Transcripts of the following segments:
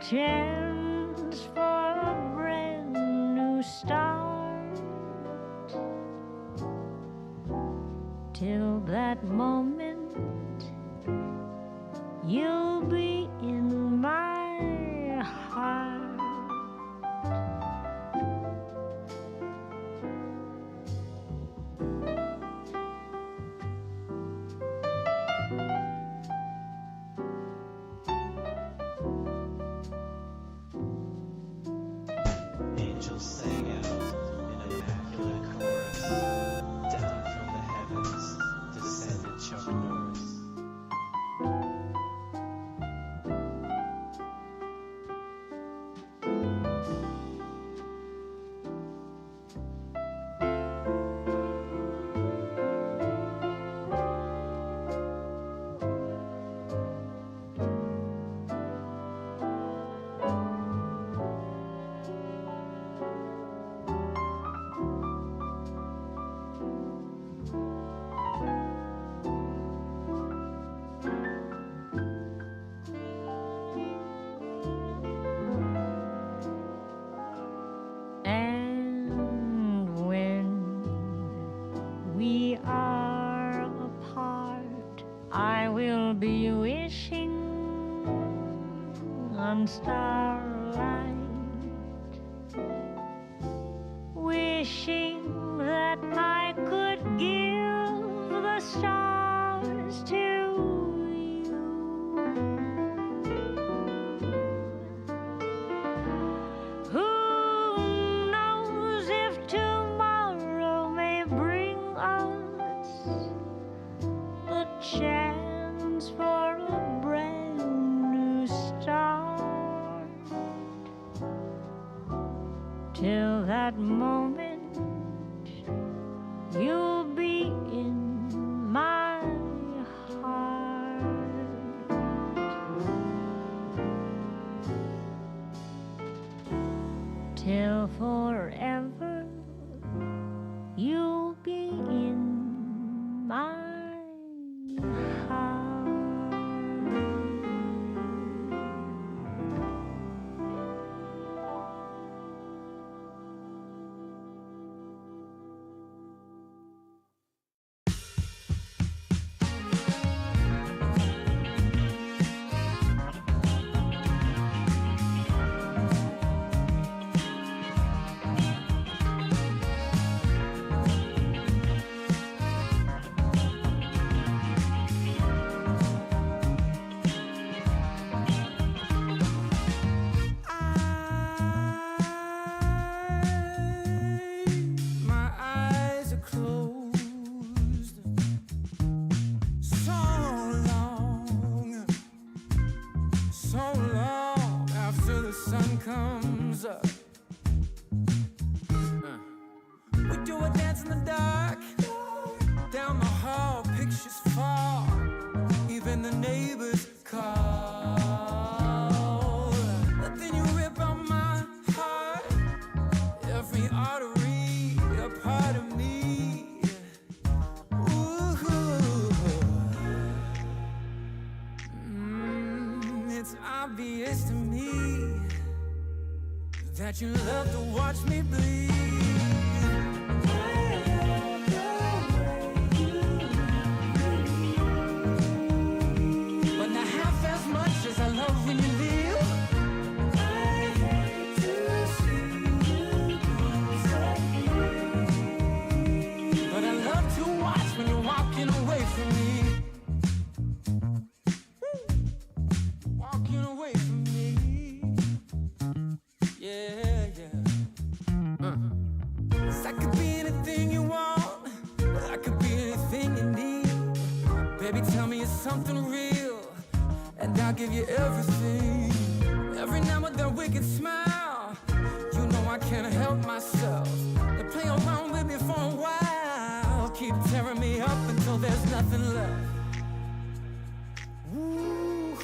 chance for a brand new start. Till that moment, you'll be in my heart. Angels sang out in immaculate chorus. Down from the heavens descended Chuck Norris. And when we are apart, I will be wishing on starlight, wishing that I could give the stars to you. Who knows if tomorrow may bring us a chance for a brand new start. Till that moment, you'll be in my heart. Till forever, you'll be in my heart. My eyes are closed so long after the sun comes up. We do a dance in the dark, down the hall, pictures fall, even the neighbors call. But then you rip out my heart, every artery, a part of me. Ooh, it's obvious to me that you love to watch me bleed. But not half as much as I love when you leave. I hate to see you disappear, but I love to watch when you're walking away from me. Walking away from me. Yeah, yeah. 'Cause I could be anything you want, I could be anything you need. Baby, tell me it's something real, and I'll give you everything. Every now and then we can smile, you know I can't help myself. They play around with me for a while, keep tearing me up until there's nothing left. Ooh,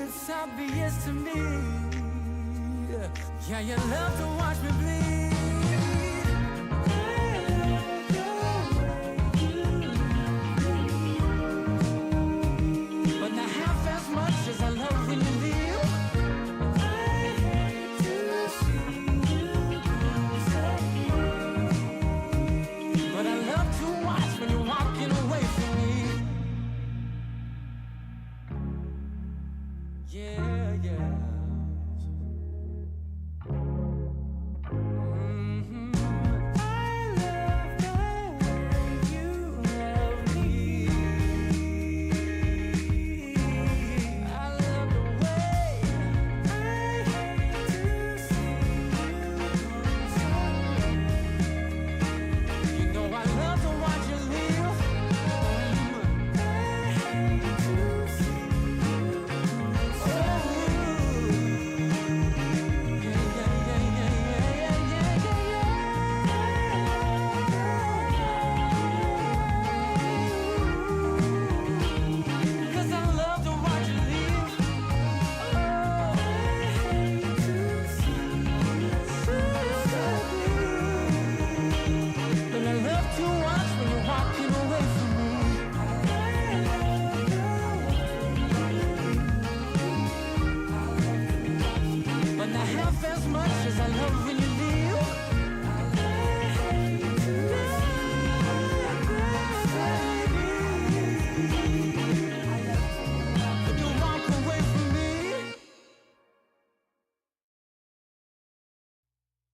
it's obvious to me. Yeah, you love to watch me bleed. But not half as much as I love when you leave. I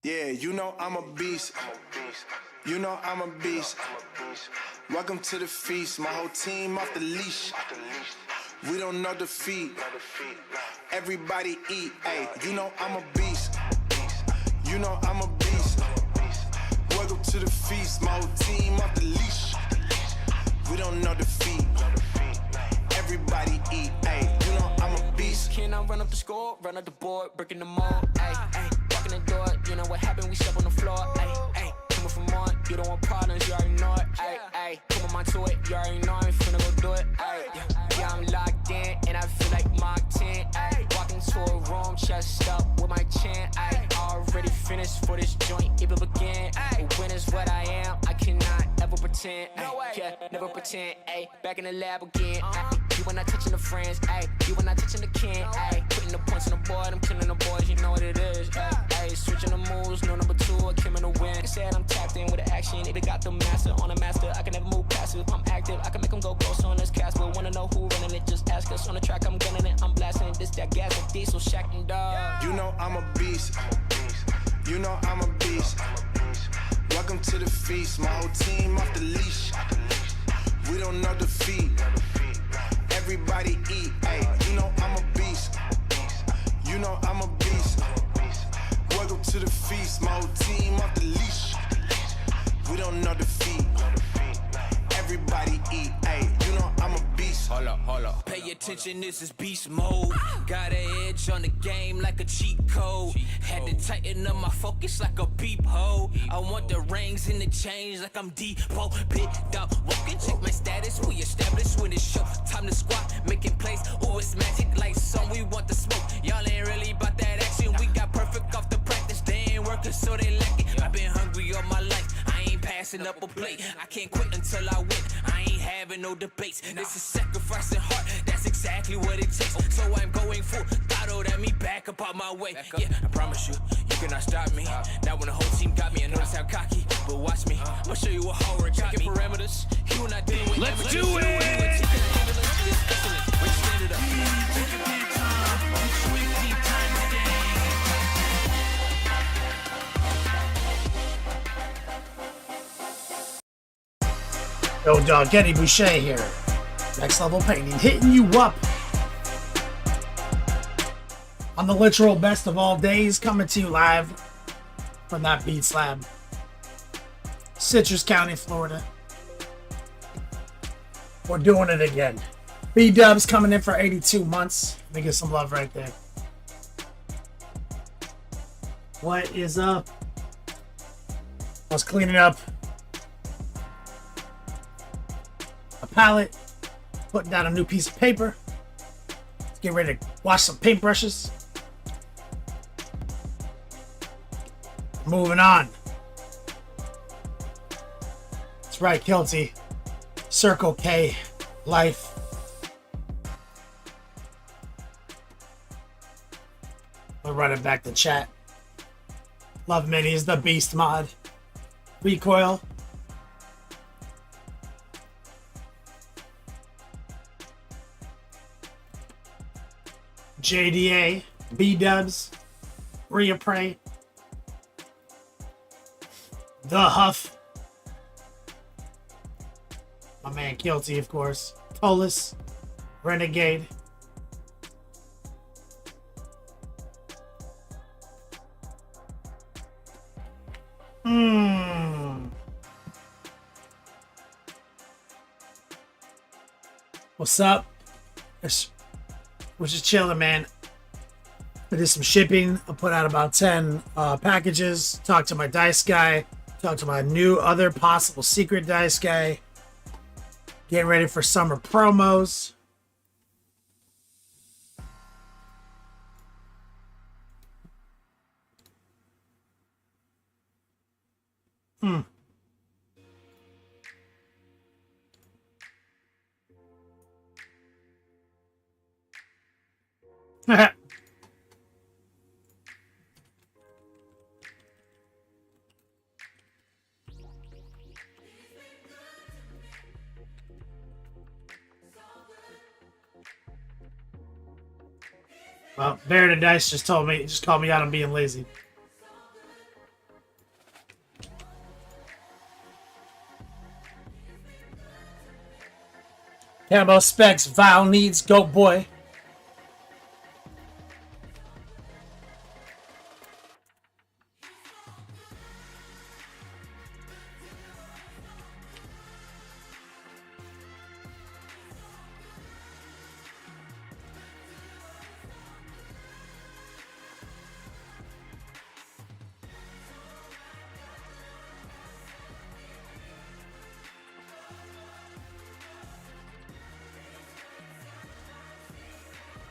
Yeah, you know I'm a beast. You know I'm a beast. Welcome to the feast. My whole team off the leash. We don't know defeat. Everybody eat. Hey, you know I'm a beast. You know I'm a beast. Welcome to the feast. My whole team off the leash. We don't know defeat. Everybody eat. Hey, you know I'm a beast. Can I run up the score, run up the board, breaking the mold? Ay, ay, walking the door, you know what happened? We step on the floor. Ay, ay, coming from on, you don't want problems, you already know it. Ay, ay, come on, to it, you already know I'm finna go do it. Ay, yeah, I'm locked in, and I feel like Mark 10. Ay, walking to a room, chest up with my chin. Ay, already finished for this joint, even begin. Ay, when is what I am, I cannot ever pretend. Ay, yeah, never pretend. Ay, back in the lab again. Ay, you were not touching the friends, ayy. You were not touching the kin, ayy. Putting the points on the board, I'm killing the boys, you know what it is, ayy. Switching the moves, no number 2, I came in the win. Said I'm tapped in with the action, they got the master on a master. I can never move passive, I'm active, I can make them go ghost on this cast. But wanna know who running it, just ask us. On the track, I'm gunning it, I'm blasting this, that gas, and diesel, shack and dog. You know I'm a beast. You know I'm a beast. Welcome to the feast. My whole team off the leash. We don't know defeat. Everybody eat. Hey, you know I'm a beast. You know I'm a beast. Welcome to the feast. My whole team off the leash. We don't know defeat. Everybody eat. Hey, you know I'm a beast. Hold up. Pay attention, this is beast mode. Got an edge on the game like a cheat code. Had to tighten up my focus like a beep hole. I want the rings and the chains like I'm Depot. Picked up, walking, check my status. We established when it's show. Time to squat, making plays. Ooh, it's magic like some. We want the smoke. Y'all ain't really about that action. We got perfect off the practice. They ain't working, so they lack it. I've been hungry all my life. I ain't passing up a plate. I can't quit until I win. I ain't having no debates. This is sacrifice and heart. That's exactly what it takes. So I'm going full throttle at me, back up out my way. Yeah, I promise you, you cannot stop me. Now when the whole team got me, I notice how cocky. But watch me, I'll show you what horror got me. Parameters, you and I deal with. Let's do it! Yo, dog, Getty Boucher here. Next Level Painting, hitting you up on the literal best of all days, coming to you live from that beat slab, Citrus County, Florida. We're doing it again. B-Dubs coming in for 82 months. Let me get some love right there. What is up? I was cleaning up a palette, putting down a new piece of paper. Let's get ready to wash some paintbrushes. Moving on. That's right, Kelty. Circle K life. I'll run it back to chat. Love Minis, the Beast mod. Recoil. JDA, B-Dubs, Rhea Prey, The Huff, my man Kilty, of course, Tolis, Renegade, What's up? We're just chilling, man. I did some shipping. I put out about 10 packages. Talked to my dice guy. Talked to my new other possible secret dice guy. Getting ready for summer promos. Well, Bear the Dice just called me out on being lazy. Camo specs, Vile needs, Goat Boy.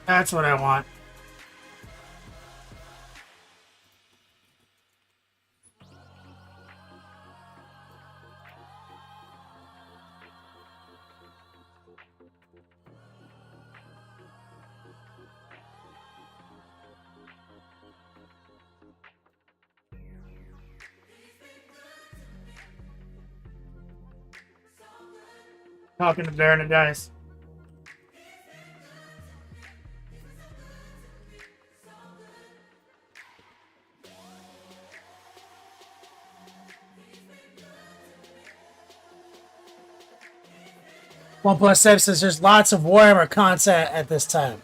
That's what I want. Talking to Darren and guys. OnePlus7 says there's lots of Warhammer content at this time.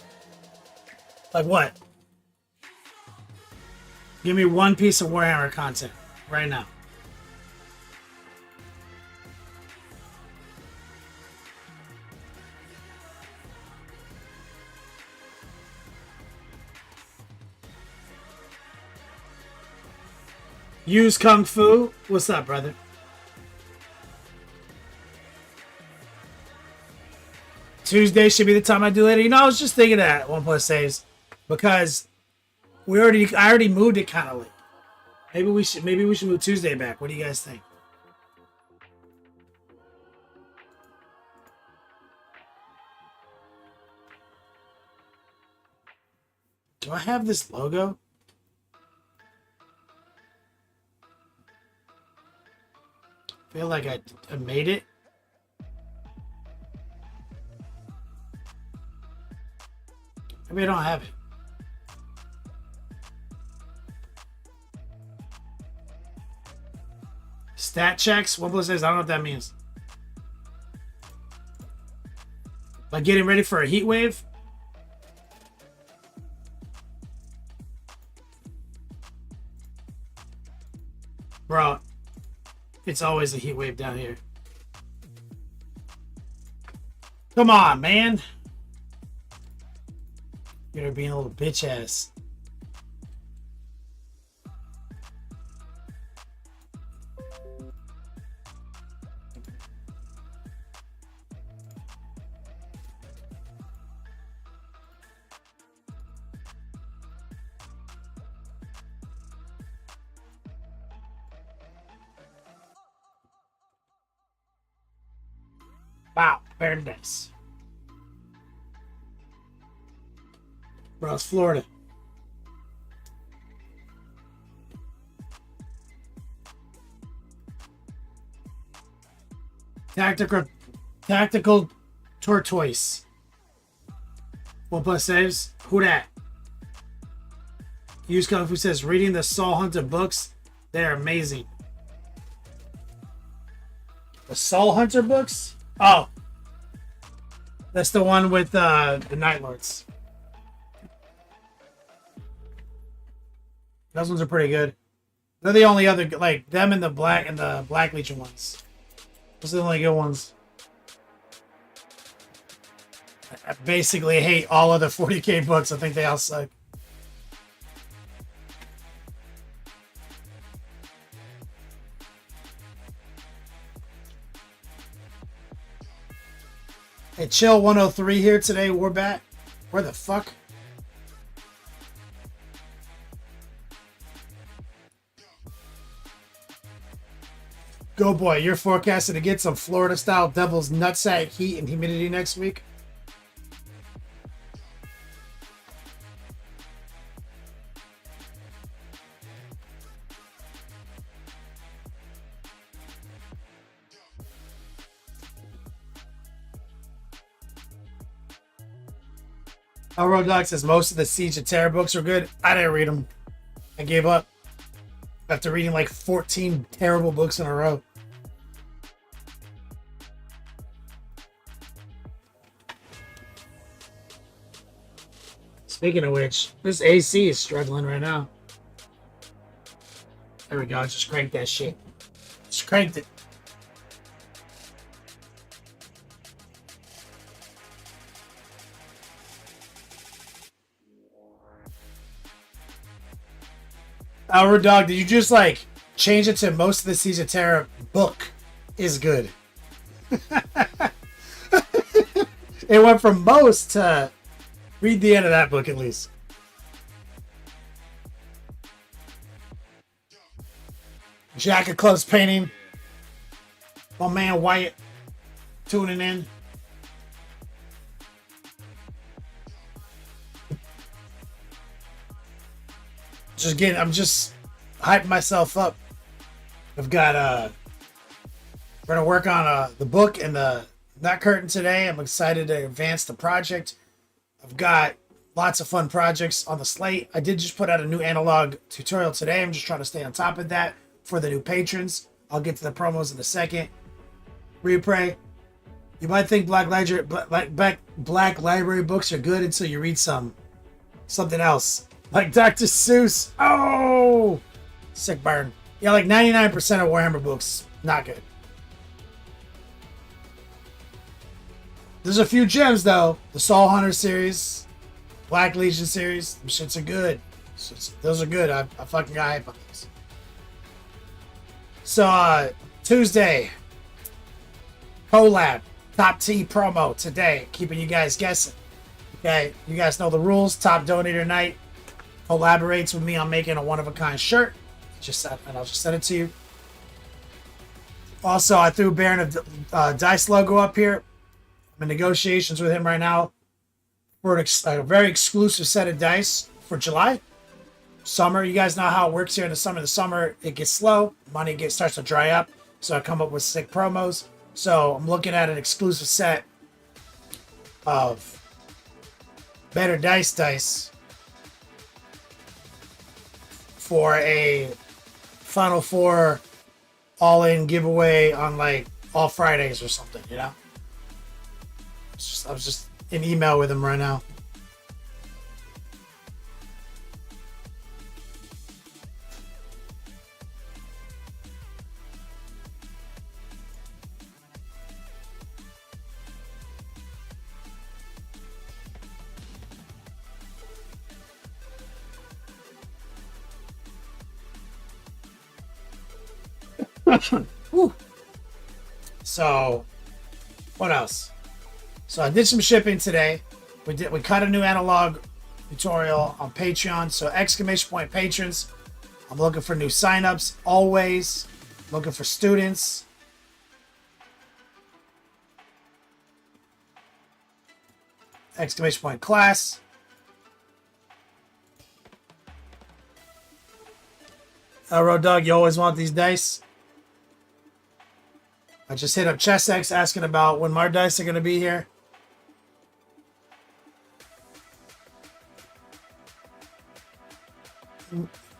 Like what? Give me one piece of Warhammer content right now. Use Kung Fu. What's up, brother? Tuesday should be the time I do later. You know, I was just thinking that OnePlus saves because I already moved it kind of late. Maybe we should move Tuesday back. What do you guys think? Do I have this logo? Feel like I made it. Maybe I don't have it. Stat checks. OnePlus says I don't know what that means. Like getting ready for a heat wave. Bro, it's always a heat wave down here. Come on, man. You're being a little bitch ass. Wow, very nice. Bro, it's Florida. Tactical tortoise. OnePlus saves. Who that? Use Kung Fu says reading the Soul Hunter books. They're amazing. The Soul Hunter books? Oh. That's the one with the Night Lords. Those ones are pretty good. They're the only other, like, them and the Black Legion ones. Those are the only good ones. I basically hate all other 40k books. I think they all suck. Hey, Chill 103 here today. We're back. Where the fuck? Go boy, you're forecasted to get some Florida-style devil's nutsack heat and humidity next week. Road Dog says most of the Siege of Terror books are good. I didn't read them. I gave up after reading like 14 terrible books in a row. Speaking of which, this AC is struggling right now. There we go. Just crank that shit. Just cranked it. Our dog, did you just like change it to most of the Season Terror book is good? It went from most to read the end of that book at least. Jack of Clubs painting. My man Wyatt tuning in. I'm just hyping myself up. I've got we're gonna work on the book and the Nut Curtain today. I'm excited to advance the project. I've got lots of fun projects on the slate. I did just put out a new analog tutorial today. I'm just trying to stay on top of that for the new patrons. I'll get to the promos in a second. Repray. You might think Black Library books are good until you read something else. Like Dr. Seuss. Oh! Sick burn. Yeah, like 99% of Warhammer books, not good. There's a few gems, though. The Soul Hunter series, Black Legion series, them shits are good. Those are good. I fucking got hype on these. So, Tuesday, collab, Top T promo today, keeping you guys guessing. Okay, you guys know the rules. Top Donator Night collaborates with me on making a one-of-a-kind shirt. And I'll just send it to you. Also, I threw Baron of Dice logo up here. I'm in negotiations with him right now for a very exclusive set of dice for July. Summer, you guys know how it works here in the summer. The summer, it gets slow. Money starts to dry up. So I come up with sick promos. So I'm looking at an exclusive set of Better Dice for a Final Four all-in giveaway on like all Fridays or something, you know? I was just in email with him right now. So, what else? So I did some shipping today. We cut a new analog tutorial on Patreon. So exclamation point patrons. I'm looking for new signups always. Looking for students. Exclamation point class. Road Dog, you always want these dice. I just hit up ChessX asking about when my dice are going to be here.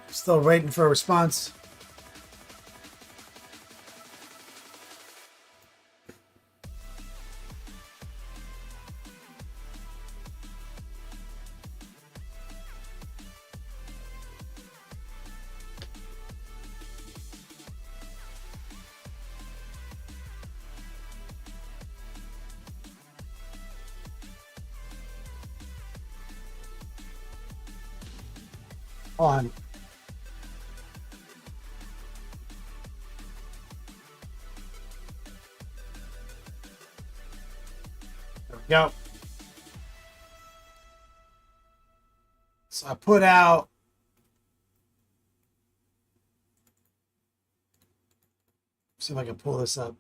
Still waiting for a response. On. There we go. So I put out see if I can pull this up.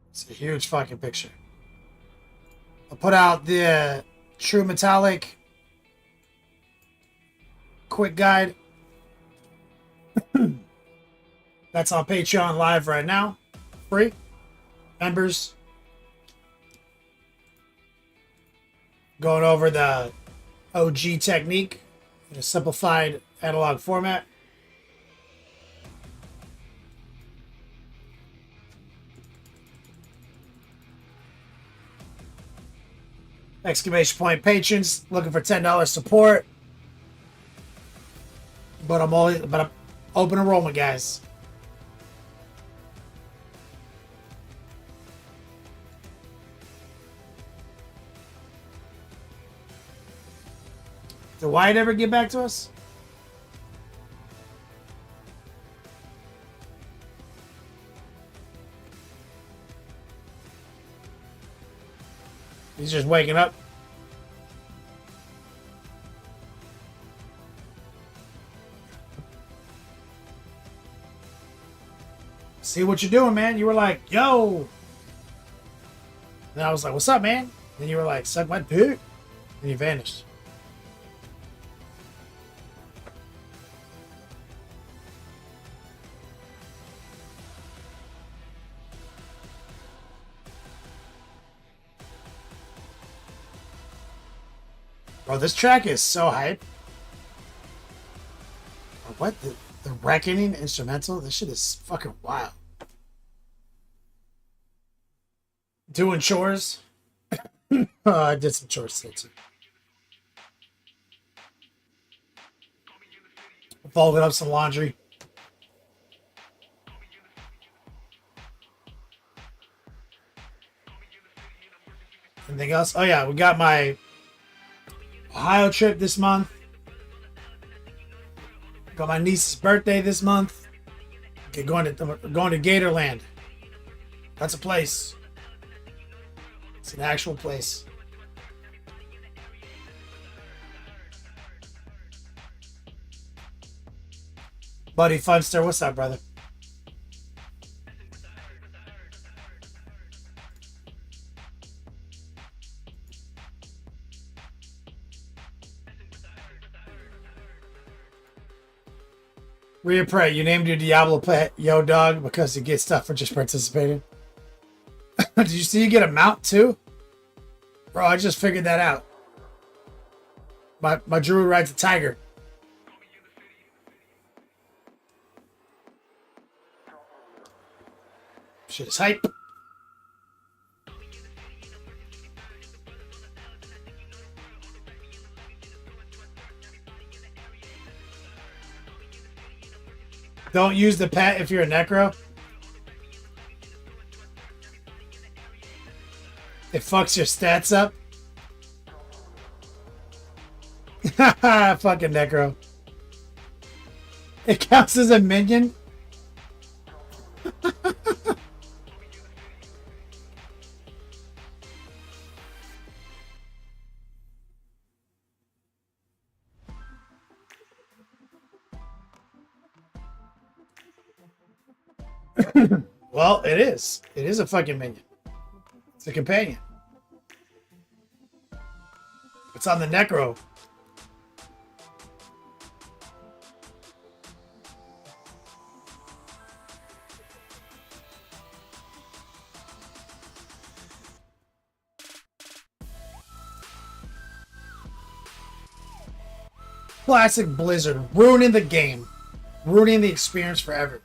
It's a huge fucking picture. I put out the True Metallic quick guide. That's on Patreon live right now. Free. Members. Going over the OG technique in a simplified analog format. Exclamation point patrons looking for $10 support. But I'm open enrollment, guys. Did Wyatt ever get back to us? He's just waking up. See what you're doing, man. You were like, yo. And I was like, what's up, man? And you were like, suck my dick. And you vanished. Bro, this track is so hype. What? The Reckoning instrumental? This shit is fucking wild. Doing chores. I did some chores today too. Folded up some laundry. Anything else? Oh yeah, we got my Ohio trip this month. Got my niece's birthday this month. Okay, going to Gatorland. That's a place. It's an actual place. Buddy Funster, what's up, brother? Rhea Prey, you named your Diablo pet Yo Dog because you get stuff for just participating. Did you see you get a mount too? Bro, I just figured that out. My druid rides a tiger. Shit is hype. Don't use the pet if you're a necro. It fucks your stats up. Fucking necro. It counts as a minion. Well, it is. It is a fucking minion. It's a companion. It's on the necro. Classic Blizzard. Ruining the game. Ruining the experience forever.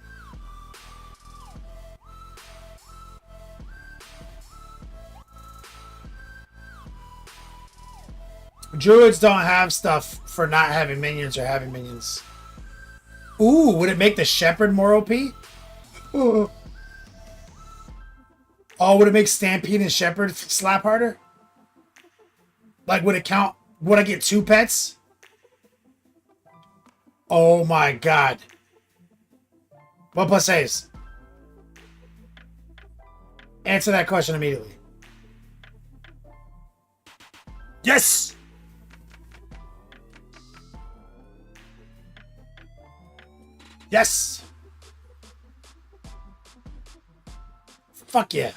Druids don't have stuff for not having minions or having minions. Ooh, would it make the Shepherd more OP? Ooh. Oh, would it make Stampede and Shepherd slap harder? Like, would it count? Would I get 2 pets? Oh my god. What plus A's? Answer that question immediately. Yes! Yes! Fuck yeah.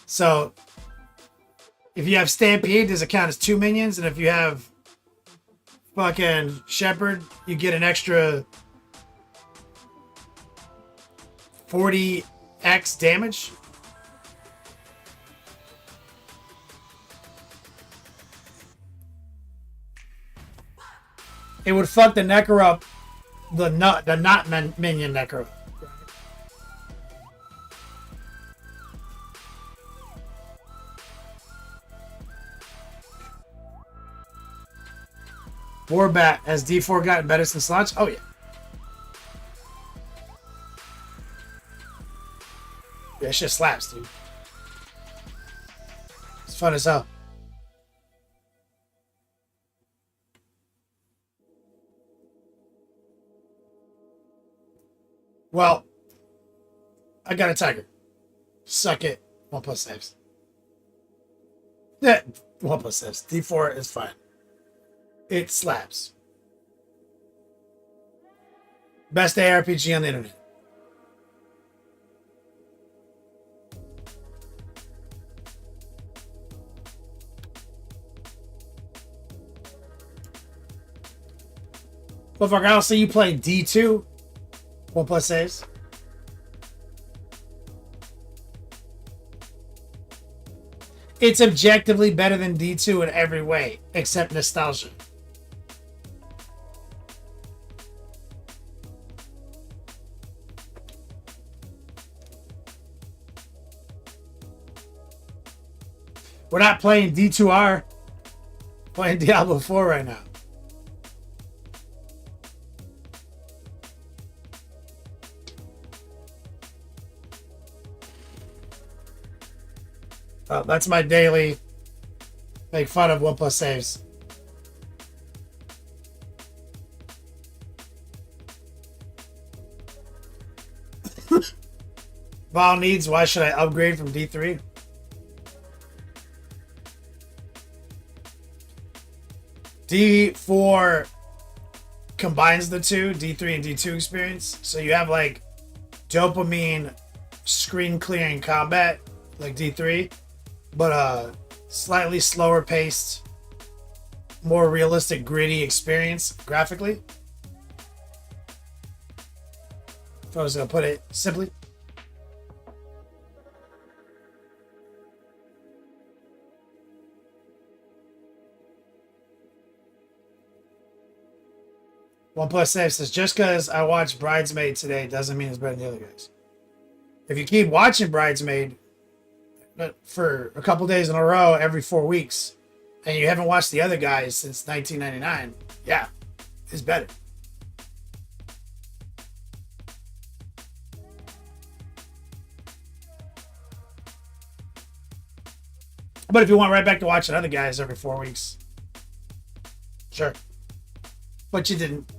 So, if you have Stampede, does it count as 2 minions? And if you have fucking Shepherd, you get an extra 40x damage? It would fuck the Necro up. The not minion necro. Warbat, has D4 gotten better since launch? Oh, yeah. Yeah, shit slaps, dude. It's fun as hell. Well, I got a tiger. Suck it. 1 plus saves. Yeah, 1 plus saves. D4 is fine. It slaps. Best ARPG on the internet. But fuck, I'll see you play D2. 1 plus saves. It's objectively better than D2 in every way, except nostalgia. We're not playing D2R. Playing Diablo 4 right now. That's my daily make fun of 1 plus saves. Val needs, why should I upgrade from D3? D4 combines the two, D3 and D2 experience. So you have like dopamine screen clearing combat, like D3, but slightly slower paced, more realistic, gritty experience graphically. If I was gonna put it simply. One plus save says, just because I watched Bridesmaid today doesn't mean it's better than the other guys. If you keep watching Bridesmaid for a couple days in a row every 4 weeks, and you haven't watched the other guys since 1999, yeah, it's better. But if you want right back to watching other guys every 4 weeks, sure. But you didn't.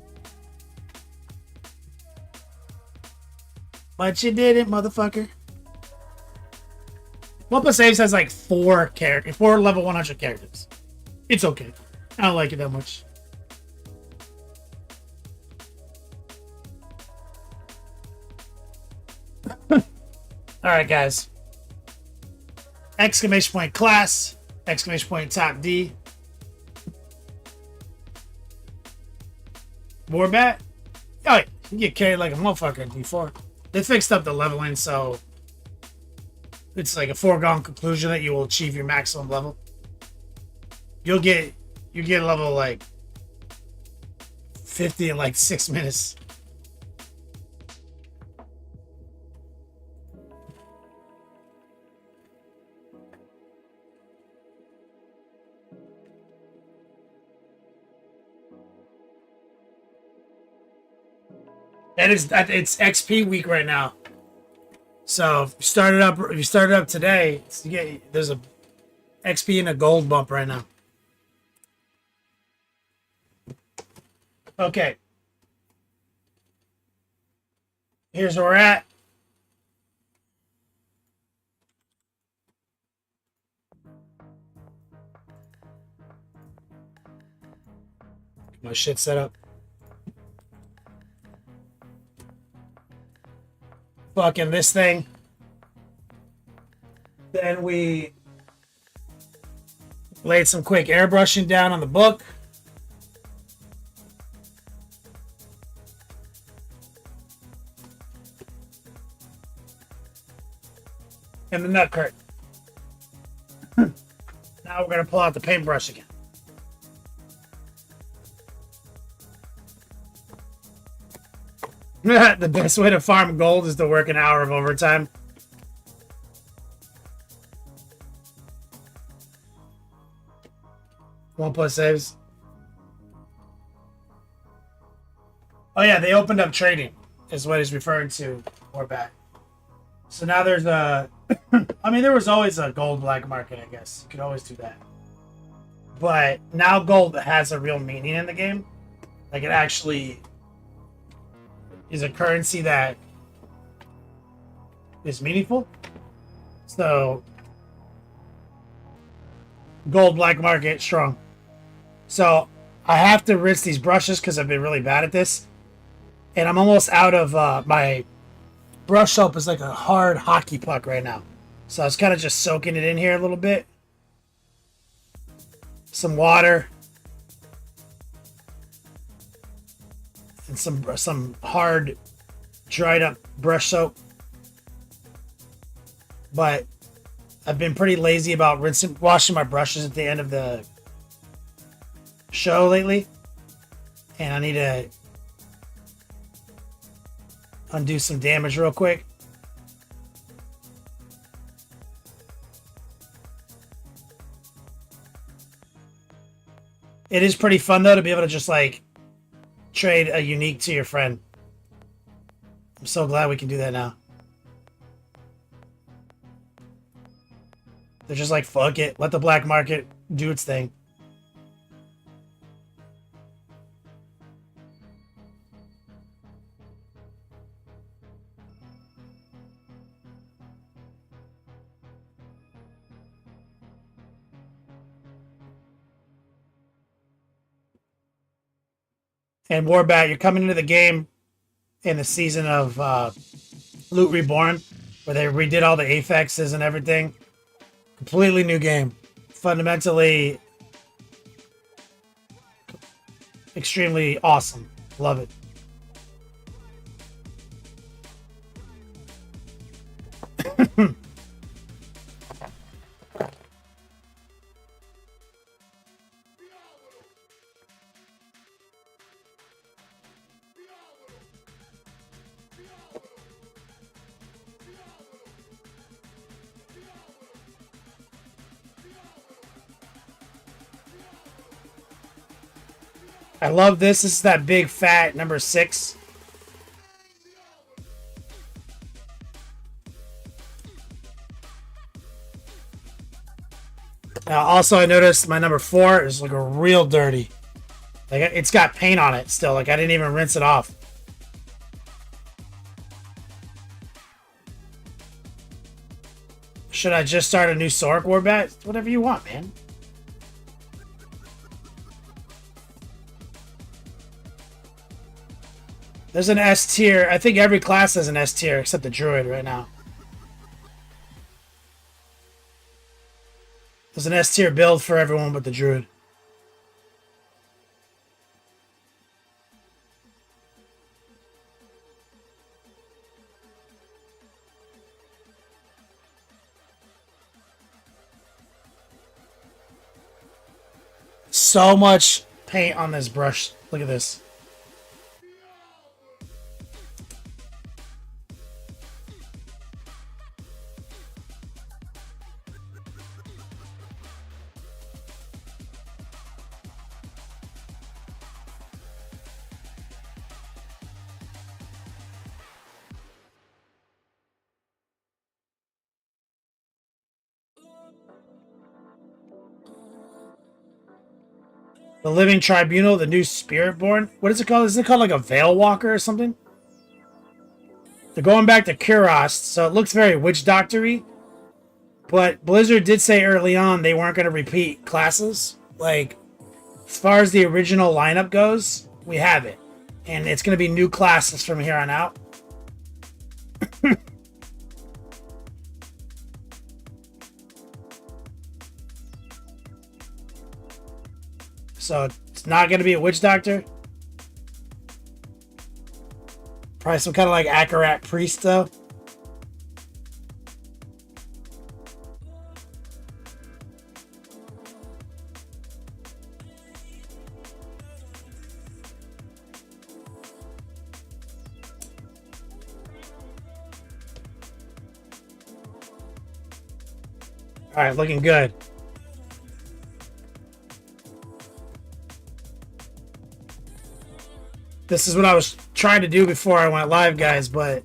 But you didn't, motherfucker. 1 plus saves has like 4 level 100 characters. It's okay. I don't like it that much. Alright, guys. Exclamation point class. Exclamation point top D. Warbat? Oh, you get carried like a motherfucker in D4. They fixed up the leveling, so it's like a foregone conclusion that you will achieve your maximum level. You get level like 50 in like 6 minutes. And it's XP week right now. So if you started up today, there's a XP and a gold bump right now. Okay. Here's where we're at. Get my shit set up. Fucking this thing. Then we laid some quick airbrushing down on the book. And the nut curtain. Now we're going to pull out the paintbrush again. The best way to farm gold is to work an hour of overtime. One plus saves. yeah, they opened up trading, is what he's referring to, or back. So now there's a. I mean, there was always a gold black market, I guess. You could always do that. But now gold has a real meaning in the game. Like, it actually is a currency that is meaningful. So, gold black market, strong. So, I have to rinse these brushes because I've been really bad at this. And I'm almost out of my brush soap is like a hard hockey puck right now. So I was kind of just soaking it in here a little bit. Some water. And some hard dried up brush soap. But I've been pretty lazy about washing my brushes at the end of the show lately. And I need to undo some damage real quick. It is pretty fun though to be able to just like trade a unique to your friend. I'm so glad we can do that now. They're just like, fuck it, let the black market do its thing. And Warbat, you're coming into the game in the season of Loot Reborn, where they redid all the affixes and everything. Completely new game. Fundamentally extremely awesome. Love it. I love this. This is that big fat number 6. Also, I noticed my number 4 is like a real dirty. Like, it's got paint on it still. Like, I didn't even rinse it off. Should I just start a new Sork Warbat? Whatever you want, man. There's an S tier. I think every class has an S tier except the Druid right now. There's an S tier build for everyone but the Druid. So much paint on this brush. Look at this. The Living Tribunal, the new Spiritborn. What is it called? Is it called like a Veil Walker or something? They're going back to Kurast, so it looks very Witch Doctor-y. But Blizzard did say early on they weren't going to repeat classes. Like, as far as the original lineup goes, we have it. And it's going to be new classes from here on out. So it's not going to be a Witch Doctor. Probably some kind of like Akarat Priest, though. All right, looking good. This is what I was trying to do before I went live, guys, but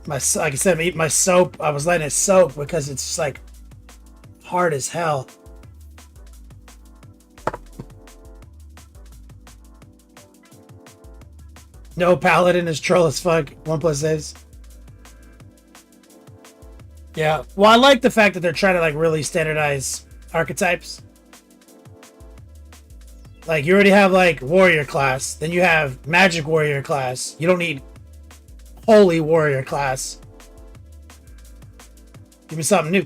like I said, my soap, I was letting it soak because it's just like hard as hell. No paladin is troll as fuck. 1+ saves. Yeah. Well, I like the fact that they're trying to like really standardize archetypes. Like you already have like warrior class, then you have magic warrior class. You don't need holy warrior class. Give me something new.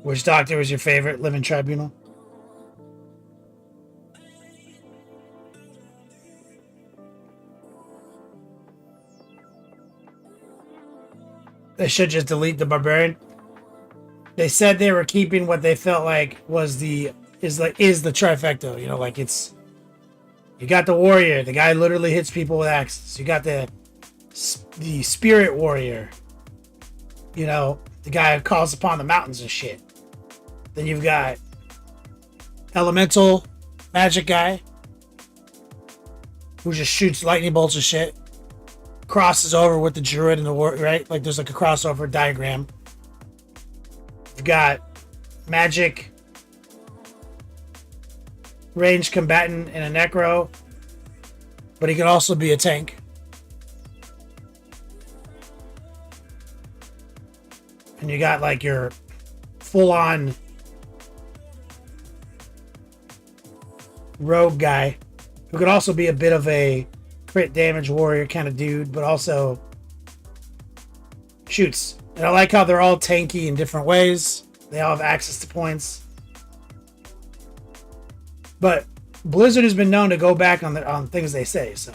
Which doctor was your favorite? Living Tribunal? They should just delete the barbarian. They said they were keeping what they felt like was the trifecta. You know, like it's you got the warrior, the guy literally hits people with axes. You got the spirit warrior, you know, the guy who calls upon the mountains and shit. Then you've got elemental magic guy who just shoots lightning bolts and shit. Crosses over with the druid and the war, right? Like there's like a crossover diagram. You've got magic ranged combatant and a necro, but he can also be a tank. And you got like your full-on rogue guy who could also be a bit of a crit damage warrior kind of dude, but also shoots. And I like how they're all tanky in different ways. They all have access to points. But Blizzard has been known to go back on things they say, so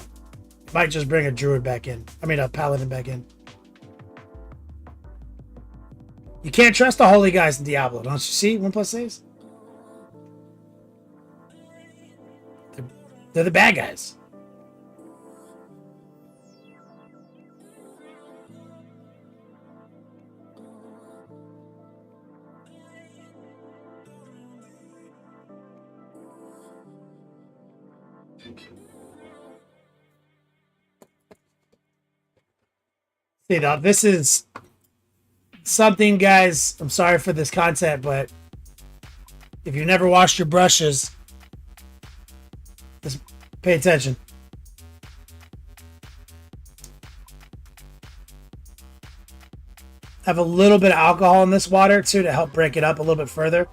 might just bring a druid back in. I mean, a paladin back in. You can't trust the holy guys in Diablo, don't you see? 1+ saves. They're the bad guys. See, now this is something, guys. I'm sorry for this content, but if you've never washed your brushes, just pay attention. Have a little bit of alcohol in this water too to help break it up a little bit further.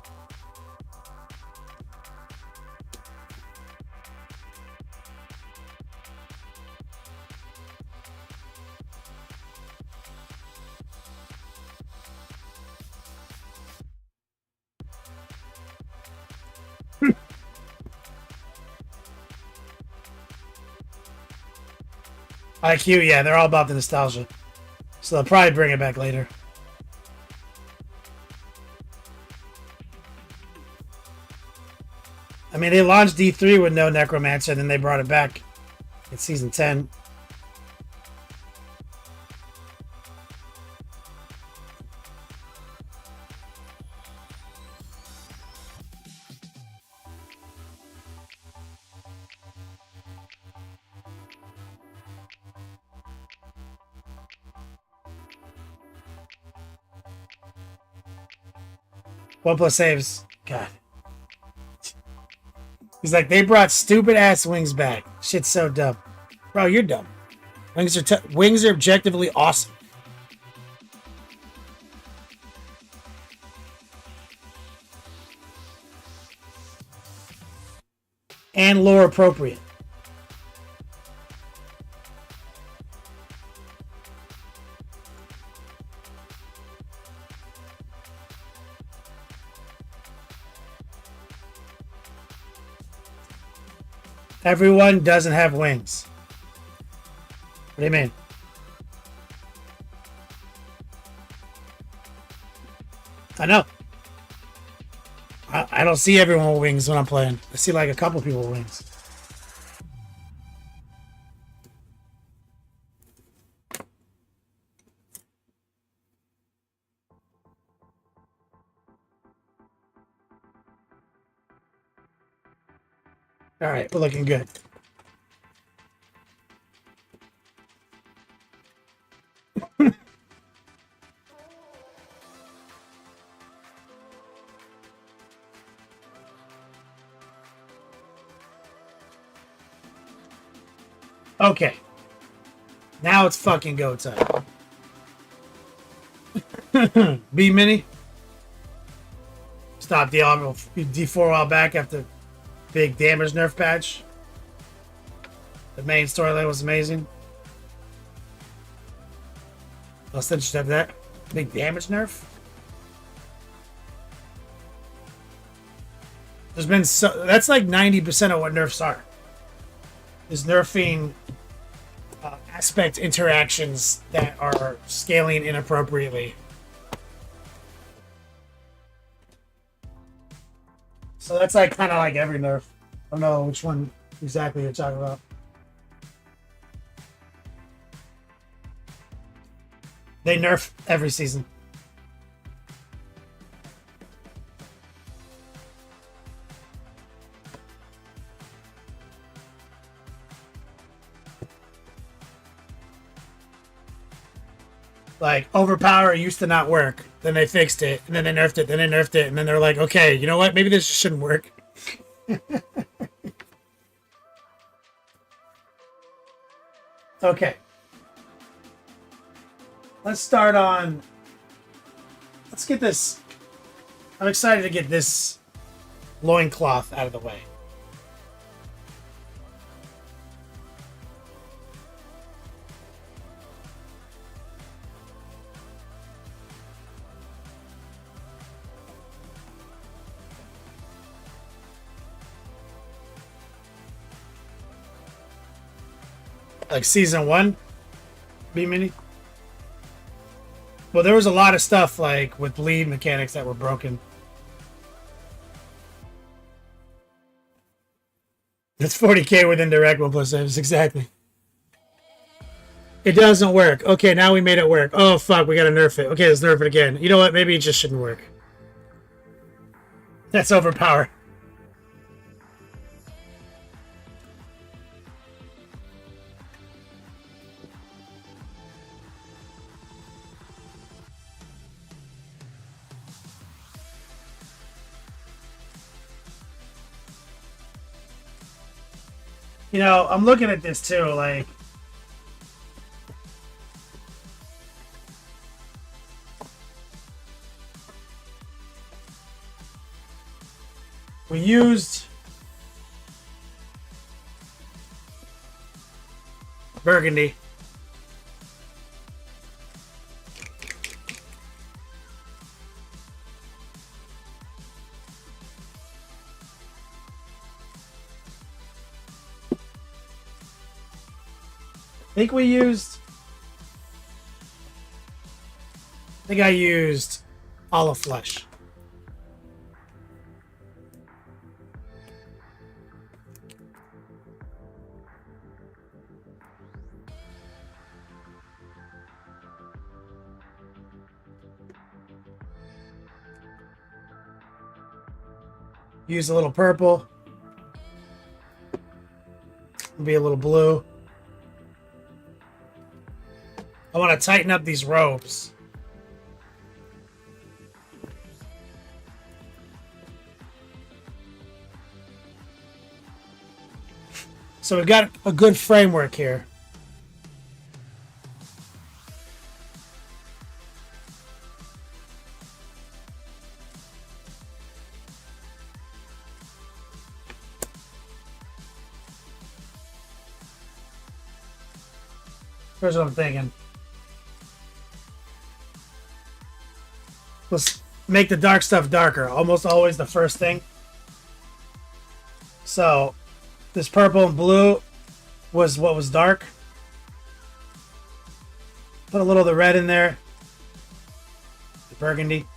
IQ, yeah, they're all about the nostalgia. So they'll probably bring it back later. I mean, they launched D3 with no Necromancer, and then they brought it back in Season 10. One plus saves. God. He's like, they brought stupid ass wings back. Shit's so dumb. Bro, you're dumb. Wings are objectively awesome. And lore appropriate. Everyone doesn't have wings. What do you mean? I know. I don't see everyone with wings when I'm playing. I see like a couple people with wings. All right, we're looking good. Okay. Now it's fucking go time. B Mini. Stop Diablo D4 a while back after big damage nerf patch. The main storyline was amazing. I was interested in that. Big damage nerf. There's been that's like 90% of what nerfs are. Is nerfing aspect interactions that are scaling inappropriately. So that's like kind of like every nerf. I don't know which one exactly you're talking about. They nerf every season. Like, overpower used to not work. Then they fixed it, and then they nerfed it, then they nerfed it, and then they're like, okay, you know what? Maybe this shouldn't work. Okay. Let's start on... Let's get this... I'm excited to get this loincloth out of the way. Like season 1, B Mini. Well, there was a lot of stuff like with bleed mechanics that were broken. That's 40k within direct 1+ saves, exactly. It doesn't work. Okay, now we made it work. Oh fuck, we gotta nerf it. Okay, let's nerf it again. You know what? Maybe it just shouldn't work. That's overpower. You know, I'm looking at this too, like... We used... Burgundy. I think we used... I think I used olive flesh. Use a little purple. Be a little blue. I want to tighten up these robes. So we've got a good framework here. Here's what I'm thinking. Let's make the dark stuff darker. Almost always the first thing. So, this purple and blue was what was dark. Put a little of the red in there. The burgundy.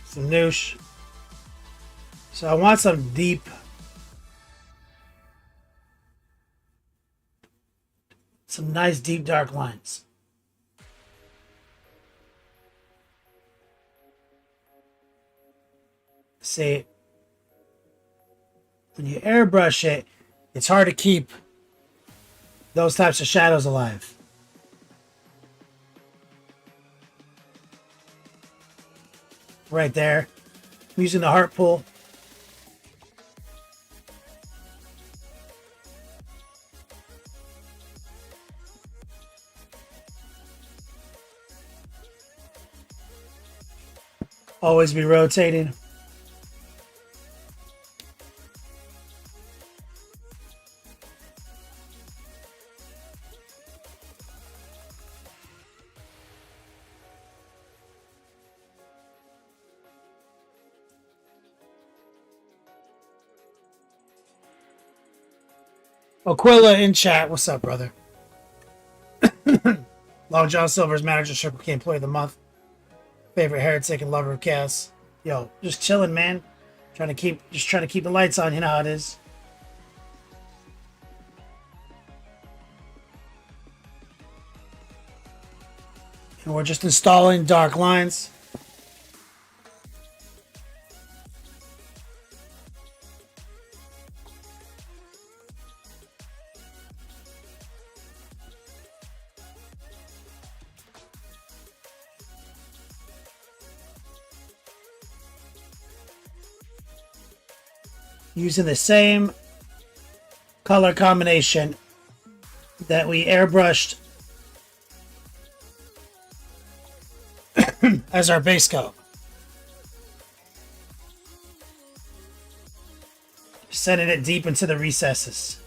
Some noosh. So I want some deep, some nice deep dark lines. See, when you airbrush it, it's hard to keep those types of shadows alive. Right there. I'm using the heart pull. Always be rotating. Aquila in chat. What's up, brother? Long John Silver's manager, Circle K Employee of the Month. Favorite heretic and lover of chaos. Yo, just chilling, man. Trying to keep the lights on. You know how it is. And we're just installing dark lines. Using the same color combination that we airbrushed as our base coat. Sending it deep into the recesses.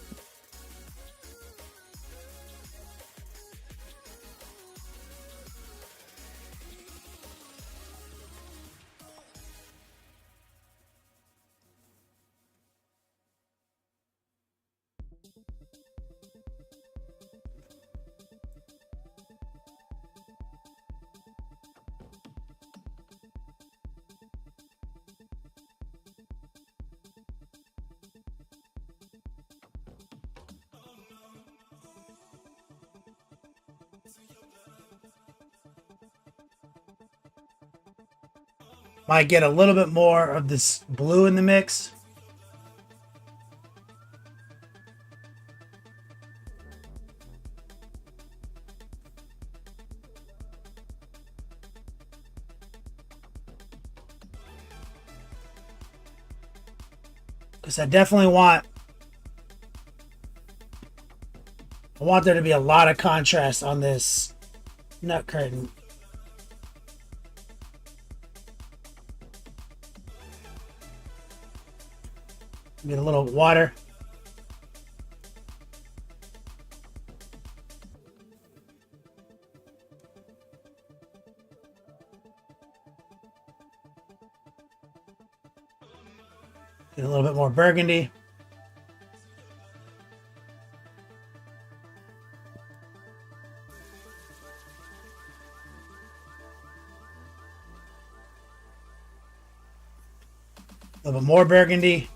Might get a little bit more of this blue in the mix. Because I definitely want there to be a lot of contrast on this nut curtain. Get a little water. Get a little bit more burgundy. A little bit more burgundy.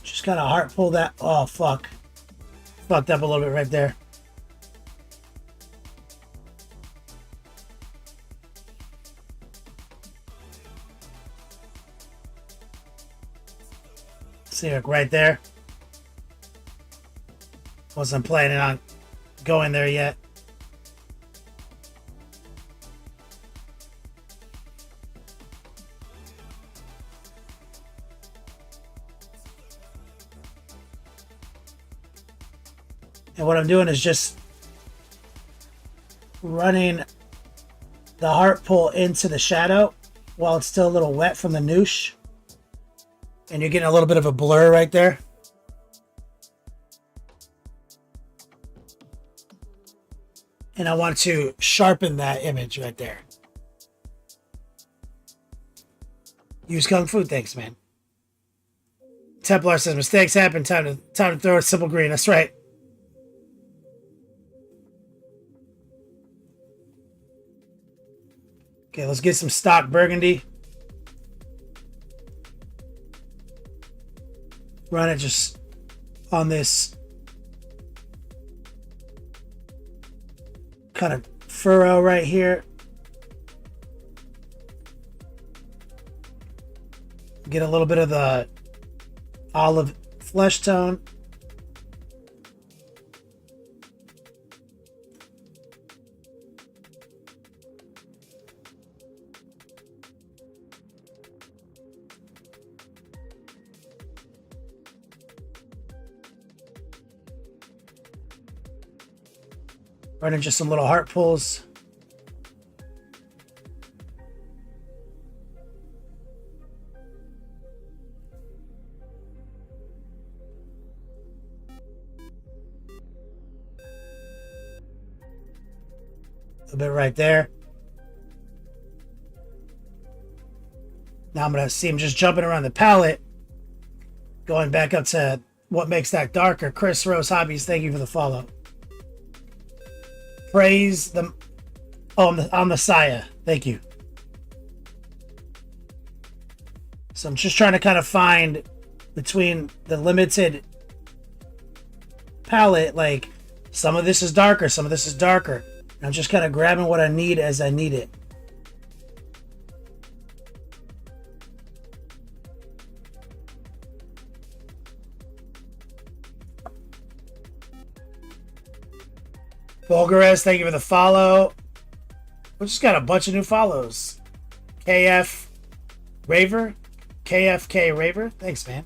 Just kind of heart pull that. Oh, fuck. Fucked up a little bit right there. See, like right there. Wasn't planning on going there yet. And what I'm doing is just running the heart pull into the shadow while it's still a little wet from the noosh. And you're getting a little bit of a blur right there. And I want to sharpen that image right there. Use Kung Fu, thanks, man. Templar says mistakes happen. Time to throw a simple green. That's right. Okay, let's get some stock burgundy. Run it just on this kind of furrow right here. Get a little bit of the olive flesh tone. Running just some little heart pulls. A bit right there. Now I'm going to see him just jumping around the palette. Going back up to what makes that darker. Chris Rose Hobbies, thank you for the follow. Praise the... Oh, I'm Messiah. Thank you. So I'm just trying to kind of find between the limited palette, like some of this is darker, some of this is darker. And I'm just kind of grabbing what I need as I need it. Bulgares, thank you for the follow. We just got a bunch of new follows. KF Raver. KFK Raver. Thanks, man.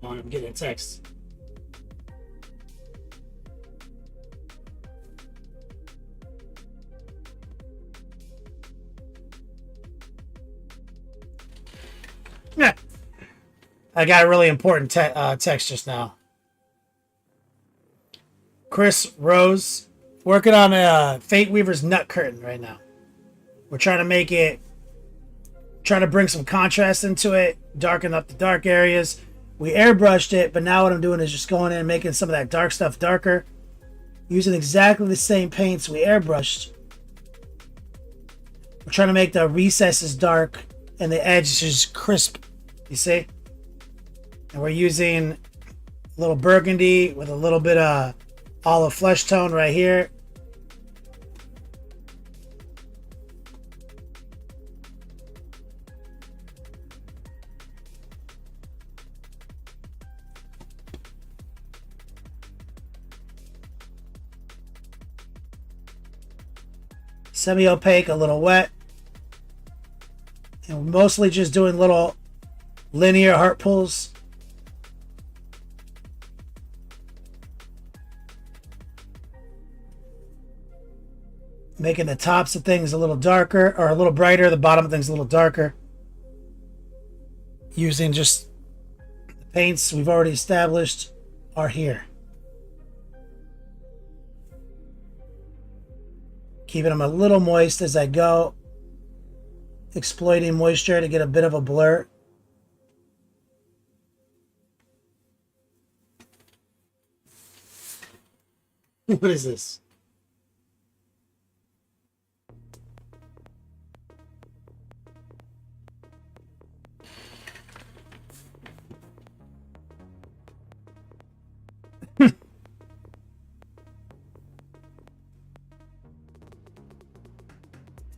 Oh, I'm getting a text. Yeah. I got a really important text just now. Chris Rose, working on a Fate Weaver's nut curtain right now. We're trying to make it, trying to bring some contrast into it, darken up the dark areas. We airbrushed it, but now what I'm doing is just going in and making some of that dark stuff darker. Using exactly the same paints we airbrushed. We're trying to make the recesses dark and the edges crisp, you see? And we're using a little burgundy with a little bit of olive flesh tone right here. Semi-opaque, a little wet. And we're mostly just doing little linear heart pulls. Making the tops of things a little darker or a little brighter, the bottom of things a little darker. Using just the paints we've already established are here. Keeping them a little moist as I go. Exploiting moisture to get a bit of a blur. What is this?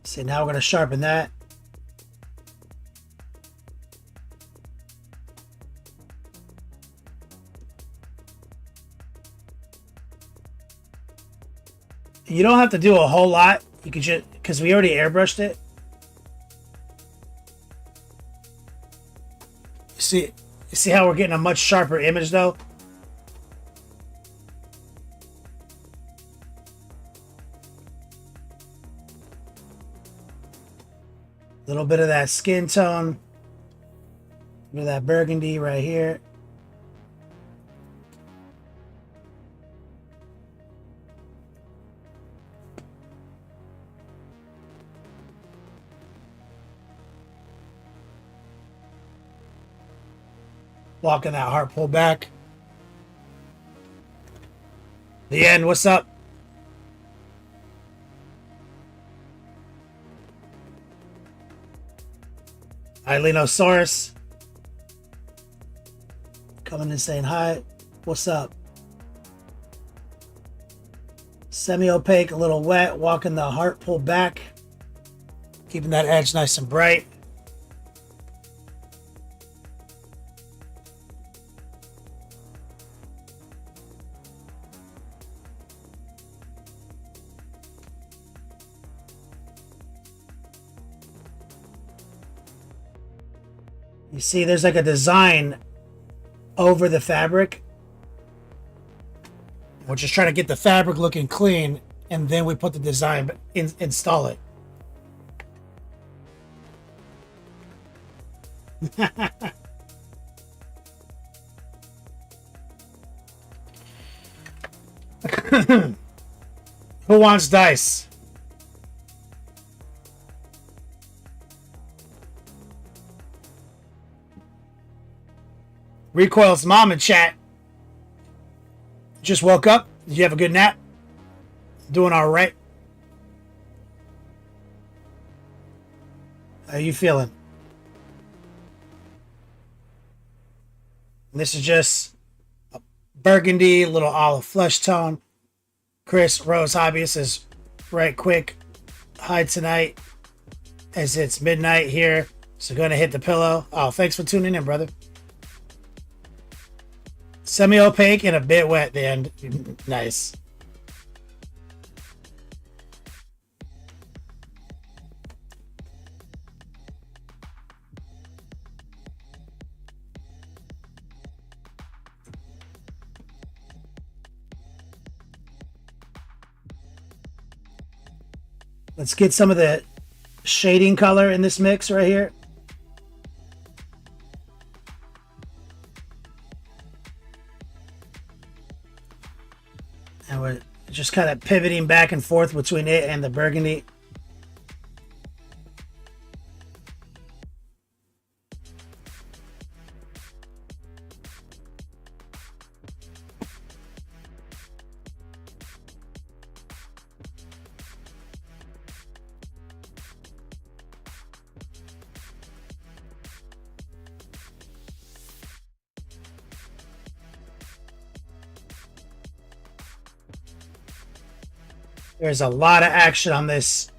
See, now we're going to sharpen that. You don't have to do a whole lot. You could just, because we already airbrushed it. You see how we're getting a much sharper image though? A little bit of that skin tone. A bit of that burgundy right here. Walking that heart pull back. The end, what's up? Ilenosaurus. Coming and saying hi. What's up? Semi-opaque, a little wet. Walking the heart pull back. Keeping that edge nice and bright. You see, there's like a design over the fabric. We're just trying to get the fabric looking clean, and then we put the design install it. Who wants dice? Recoil's mom in chat. Just woke up. Did you have a good nap? Doing all right? How you feeling? And this is just a burgundy, little olive flesh tone. Chris Rose Hobbyist is right quick. Hi tonight as it's midnight here. So gonna hit the pillow. Oh, thanks for tuning in, brother. Semi-opaque and a bit wet at the end. Nice. Let's get some of the shading color in this mix right here. And we're just kind of pivoting back and forth between it and the burgundy. There's a lot of action on this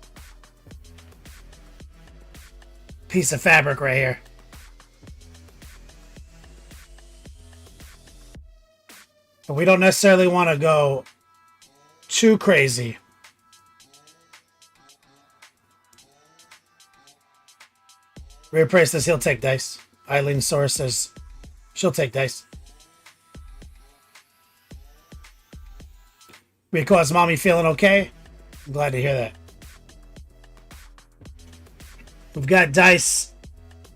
piece of fabric right here. But we don't necessarily want to go too crazy. Rear Prey says he'll take dice. Eileen Source says she'll take dice. Because mommy feeling okay? I'm glad to hear that. We've got dice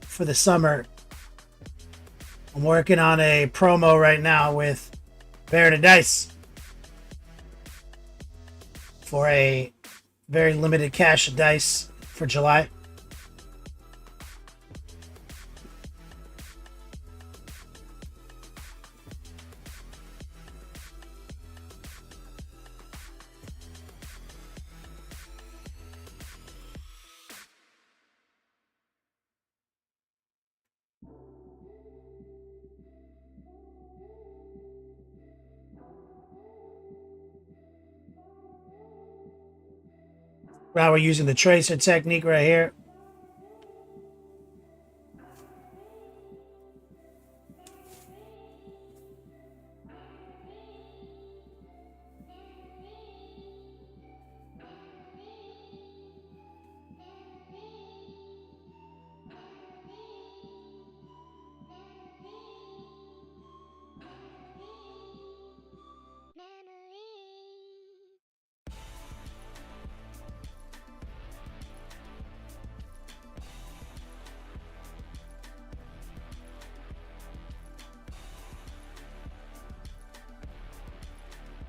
for the summer. I'm working on a promo right now with Baron of Dice for a very limited cache of dice for July. Now we're using the tracer technique right here.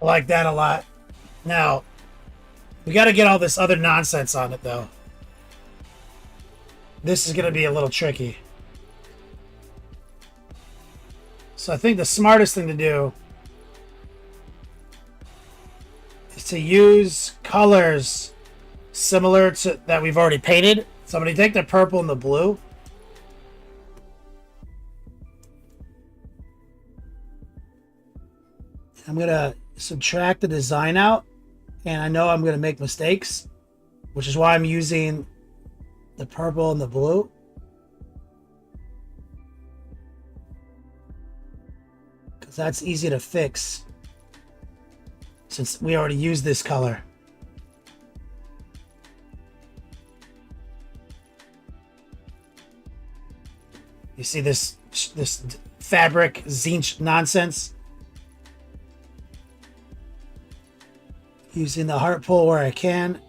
I like that a lot. Now, we got to get all this other nonsense on it, though. This is going to be a little tricky. So I think the smartest thing to do is to use colors similar to that we've already painted. So I'm going to take the purple and the blue. I'm going to subtract the design out. And I know I'm going to make mistakes, which is why I'm using the purple and the blue. Because that's easy to fix since we already used this color. You see this fabric zinch nonsense? Using the heart pull where I can.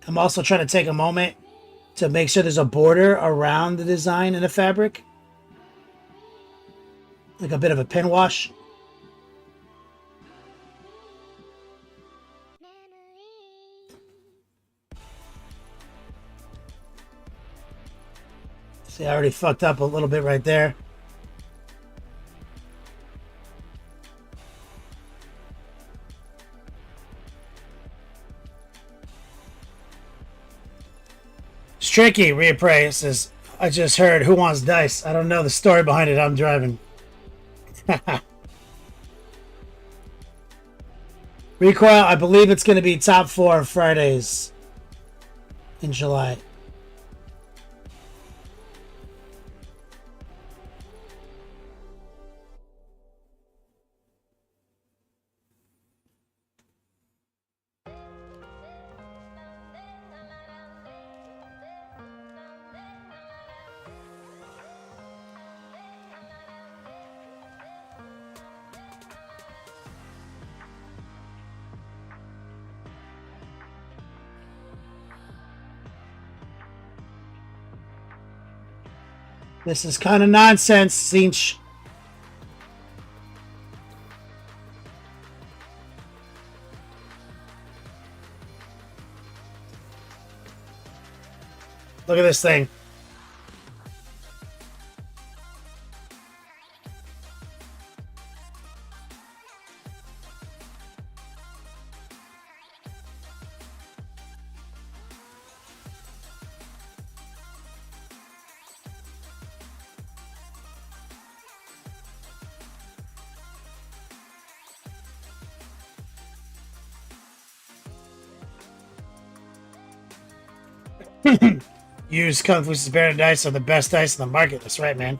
I'm also trying to take a moment to make sure there's a border around the design in the fabric. Like a bit of a pin wash. See, I already fucked up a little bit right there. Tricky reappraise says, I just heard Who Wants Dice. I don't know the story behind it. I'm driving. Recoil, I believe it's going to be top 4 Fridays in July. This is kind of nonsense, Zinch. Look at this thing. Use Kung Fu's Bear dice are the best dice in the market. That's right, man.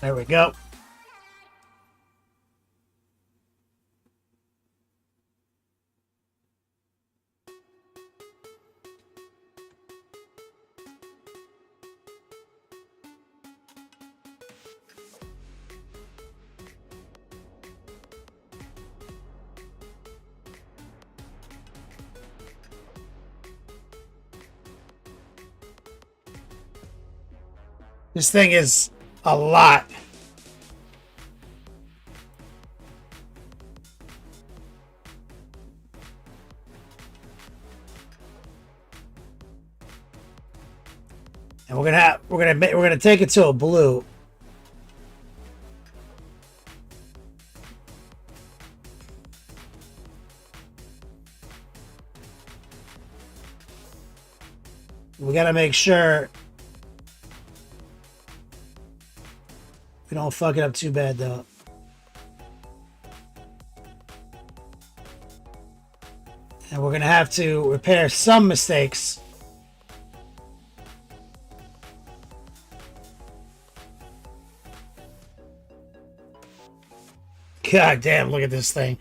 There we go. This thing is a lot. And we're gonna take it to a blue. We gotta make sure we don't fuck it up too bad though. And we're going to have to repair some mistakes. God damn, look at this thing.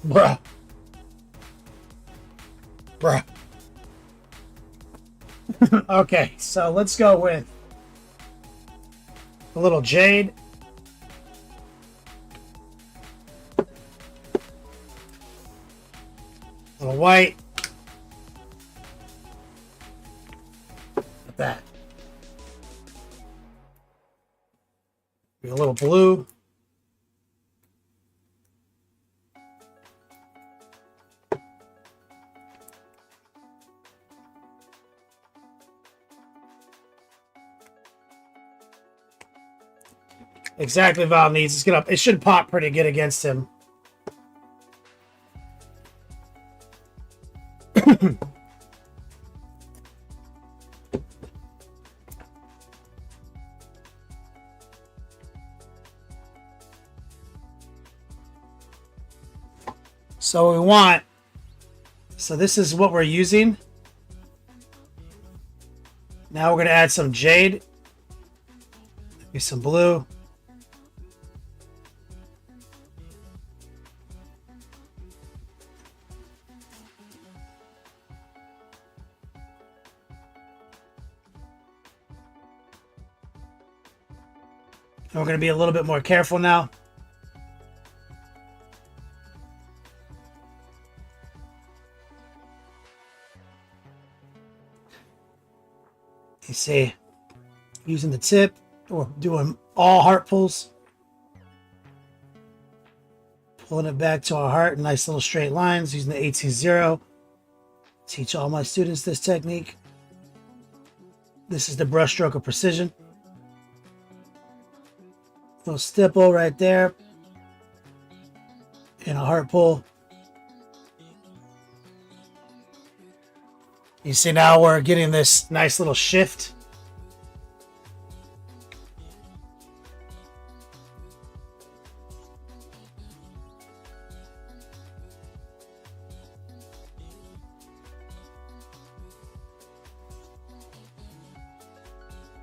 Bruh. Bruh. Okay, so let's go with a little jade. A little white. Like that. A little blue. Exactly Val needs. It's gonna. It should pop pretty good against him. So we want. So this is what we're using. Now we're gonna add some jade. Maybe some blue. And we're going to be a little bit more careful now. You see, using the tip, or doing all heart pulls. Pulling it back to our heart in nice little straight lines, using the 18-0. Teach all my students this technique. This is the brushstroke of precision. Little stipple right there. And a heart pull. You see now we're getting this nice little shift.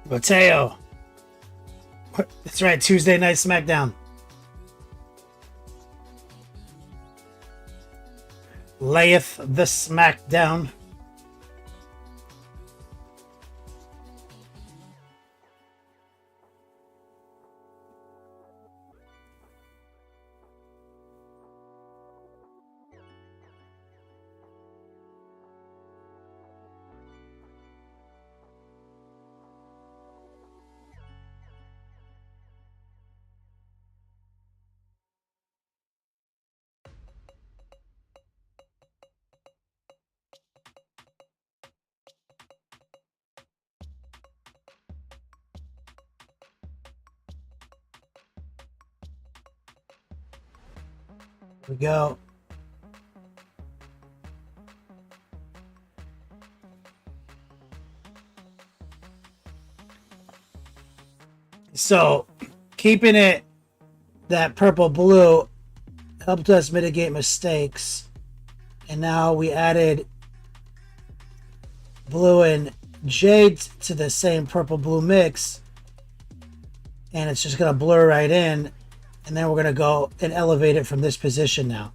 Mateo. That's right, Tuesday Night SmackDown. Layeth the SmackDown. Here we go. So, keeping it that purple blue helped us mitigate mistakes. And now we added blue and jade to the same purple blue mix. And it's just going to blur right in. And then we're going to go and elevate it from this position now.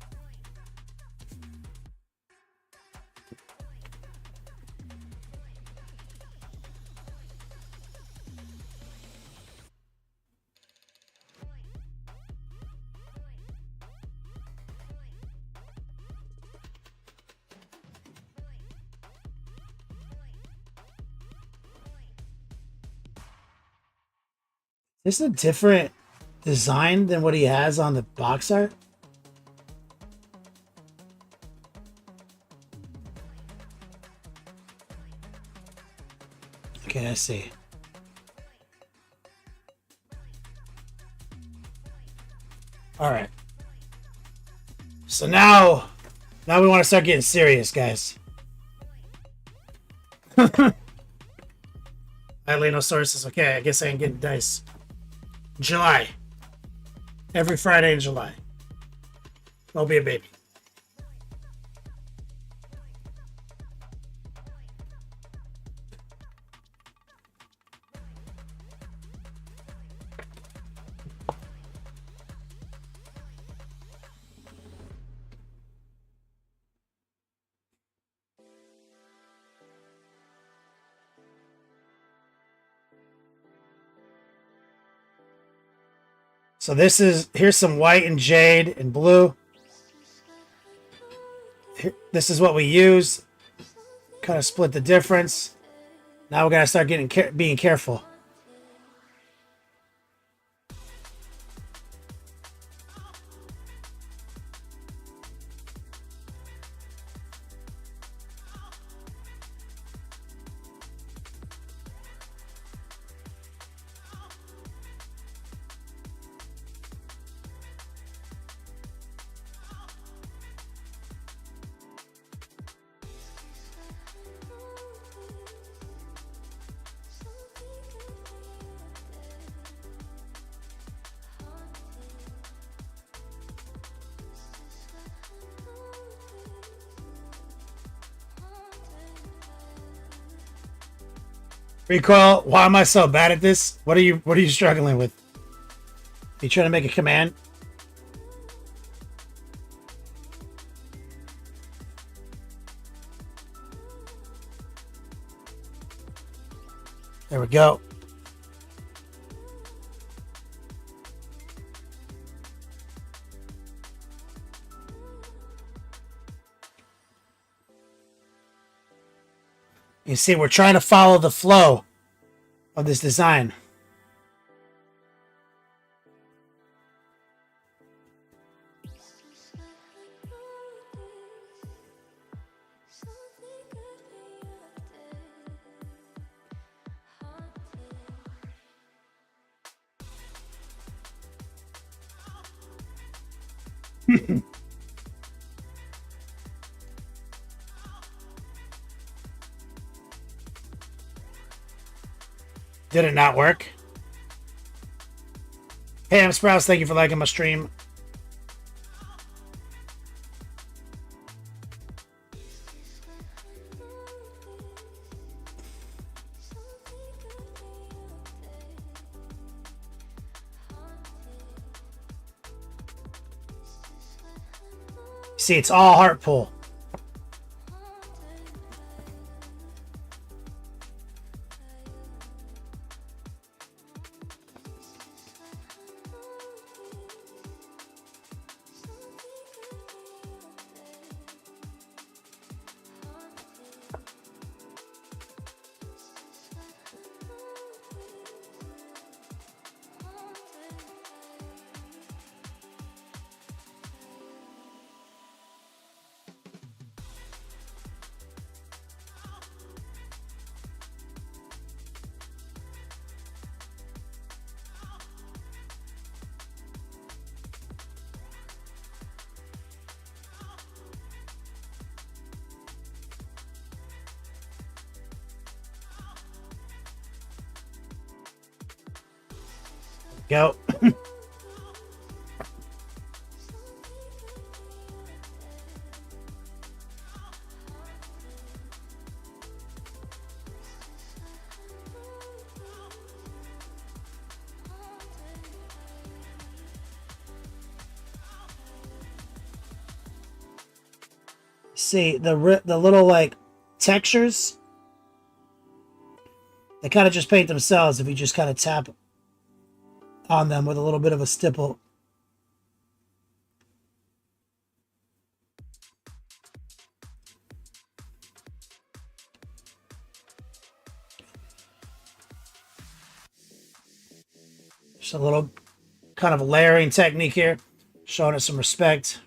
This is a different design than what he has on the box art. Okay, I see. All right. So now we want to start getting serious, guys. Ilenosaurus says, okay, I guess I can get dice. July. Every Friday in July. I'll be a baby. So here's some white and jade and blue. This is what we use. Kind of split the difference. Now we gotta start being careful. Recoil, why am I so bad at this? What are you struggling with? Are you trying to make a command? There we go. You see, we're trying to follow the flow of this design. Did it not work? Hey, I'm Sprouse. Thank you for liking my stream. See, it's all heart pull. Go. See the little like textures, they kind of just paint themselves if you just kind of tap on them with a little bit of a stipple. Just a little kind of layering technique here, showing it some respect.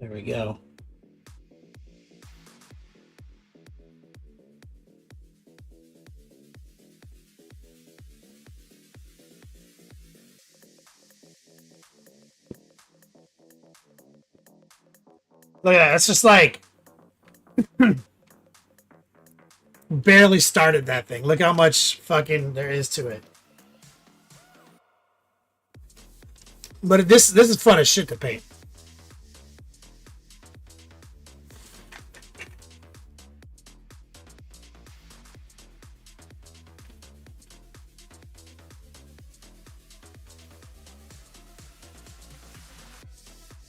There we go. Look at that. It's just like barely started that thing. Look how much fucking there is to it. But this is fun as shit to paint.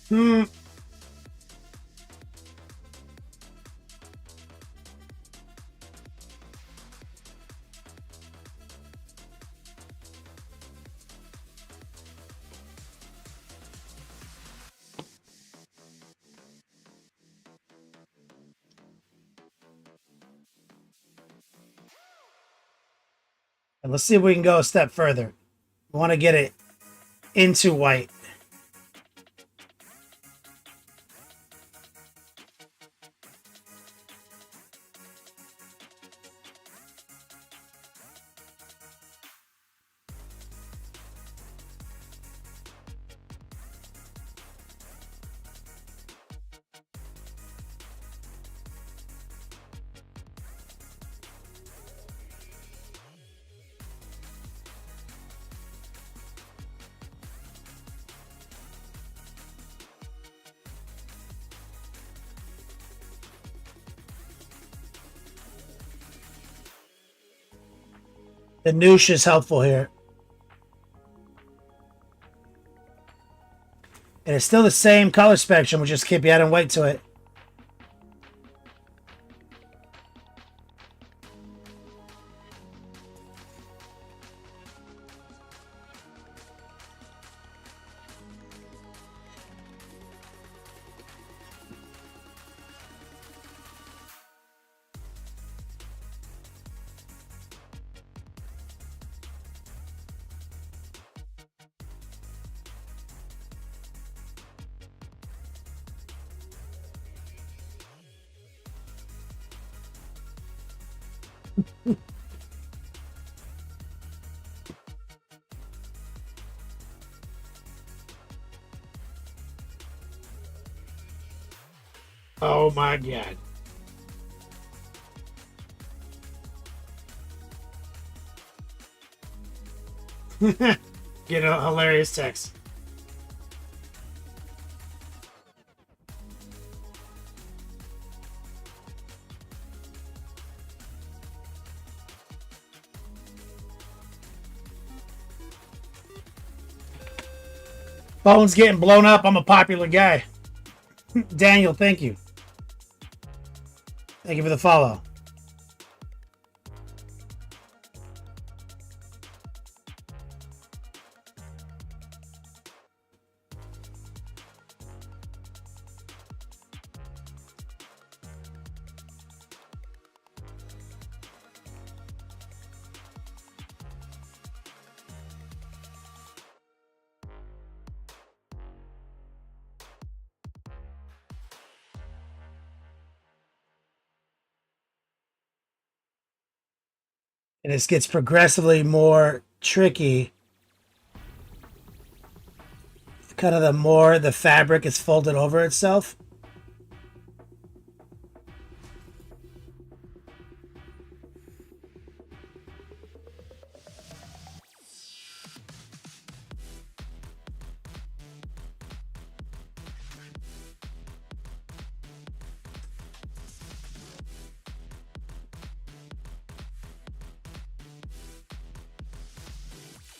Hmm. And let's see if we can go a step further. We want to get it into white. The noosh is helpful here. And it's still the same color spectrum, we just keep adding white to it. Oh my god. Get a hilarious text. Phone's getting blown up. I'm a popular guy. Daniel, thank you. Thank you for the follow. And this gets progressively more tricky. Kind of the more the fabric is folded over itself.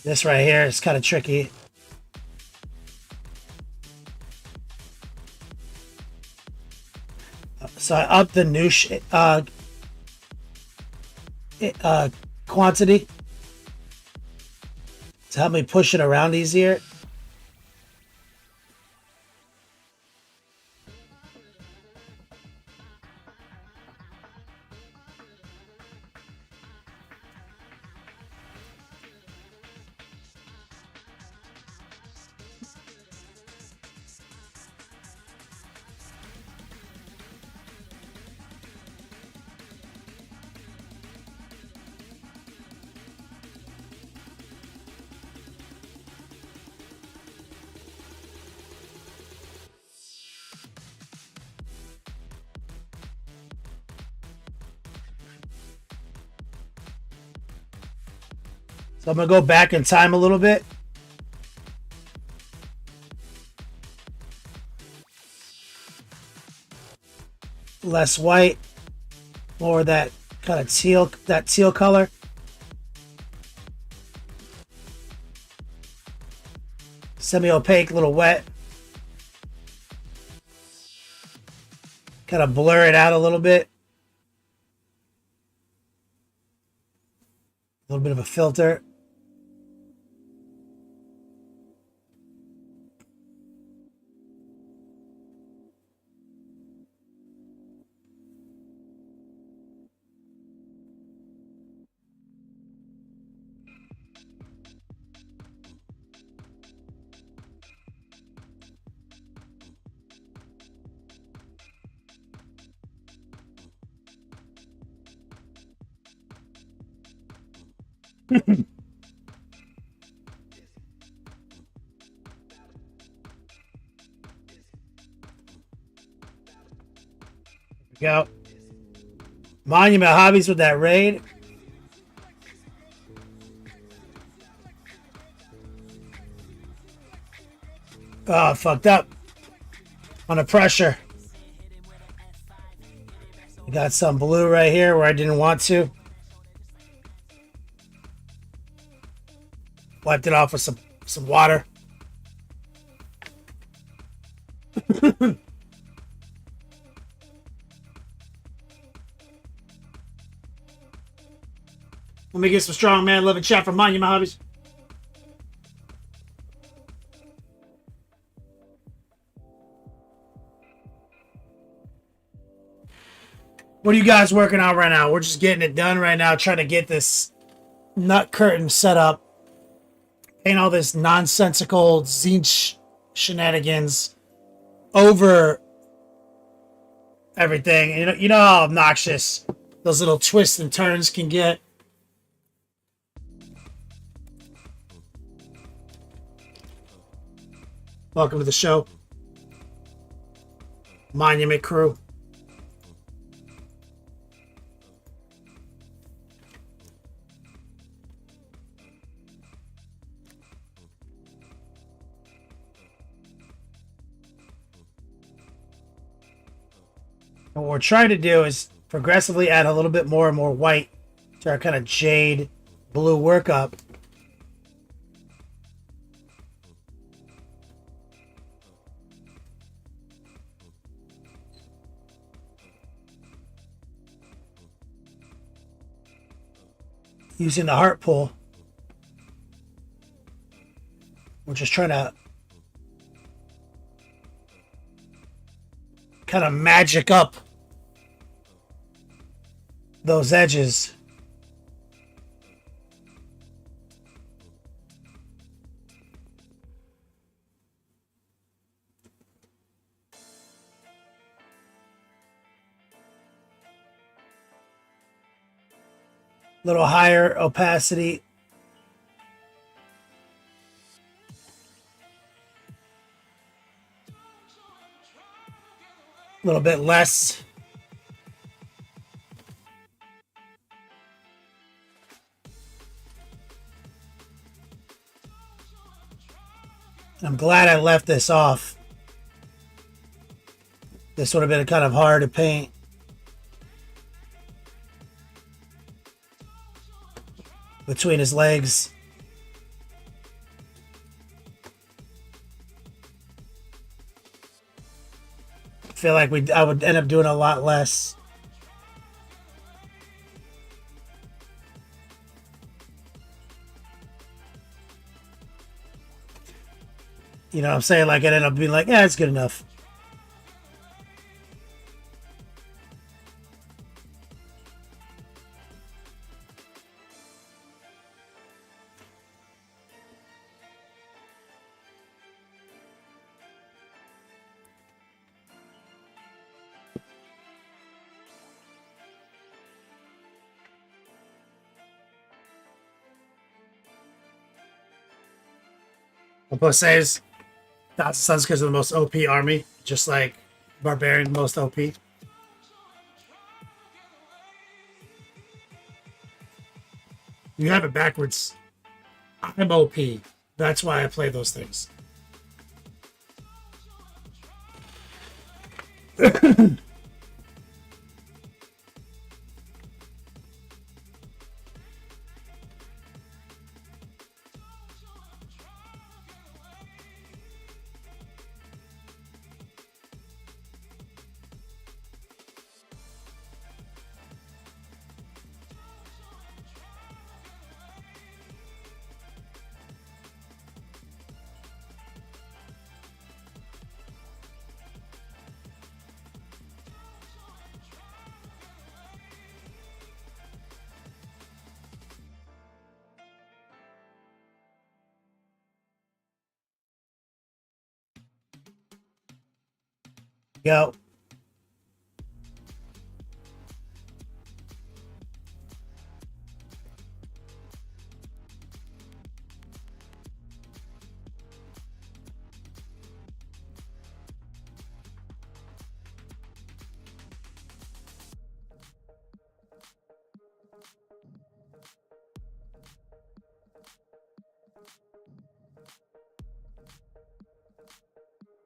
This right here is kind of tricky. So I upped the noosh quantity to help me push it around easier. So I'm gonna go back in time a little bit. Less white, more that kind of teal color. Semi-opaque, a little wet. Kind of blur it out a little bit. A little bit of a filter. Go. Monument Hobbies with that raid. Oh, fucked up. On the pressure. I got some blue right here where I didn't want to. Wiped it off with some water. Let me get some strong man love and chat from Monument Hobbies. What are you guys working on right now? We're just getting it done right now, trying to get this nut curtain set up. Paint all this nonsensical zine shenanigans over everything. You know how obnoxious those little twists and turns can get. Welcome to the show, Monument Crew. And what we're trying to do is progressively add a little bit more and more white to our kind of jade blue workup. Using the heart pull. We're just trying to kind of magic up those edges. Little higher opacity. A little bit less. I'm glad I left this off. This would have been kind of hard to paint. Between his legs. I feel like I would end up doing a lot less. You know what I'm saying? Like, I'd end up being like, yeah, it's good enough. Oppo says Thousand Suns because of the most OP army, just like Barbarian most OP. You have it backwards. I'm OP. That's why I play those things. Go.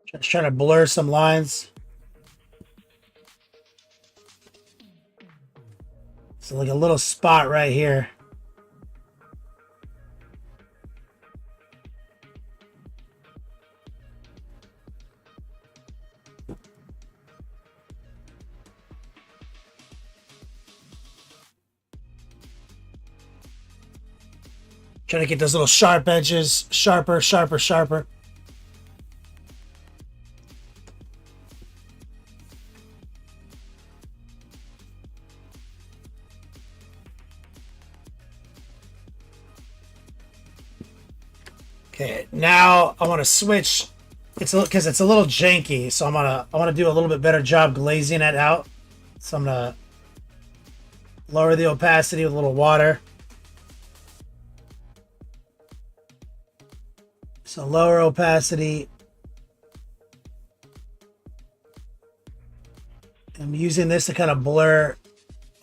Just trying to blur some lines. So like a little spot right here. Trying to get those little sharp edges sharper, sharper, sharper. Okay, now I want to switch. It's because it's a little janky, so I want to do a little bit better job glazing it out. So I'm gonna lower the opacity with a little water. So lower opacity. I'm using this to kind of blur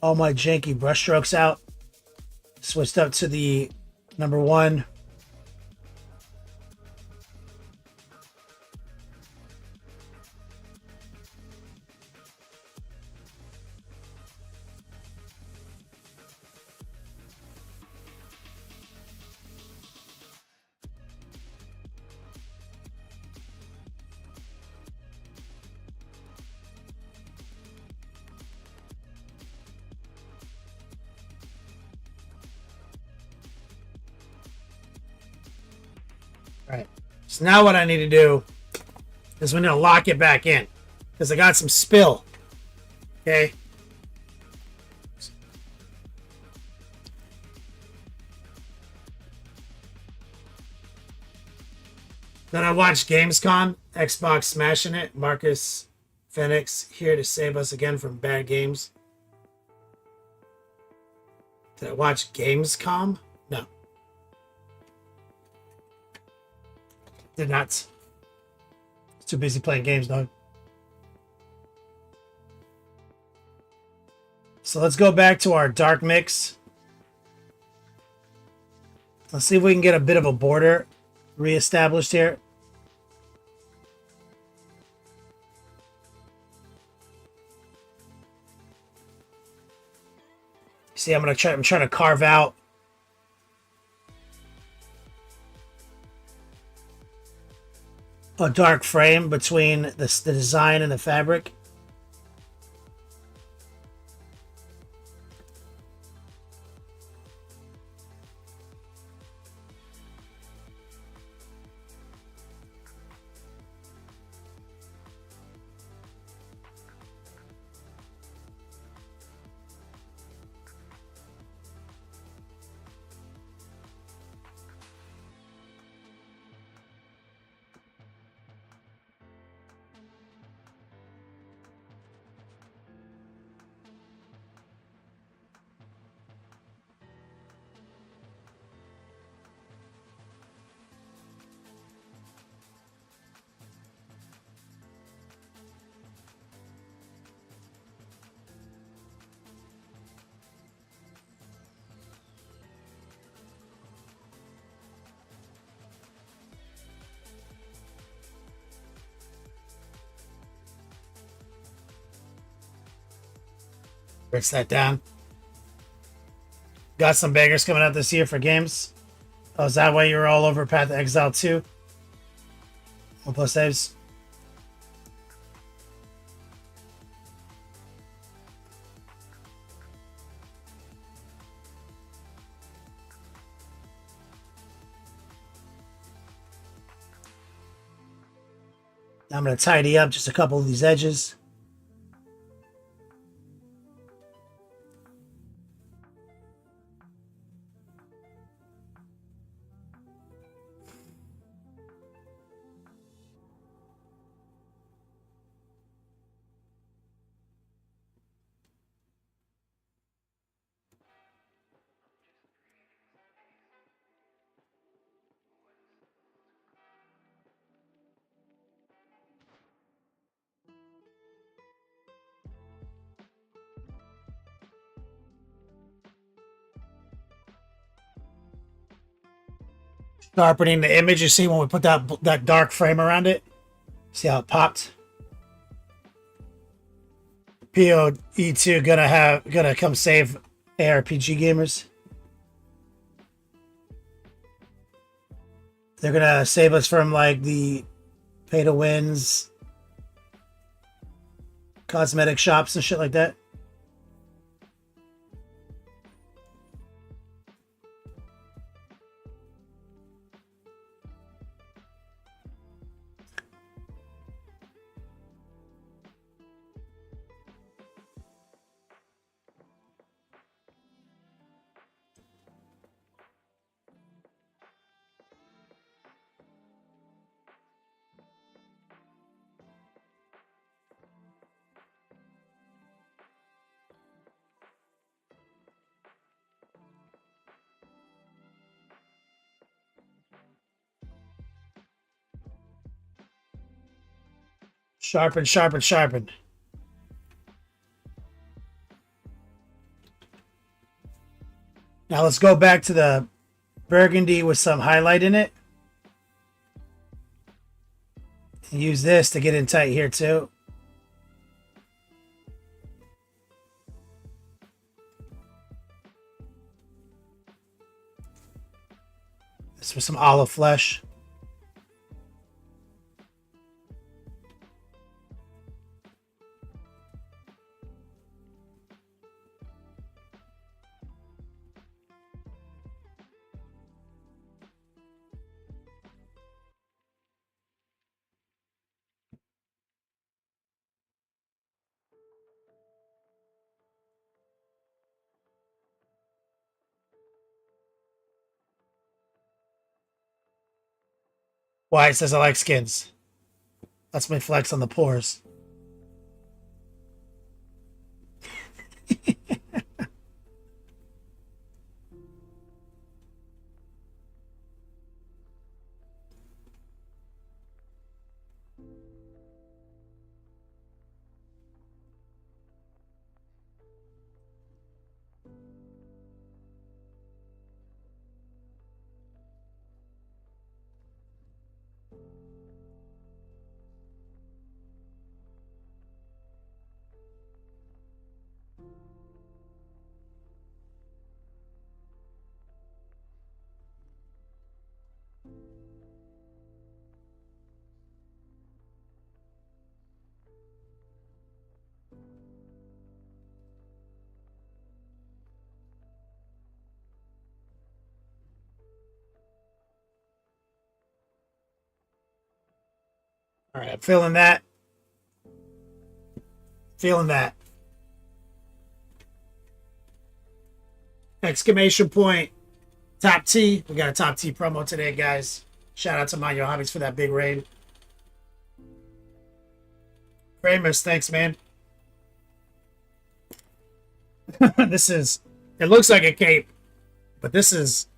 all my janky brush strokes out. Switched up to the number 1. All right. So now what I need to do is we need to lock it back in because I got some spill. Okay. Then I watched Gamescom, Xbox smashing it. Marcus Phoenix here to save us again from bad games. Did I watch Gamescom? No. Did not. Too busy playing games, dog. So let's go back to our dark mix. Let's see if we can get a bit of a border reestablished here. See, I'm trying to carve out a dark frame between the design and the fabric. Rinse that down. Got some bangers coming out this year for games. Oh, is that why you were all over Path to Exile 2? 1+ saves. Now I'm going to tidy up just a couple of these edges. Sharpening the image. You see when we put that dark frame around it? See how it popped? PoE2 gonna come save ARPG gamers. They're gonna save us from like the pay to wins, cosmetic shops and shit like that. Sharpen, sharpen, sharpen. Now let's go back to the burgundy with some highlight in it. And use this to get in tight here too. This with some olive flesh. Why it says I like skins. That's my flex on the pores. All right, I'm feeling that. Feeling that. Exclamation point. Top T. We got a Top T promo today, guys. Shout out to Mario Hobbies for that big raid. Famous, thanks, man. It looks like a cape, but this is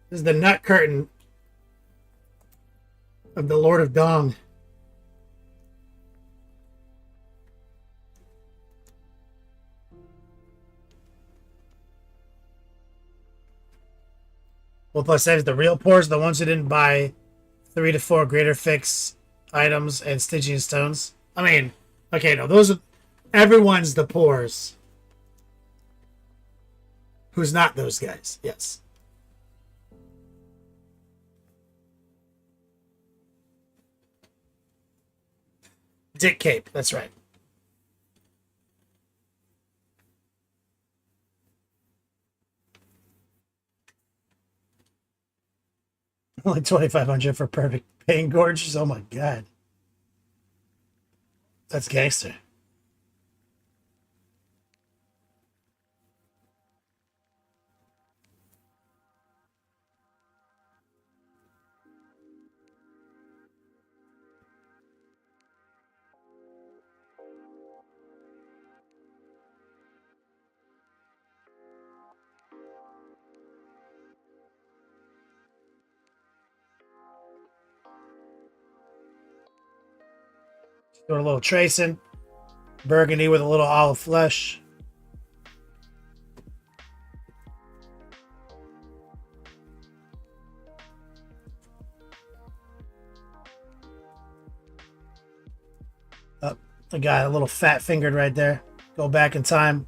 the nut curtain of the Lord of Dong. Well, plus that is the real pores, the ones who didn't buy 3 to 4 greater fix items and Stygian stones. I mean, okay, no, those are everyone's the pores. Who's not those guys? Yes. Dick Cape. That's right. Only 2,500 for perfect pain gorges. Oh my god. That's gangster. Do a little tracing. Burgundy with a little olive flesh. Oh, I got a little fat fingered right there. Go back in time.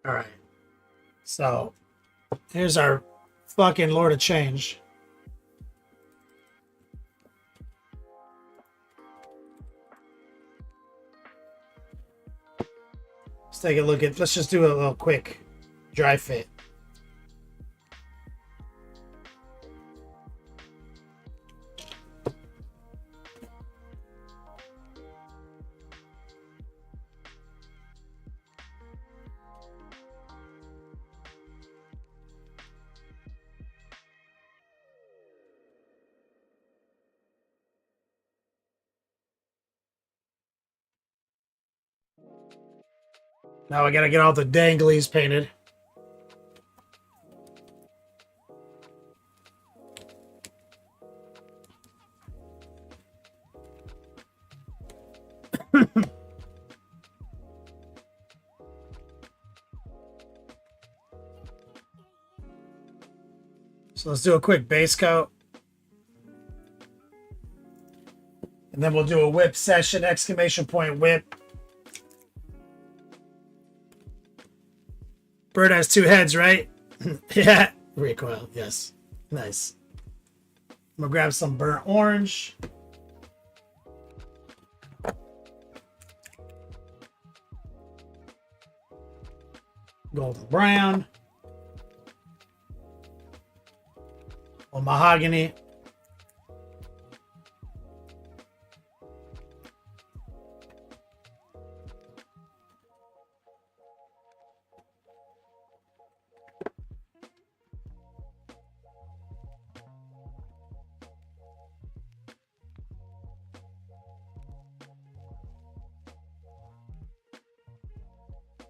All right. So here's our fucking Lord of Change. Let's take a look at, let's just do a little quick dry fit. Now I gotta get all the danglies painted. So let's do a quick base coat. And then we'll do a whip session, exclamation point whip. Bird has two heads, right? Yeah. Recoil, yes. Nice. I'm gonna grab some burnt orange. Golden brown. Or mahogany.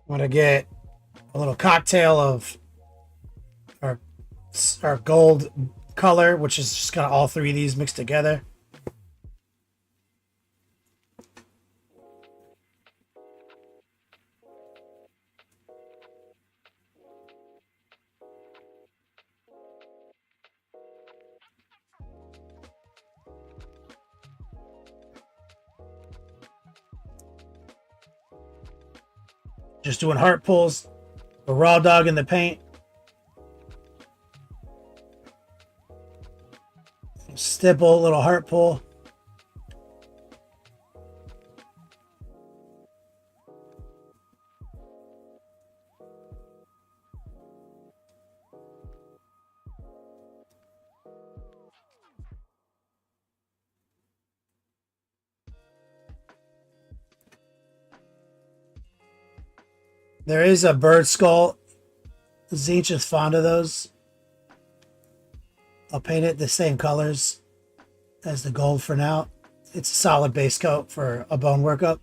I'm gonna get a little cocktail of our gold color, which is just kind of all three of these mixed together. Just doing heart pulls, a raw dog in the paint. Stipple, little heart pull. There is a bird skull. Zinch is fond of those. I'll paint it the same colors as the gold for now. It's a solid base coat for a bone workup.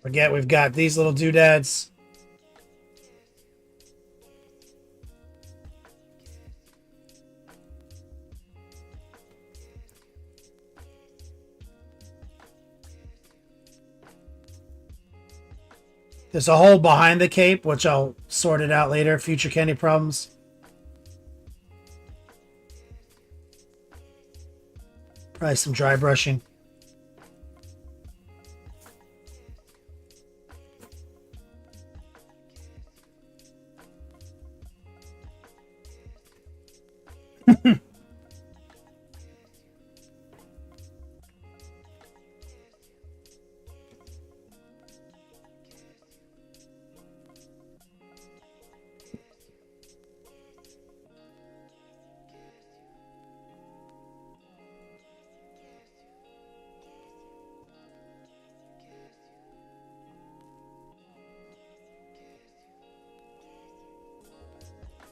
Forget we've got these little doodads. There's a hole behind the cape, which I'll sort it out later. Future candy problems. Probably some dry brushing.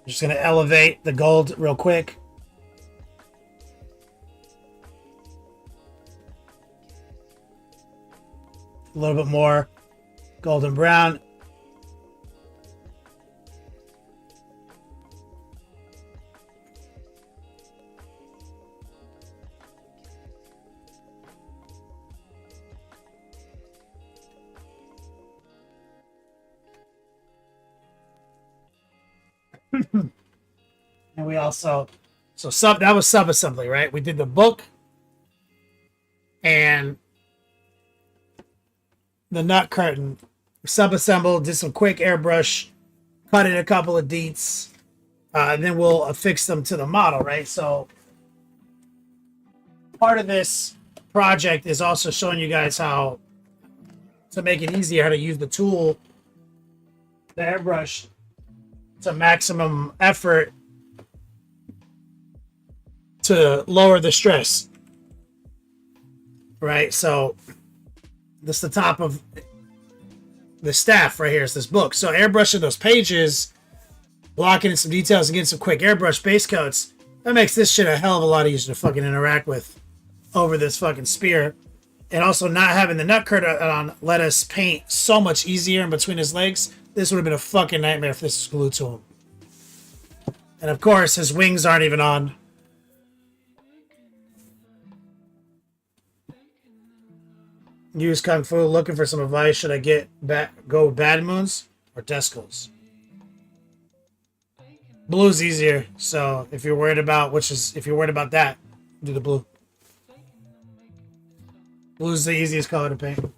Just going to elevate the gold real quick. A little bit more golden brown. And we also, that was sub-assembly, right? We did the book and the nut curtain. Sub-assembled, did some quick airbrush, cut in a couple of deets, and then we'll affix them to the model, right? So part of this project is also showing you guys how to make it easier, how to use the tool, the airbrush, to maximum effort to lower the stress, right? So this is the top of the staff right here. Is this book. So airbrushing those pages, blocking in some details and getting some quick airbrush base coats, that makes this shit a hell of a lot easier to fucking interact with over this fucking spear. And also not having the nut curtain on let us paint so much easier in between his legs. This would have been a fucking nightmare if this was glued to him. And of course his wings aren't even on. Use Kung Fu. Looking for some advice. Should I go Bad Moons or Descos? Blue's easier. So if you're worried about that, do the blue. Blue's the easiest color to paint.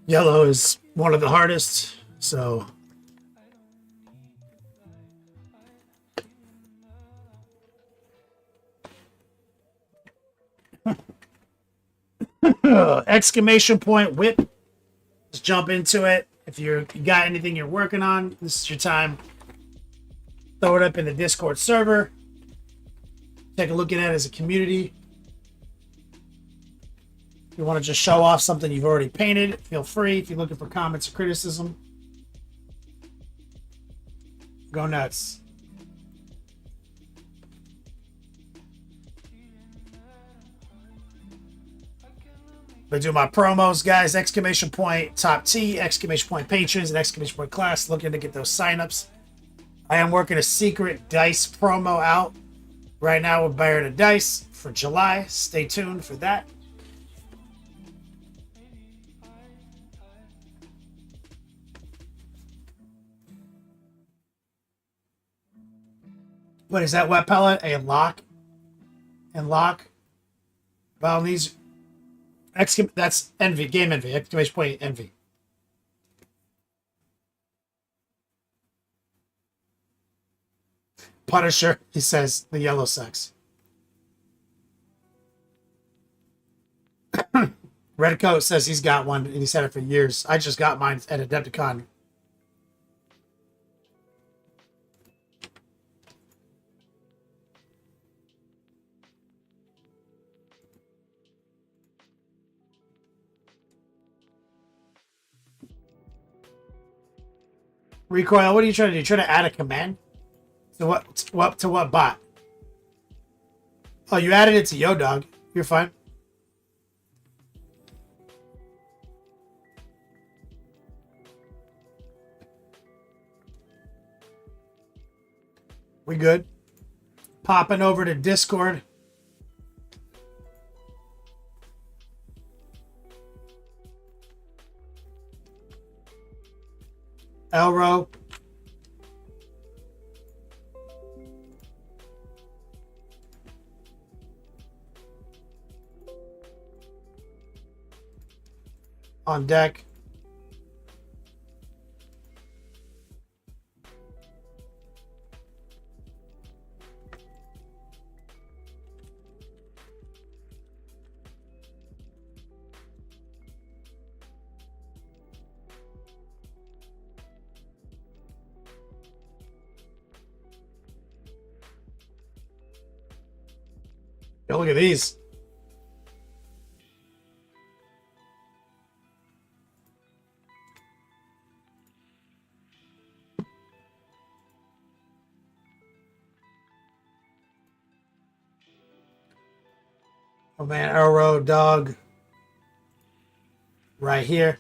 Yellow is one of the hardest. So exclamation point whip. Just jump into it. If you got anything you're working on, this is your time. Throw it up in the Discord server. Take a look at it as a community. If you want to just show off something you've already painted, feel free. If you're looking for comments or criticism, go nuts. I do my promos, guys. Exclamation point top T, exclamation point patrons, and exclamation point class. Looking to get those signups. I am working a secret dice promo out right now with Bayard of Dice for July. Stay tuned for that. What is that wet pellet? A lock? And lock? Well, these... That's envy, game envy, exclamation point envy. Punisher, he says, the yellow sex. Redcoat says he's got one and he's had it for years. I just got mine at Adepticon. Recoil, what are you trying to do? You trying to add a command? To what bot? Oh, you added it to Yo Dog. You're fine. We good. Popping over to Discord. Elro. On deck. Yo, look at these. Oh man, Arrow dog. Right here.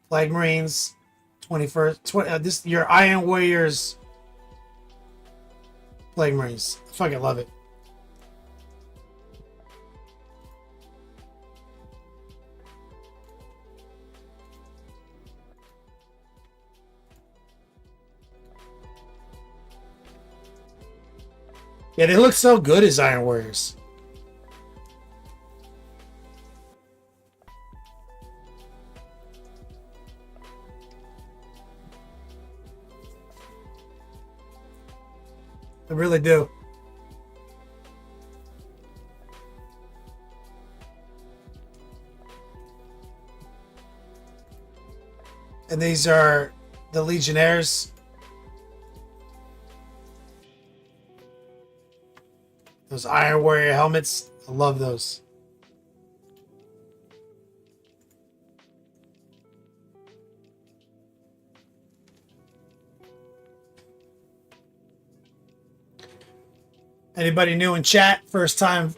Flag Marines. 21st. This your Iron Warriors. Flag Marines. I fucking love it. Yeah, they look so good as Iron Warriors. They really do. And these are the Legionnaires. Those Iron Warrior helmets. I love those. Anybody new in chat? First time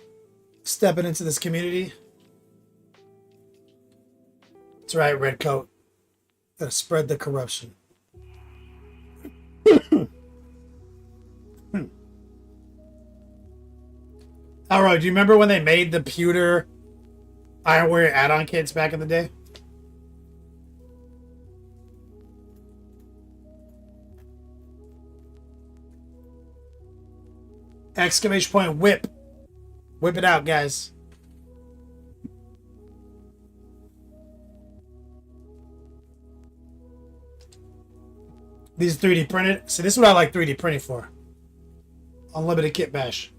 stepping into this community? That's right, Redcoat. Gotta spread the corruption. Alright, do you remember when they made the pewter Iron Warrior add-on kits back in the day? Exclamation point whip. Whip it out, guys. These 3D printed. See, this is what I like 3D printing for. Unlimited kit bash.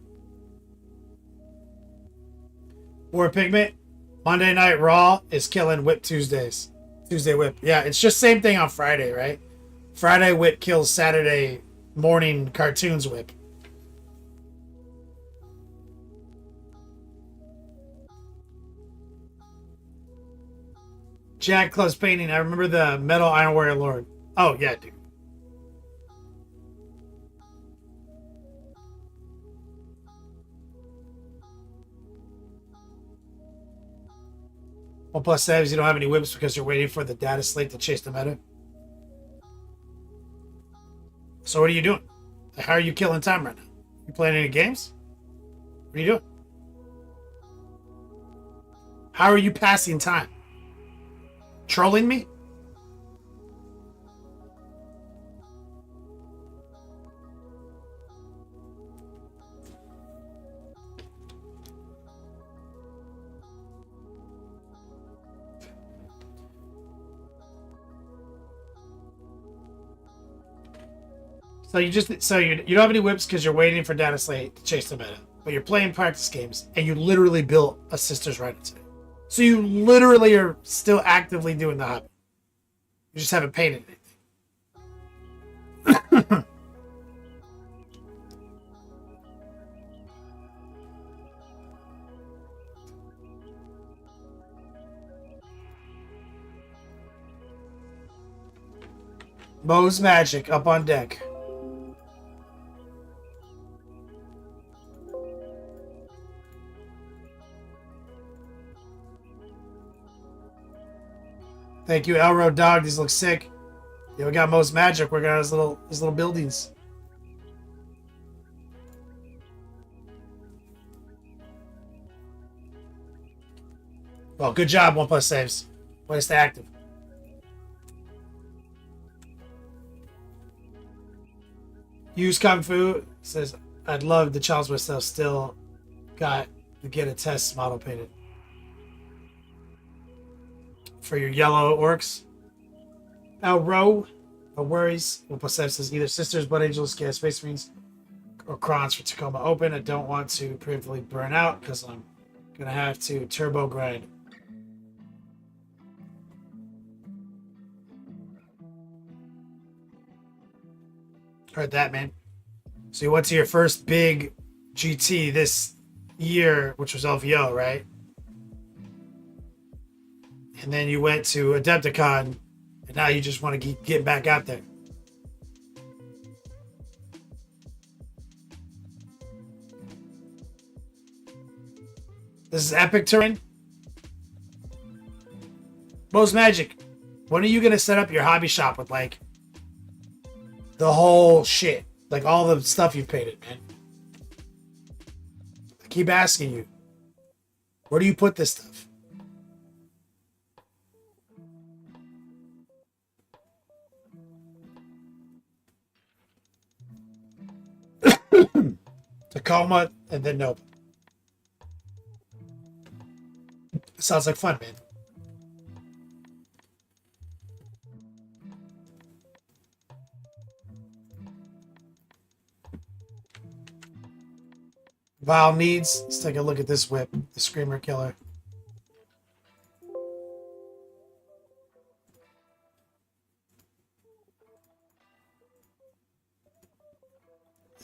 War Pigment. Monday Night Raw is killing Whip Tuesdays. Tuesday Whip. Yeah, it's just same thing on Friday, right? Friday Whip kills Saturday morning cartoons Whip. Jack Close painting. I remember the Metal Iron Warrior Lord. Oh, yeah, dude. One plus saves you don't have any whips because you're waiting for the data slate to chase the meta. So what are you doing? How are you killing time right now? You playing any games? What are you doing? How are you passing time? Trolling me? So you don't have any whips because you're waiting for data slate to chase the meta, but you're playing practice games and you literally built a Sisters Rider today. So you literally are still actively doing the hobby. You just haven't painted anything. Mo's Magic up on deck. Thank you, Elro Dog. These look sick. Yeah, we got most magic working on his little buildings. Well, good job, 1+ saves. Way to stay active. Use Kung Fu says, I'd love to challenge myself. Still got to get a test model painted. For your yellow orcs. Row. No worries. 1+ says either Sisters, Blood Angels, Gas Space Marines, or Krons for Tacoma Open. I don't want to preemptively burn out because I'm going to have to turbo grind. Heard that, man. So you went to your first big GT this year, which was LVO, right? And then you went to Adepticon, and now you just want to get back out there. This is epic terrain. Most Magic. When are you going to set up your hobby shop with, like, the whole shit? Like, all the stuff you've painted, man. I keep asking you. Where do you put this stuff? Tacoma and then Nova. Sounds like fun, man. Val needs. Let's take a look at this whip, the Screamer Killer.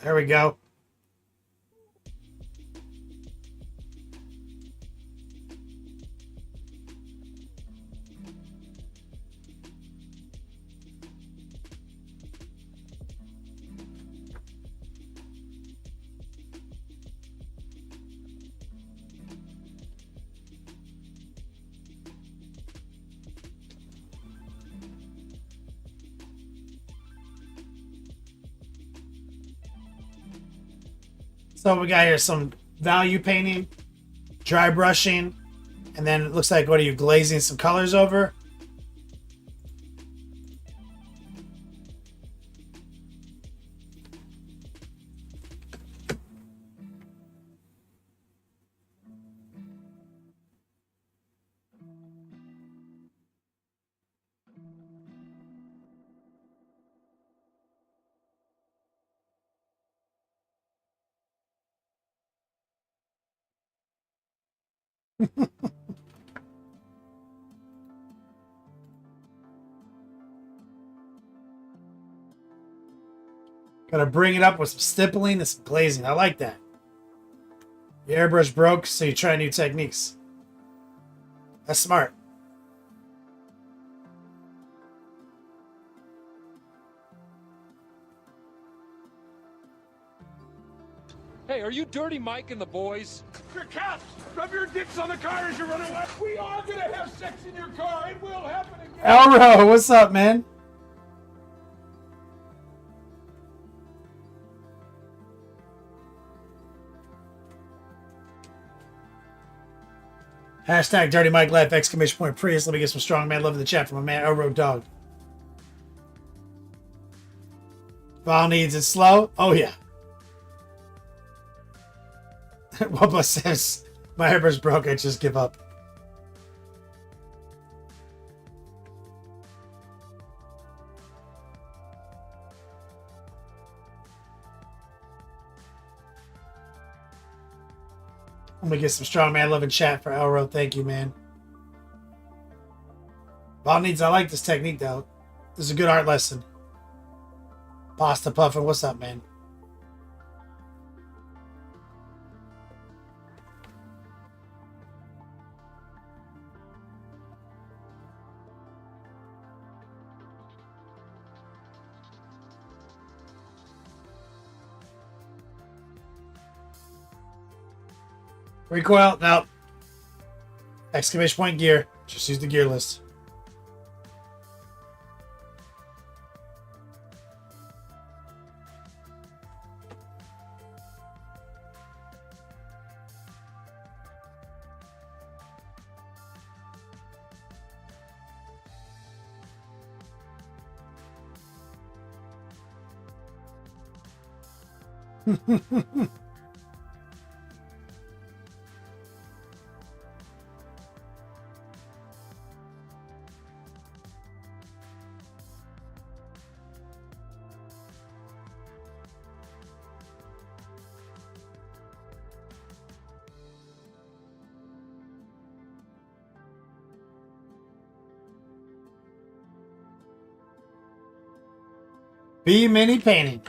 There we go. So we got here some value painting, dry brushing, and then it looks like, what are you, glazing some colors over? Gotta bring it up with some stippling and some glazing. I like that. Your airbrush broke, so you try new techniques. That's smart. Hey, are you Dirty Mike and the boys? Your cops! Rub your dicks on the car as you run away! We are gonna have sex in your car! It will happen again! Elro, what's up, man? Hashtag Dirty Mike Life, exclamation point Prius. Let me get some strong man love in the chat from my man Elro Dog. Val needs it slow. Oh, yeah. Wubba says, my hair's broke, I just give up. I'm gonna get some strong man love in chat for Elro. Thank you, man. Val needs, I like this technique though. This is a good art lesson. Pasta Puffin, what's up, man? Recoil, no. Exclamation point gear. Just use the gear list. B mini painting.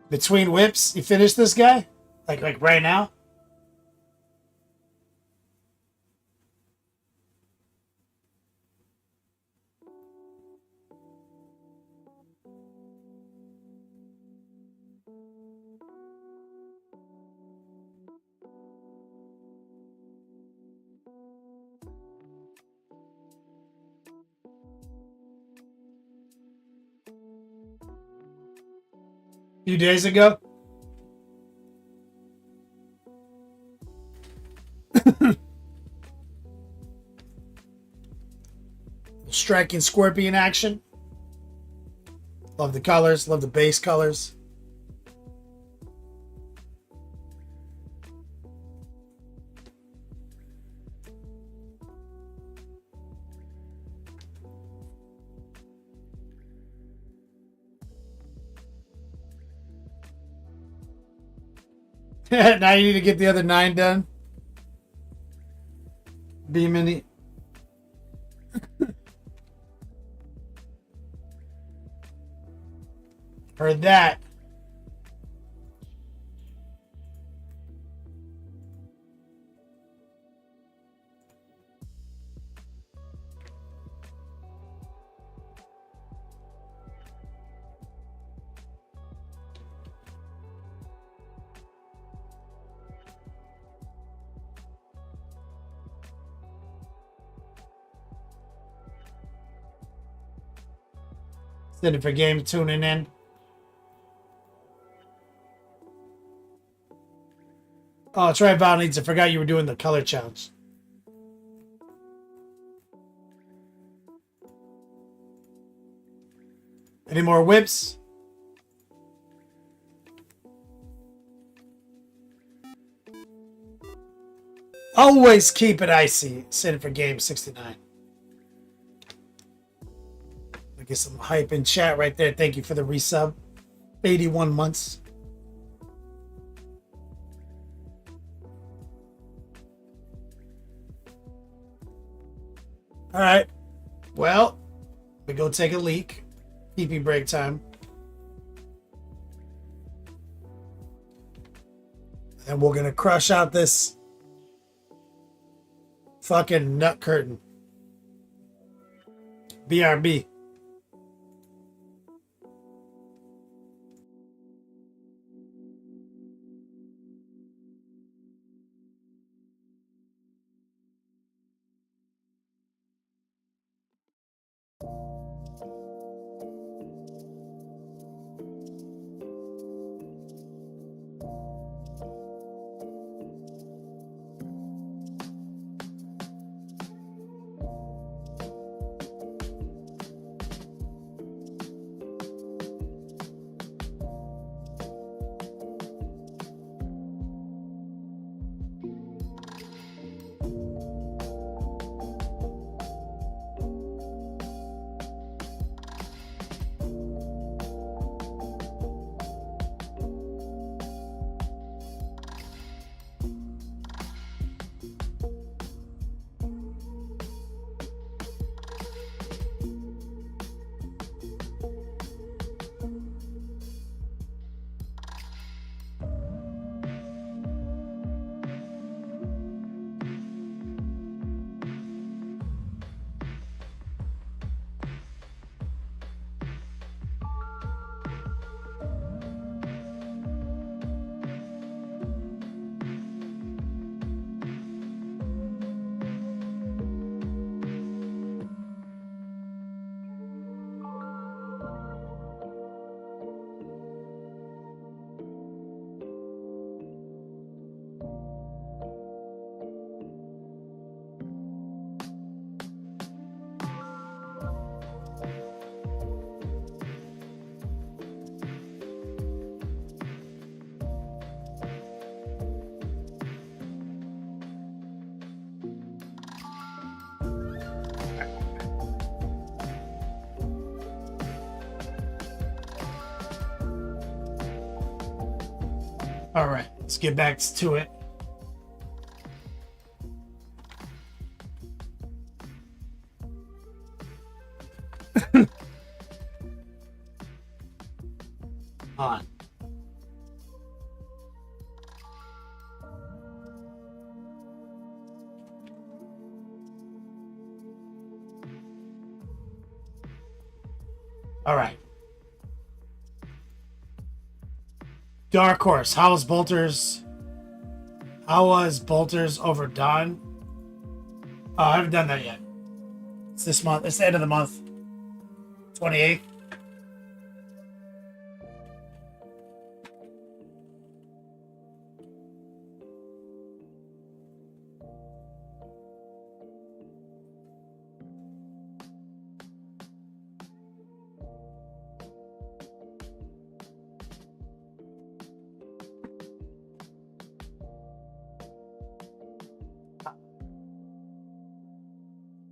Between whips, you finish this guy? Like right now? A few days ago? Striking scorpion action. Love the colors, love the base colors. Now you need to get the other 9 done. B mini. Heard that. Send it for game tuning in. Oh, that's right, Val needs. I forgot you were doing the color challenge. Any more whips? Always keep it icy. Send it for game 69. I get some hype in chat right there. Thank you for the resub. 81 months. All right. Well, we go take a leak. Pee-pee break time. And we're going to crush out this fucking nut curtain. BRB. All right, let's get back to it. On. All right. Dark Horse. How was Bolters over Dawn? Oh, I haven't done that yet. It's this month. It's the end of the month. 28th.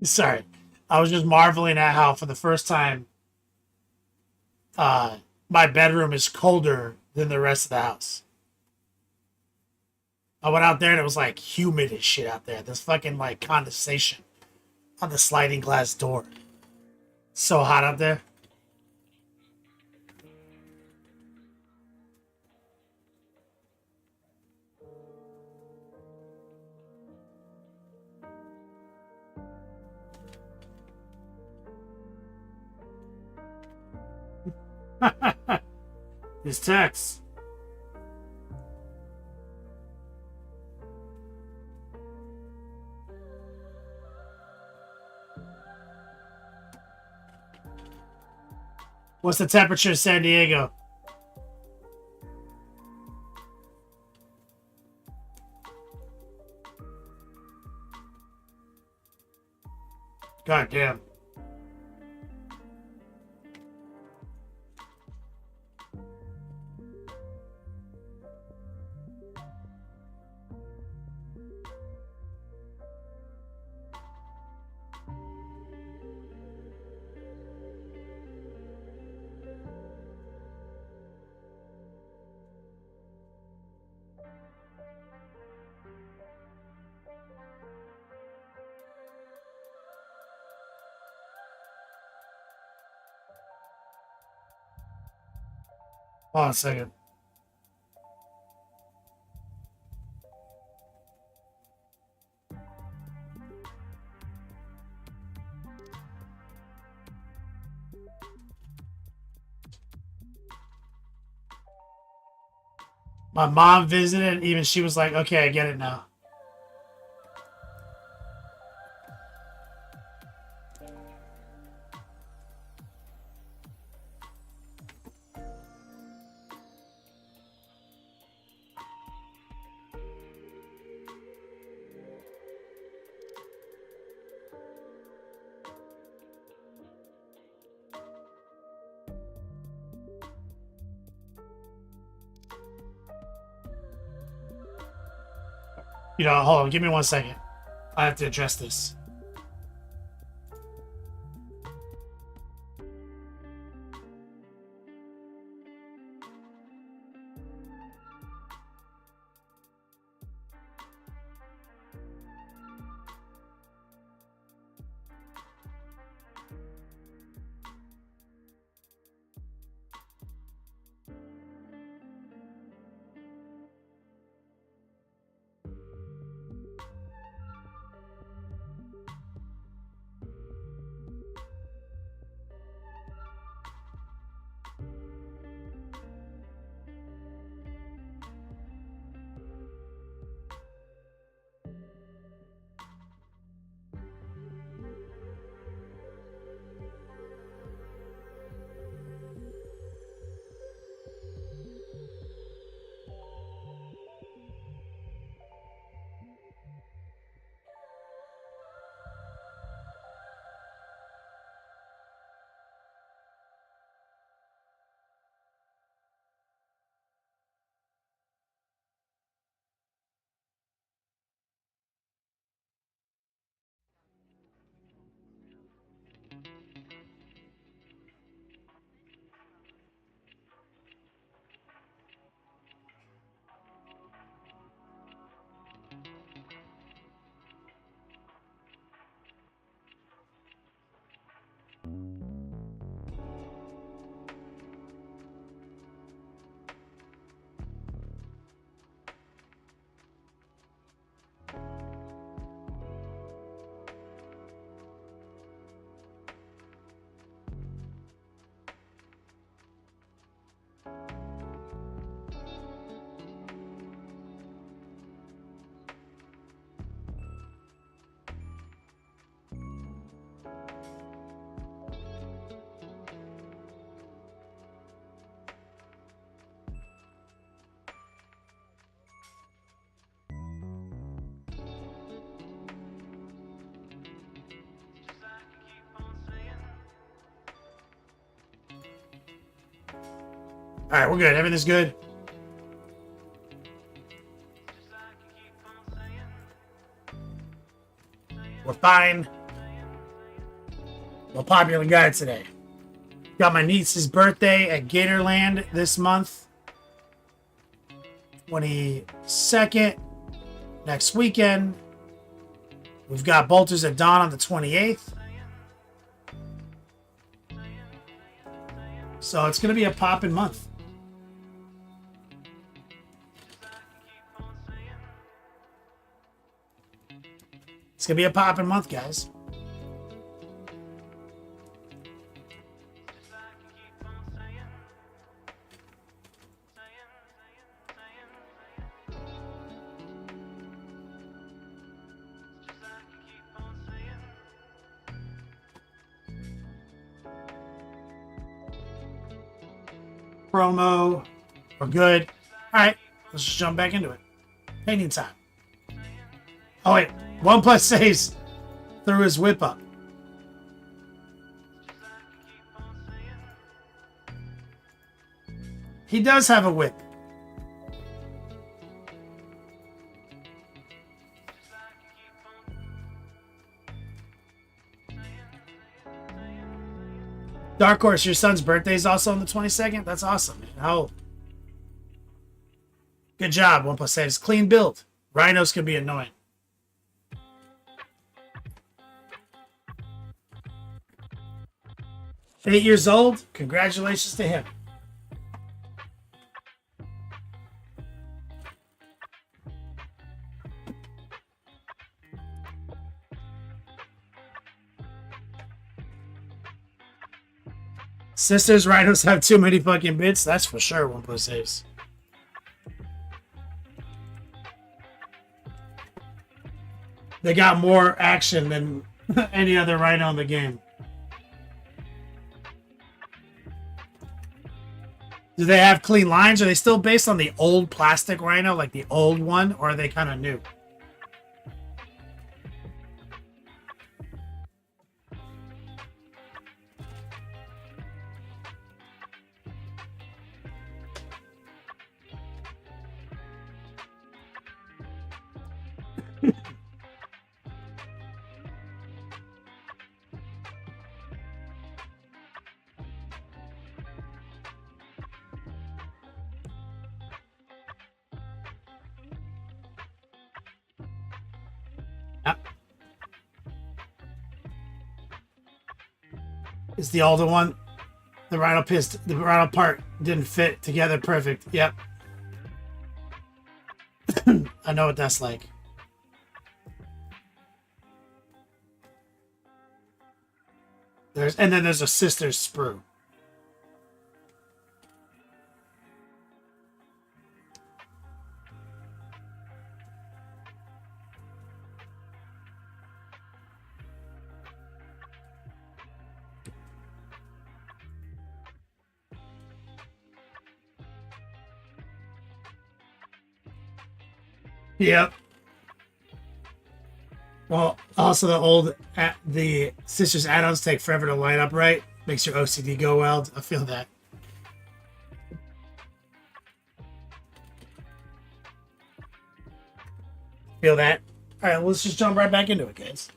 Sorry. I was just marveling at how for the first time my bedroom is colder than the rest of the house. I went out there and it was like humid as shit out there. There's fucking like condensation on the sliding glass door. So hot out there. His text. What's the temperature in San Diego? God damn. Hold on a second. My mom visited, even she was like, okay, I get it now. You know, hold on, give me 1 second. I have to address this. All right, we're good. Everything's good. We're fine. No popular guy today. Got my niece's birthday at Gatorland this month. 22nd. Next weekend. We've got Bolters at Dawn on the 28th. So it's going to be a poppin' month. It's going to be a poppin' month, guys. Promo. We're good. All right, let's just jump back into it. Painting time. Oh wait, OnePlus saves through his whip up. He does have a whip. Dark Horse, your son's birthday is also on the 22nd? That's awesome, man. How old? Good job, OnePlus saves. Clean build. Rhinos can be annoying. Eight years old. Congratulations to him. Sisters Rhinos have too many fucking bits. That's for sure. OnePlus saves. They got more action than any other Rhino in the game. Do they have clean lines? Are they still based on the old plastic Rhino, like the old one, or are they kind of new? It's the older one. The Rhino part didn't fit together perfect. Yep. I know what that's like. And then there's a sister's sprue. Yep. Well, also the sisters add-ons take forever to line up right. Makes your OCD go wild. I feel that. Feel that. All right, let's just jump right back into it, guys.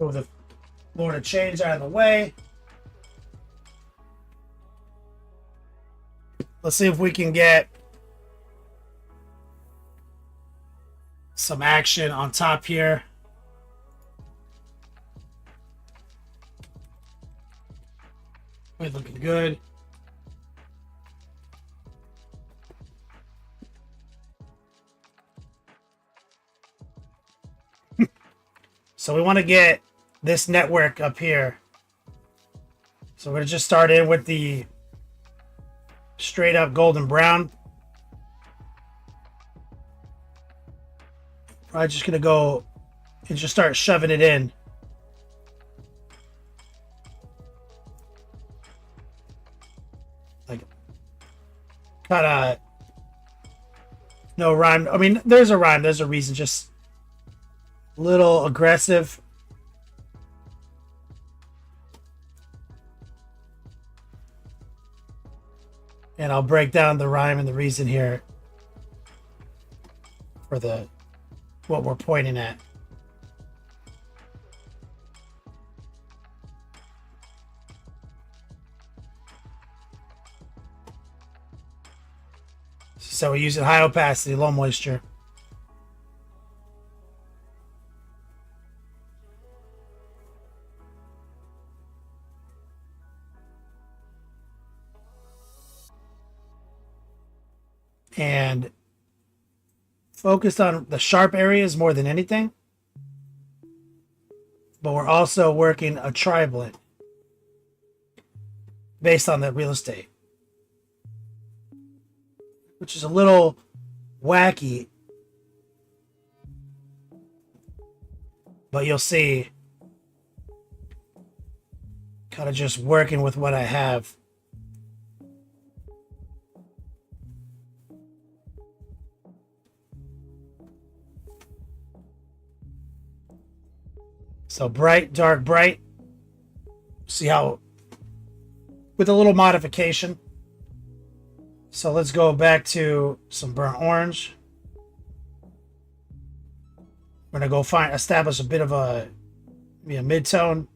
Move the Lord of Change out of the way. Let's see if we can get some action on top here. We're looking good. So we want to get this network up here. So we're going to just start in with the straight up golden brown. Probably just gonna go and just start shoving it in. Like, kind of no rhyme. I mean, there's a rhyme. There's a reason. Just a little aggressive. And I'll break down the rhyme and the reason here for the what we're pointing at. So we're using high opacity, low moisture. And focused on the sharp areas more than anything. But we're also working a tri-blend based on the real estate, which is a little wacky, but you'll see, kind of just working with what I have. So bright, dark, bright. See how, with a little modification. So let's go back to some burnt orange. We're gonna go establish a bit of a mid-tone.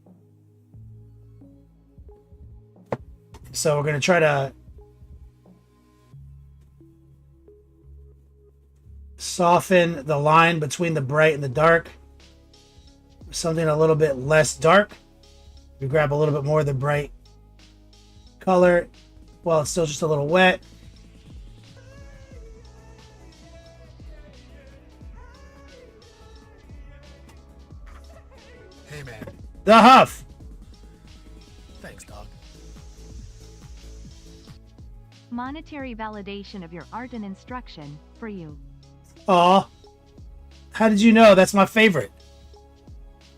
So we're gonna try to soften the line between the bright and the dark. Something a little bit less dark. We grab a little bit more of the bright color while it's still just a little wet. Hey, man. The Huff. Thanks, dog. Monetary validation of your art and instruction for you. Aw. How did you know? That's my favorite.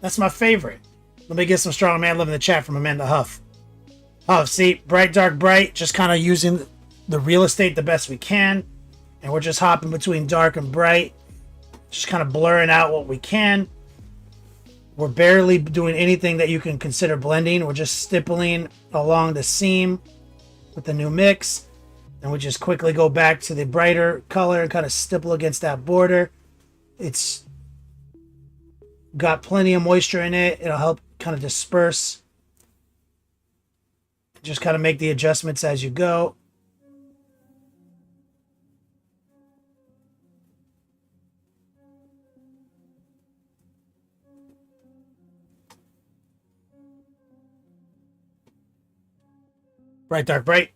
That's my favorite. Let me get some strong man love in the chat from Amanda Huff. Huff, see, bright, dark, bright, just kind of using the real estate the best we can. And we're just hopping between dark and bright. Just kind of blurring out what we can. We're barely doing anything that you can consider blending. We're just stippling along the seam with the new mix. And we just quickly go back to the brighter color and kind of stipple against that border. It's got plenty of moisture in it. It'll help kind of disperse. Just kind of make the adjustments as you go. Bright, dark, bright.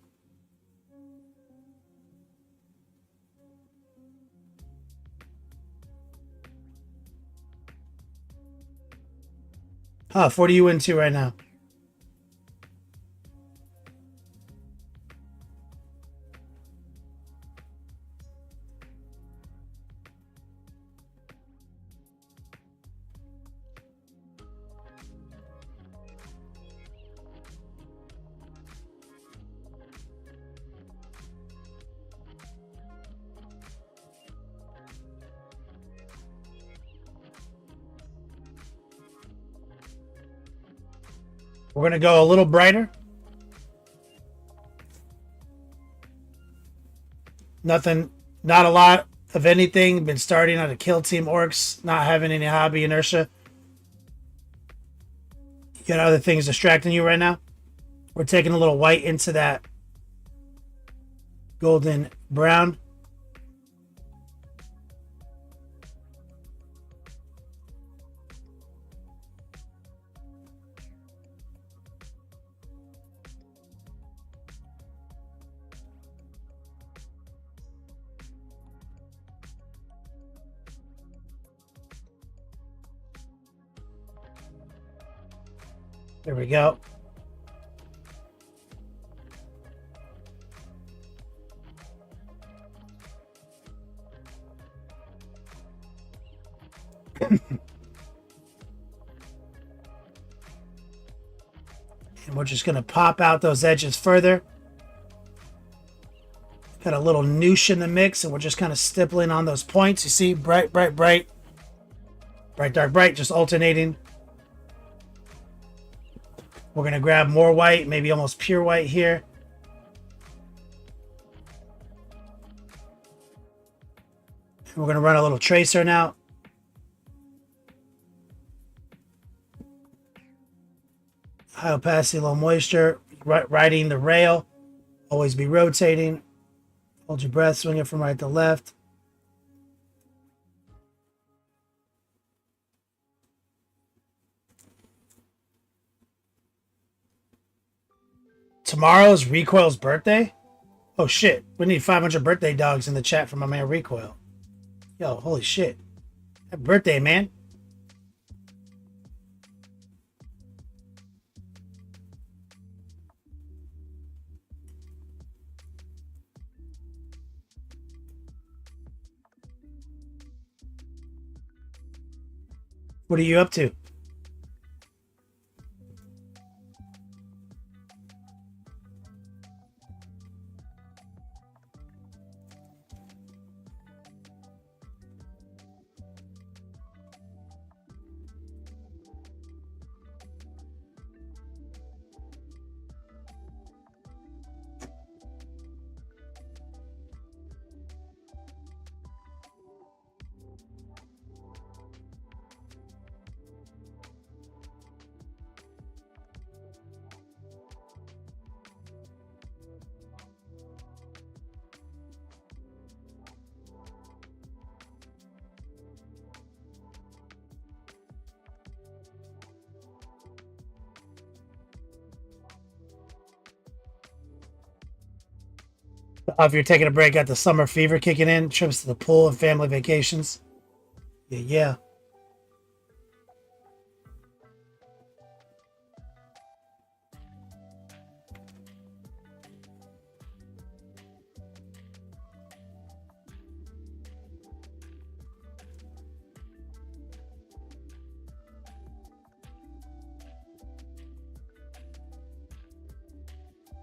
Huff, what are you into right now? We're going to go a little brighter. Nothing, not a lot of anything. Been starting on a kill team orcs, not having any hobby inertia. You got other things distracting you right now? We're taking a little white into that golden brown. There we go. And we're just going to pop out those edges further. Got a little noosh in the mix, and we're just kind of stippling on those points. You see, bright, bright, bright. Bright, dark, bright, just alternating. We're going to grab more white, maybe almost pure white here. And we're going to run a little tracer now. High opacity, low moisture. Riding the rail. Always be rotating. Hold your breath, swing it from right to left. Tomorrow is Recoil's birthday? Oh shit, we need 500 birthday dogs in the chat for my man Recoil. Yo, holy shit. Happy birthday, man. What are you up to? If you're taking a break, got the summer fever kicking in, trips to the pool and family vacations. Yeah.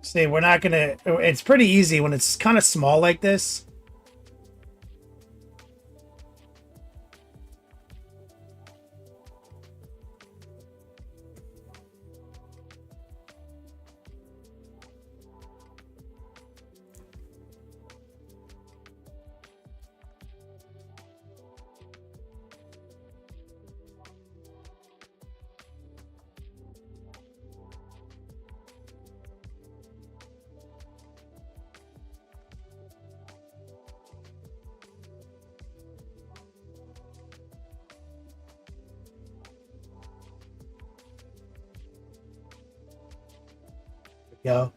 See, we're not gonna, it's pretty easy when it's kind of small like this. Yo.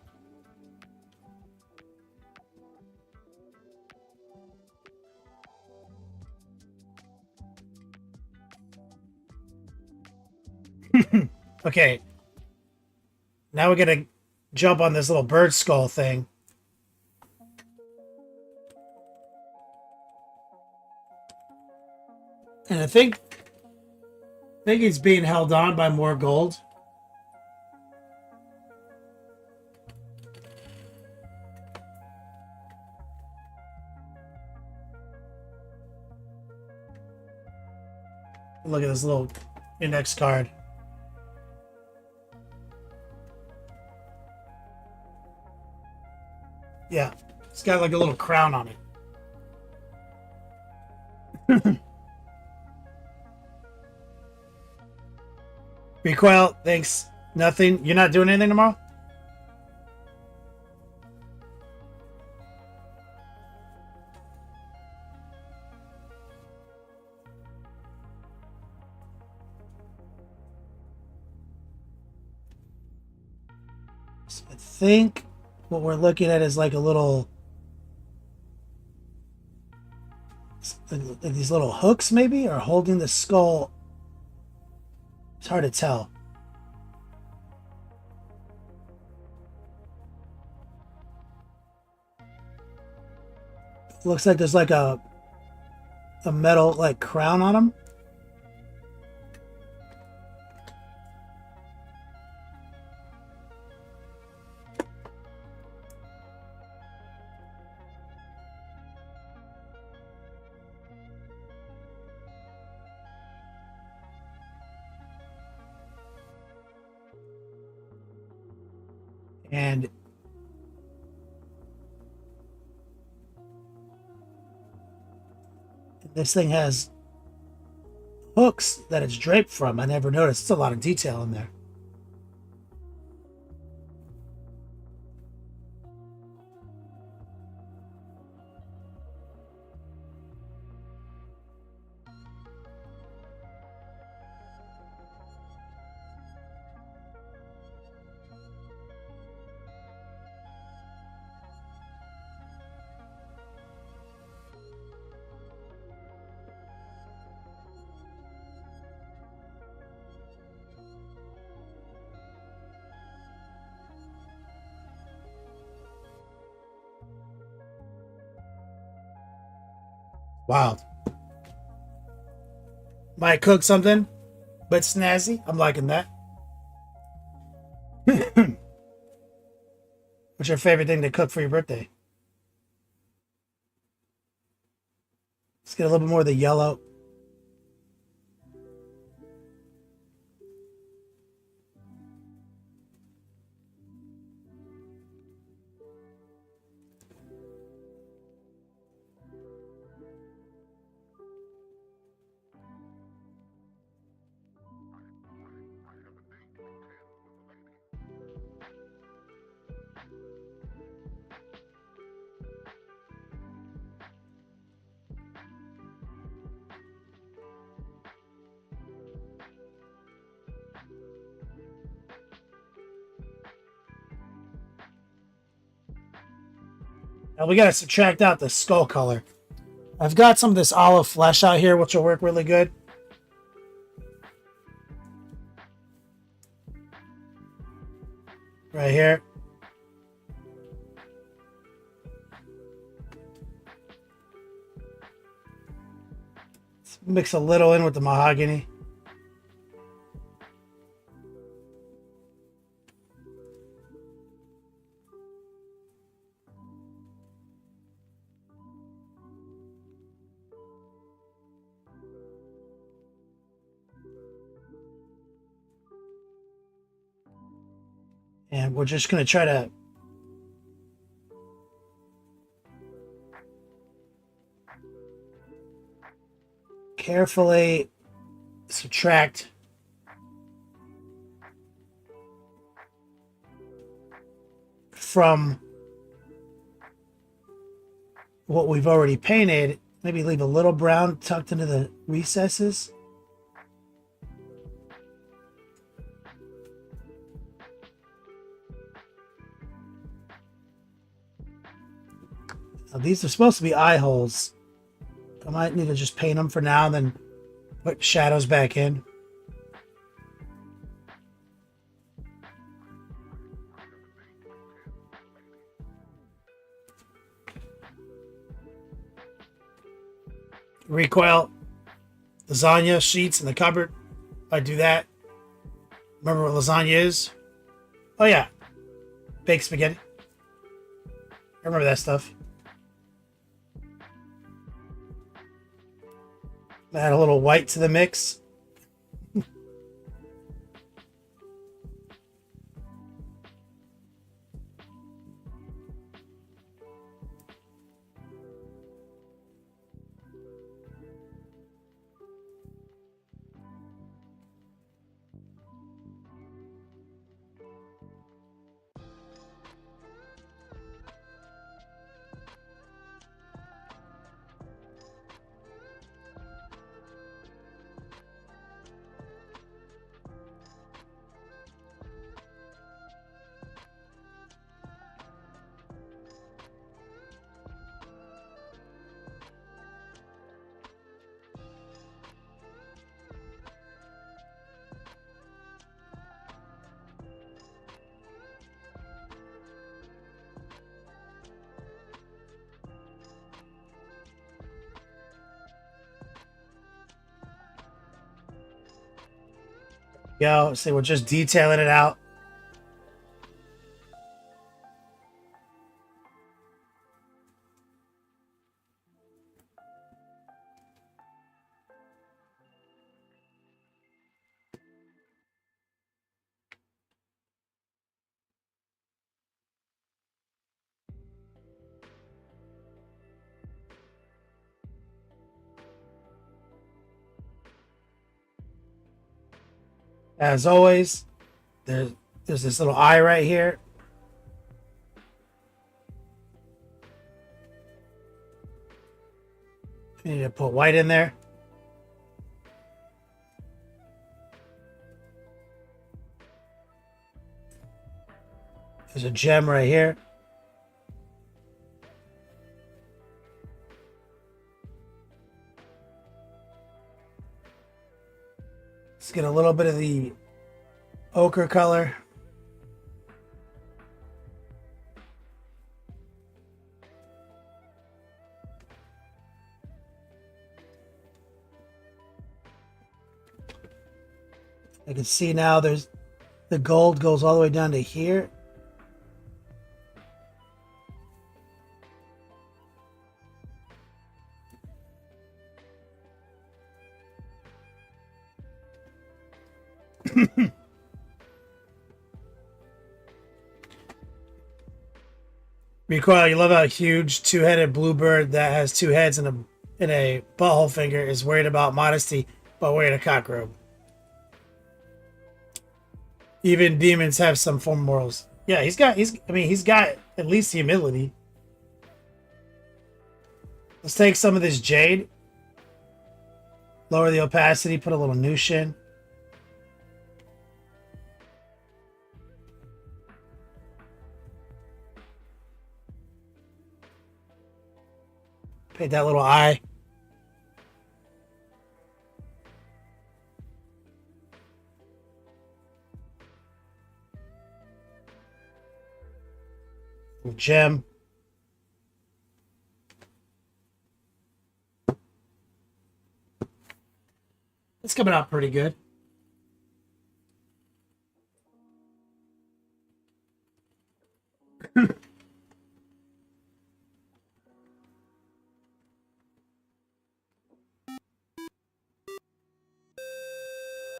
Okay. Now we're gonna jump on this little bird skull thing. And I think it's being held on by more gold. Look at this little index card. Yeah, it's got like a little crown on it. Recoil, thanks. Nothing. You're not doing anything tomorrow? So I think what we're looking at is like a little, like these little hooks maybe, or holding the skull. It's hard to tell. Looks like there's like a metal like crown on them. And this thing has hooks that it's draped from. I never noticed. It's a lot of detail in there. Wild. Might cook something, but snazzy. I'm liking that. What's your favorite thing to cook for your birthday? Let's get a little bit more of the yellow. Now we gotta subtract out the skull color. I've got some of this olive flesh out here, which will work really good. Right here. Let's mix a little in with the mahogany. And we're just going to try to carefully subtract from what we've already painted. Maybe leave a little brown tucked into the recesses. Now, these are supposed to be eye holes. I might need to just paint them for now and then put shadows back in. Recoil lasagna sheets in the cupboard. I do that. Remember what lasagna is? Oh yeah, baked spaghetti. I remember that stuff. Add a little white to the mix. Yo, see, we're just detailing it out. As always, there's this little eye right here. You need to put white in there. There's a gem right here. Let's get a little bit of the ochre color. I can see now there's the gold goes all the way down to here. Recoil, you love how huge two-headed bluebird that has two heads and a butthole finger is worried about modesty but wearing a cock robe. Even demons have some form of morals. Yeah, he's got at least humility. Let's take some of this jade. Lower the opacity, put a little noosh in. Paint that little eye. Little gem. It's coming out pretty good.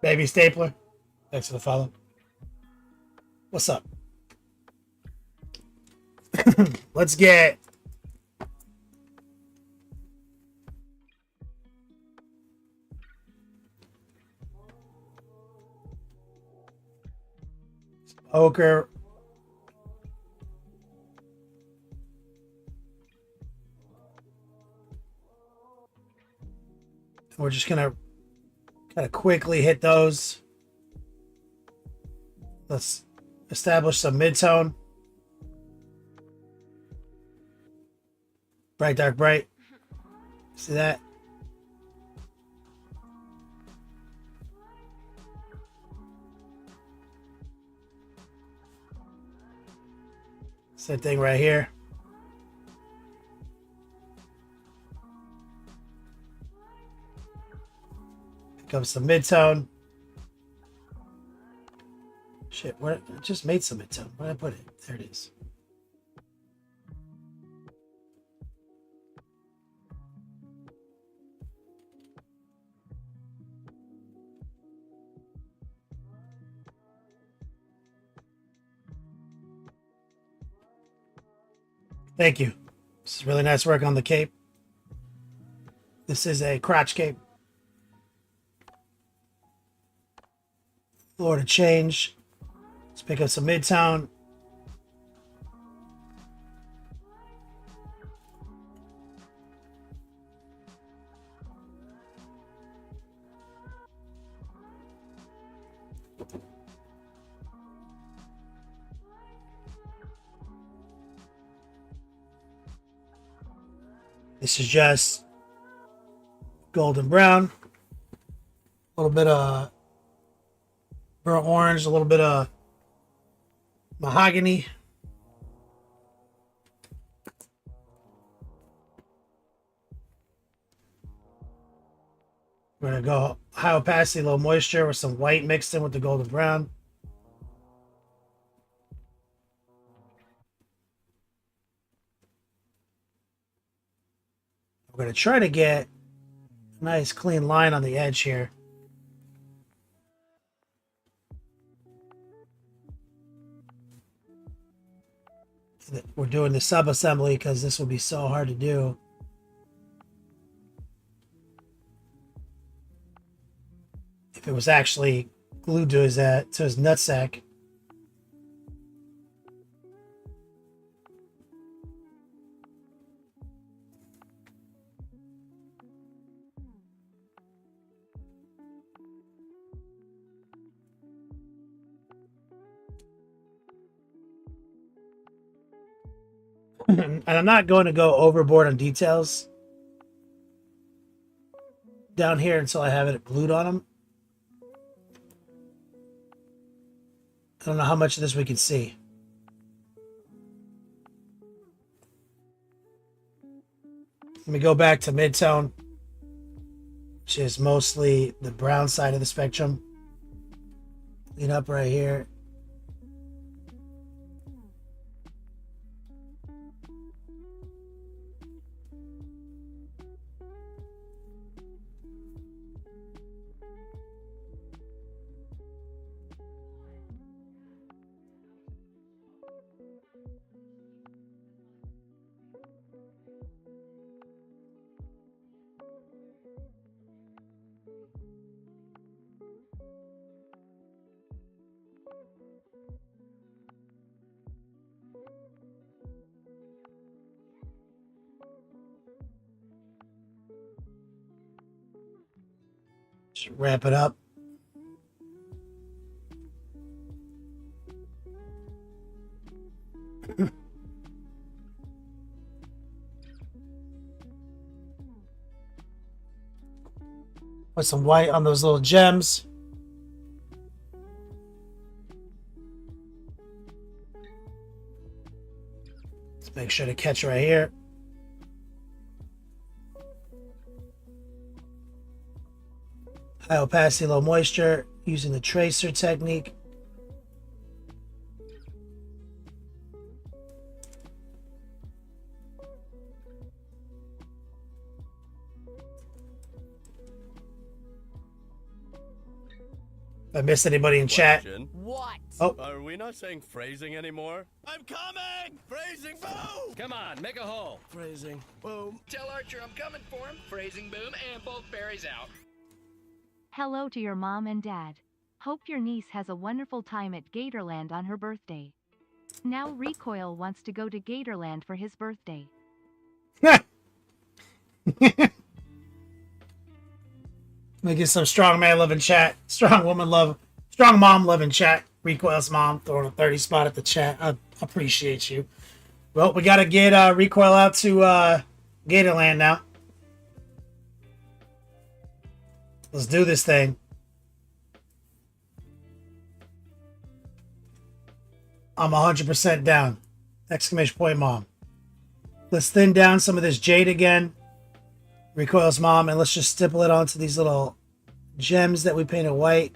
Baby Stapler. Thanks for the follow. What's up? Let's get ochre. We're just gonna kind of quickly hit those. Let's establish some mid-tone. Bright, dark, bright. See that? Same thing right here. Pick up some mid-tone. Shit, where I just made some mid-tone. Where did I put it? There it is. Thank you. This is really nice work on the cape. This is a crotch cape. Floor to change. Let's pick up some mid-tone. This is just golden brown, a little bit of burnt orange, a little bit of mahogany. We're going to go high opacity, low moisture with some white mixed in with the golden brown. We're going to try to get a nice clean line on the edge here. We're doing the sub-assembly because this will be so hard to do. If it was actually glued to his nutsack. And I'm not going to go overboard on details down here until I have it glued on them. I don't know how much of this we can see. Let me go back to midtone, which is mostly the brown side of the spectrum. Clean up right here. Just wrap it up. Put some white on those little gems. Let's make sure to catch right here. High opacity, low moisture, using the tracer technique. If I missed anybody in chat. What? Oh, Are we not saying phrasing anymore? I'm coming! Phrasing boom! Come on, make a hole. Phrasing boom. Tell Archer I'm coming for him. Phrasing boom and both berries out. Hello to your mom and dad. Hope your niece has a wonderful time at Gatorland on her birthday. Now Recoil wants to go to Gatorland for his birthday. Let me get some strong man love in chat. Strong woman love. Strong mom love in chat. Recoil's mom throwing a 30 spot at the chat. I appreciate you. Well, we got to get Recoil out to Gatorland now. Let's do this thing. I'm 100% down. Exclamation point mom. Let's thin down some of this jade again. Recoil's mom, and let's just stipple it onto these little gems that we painted white.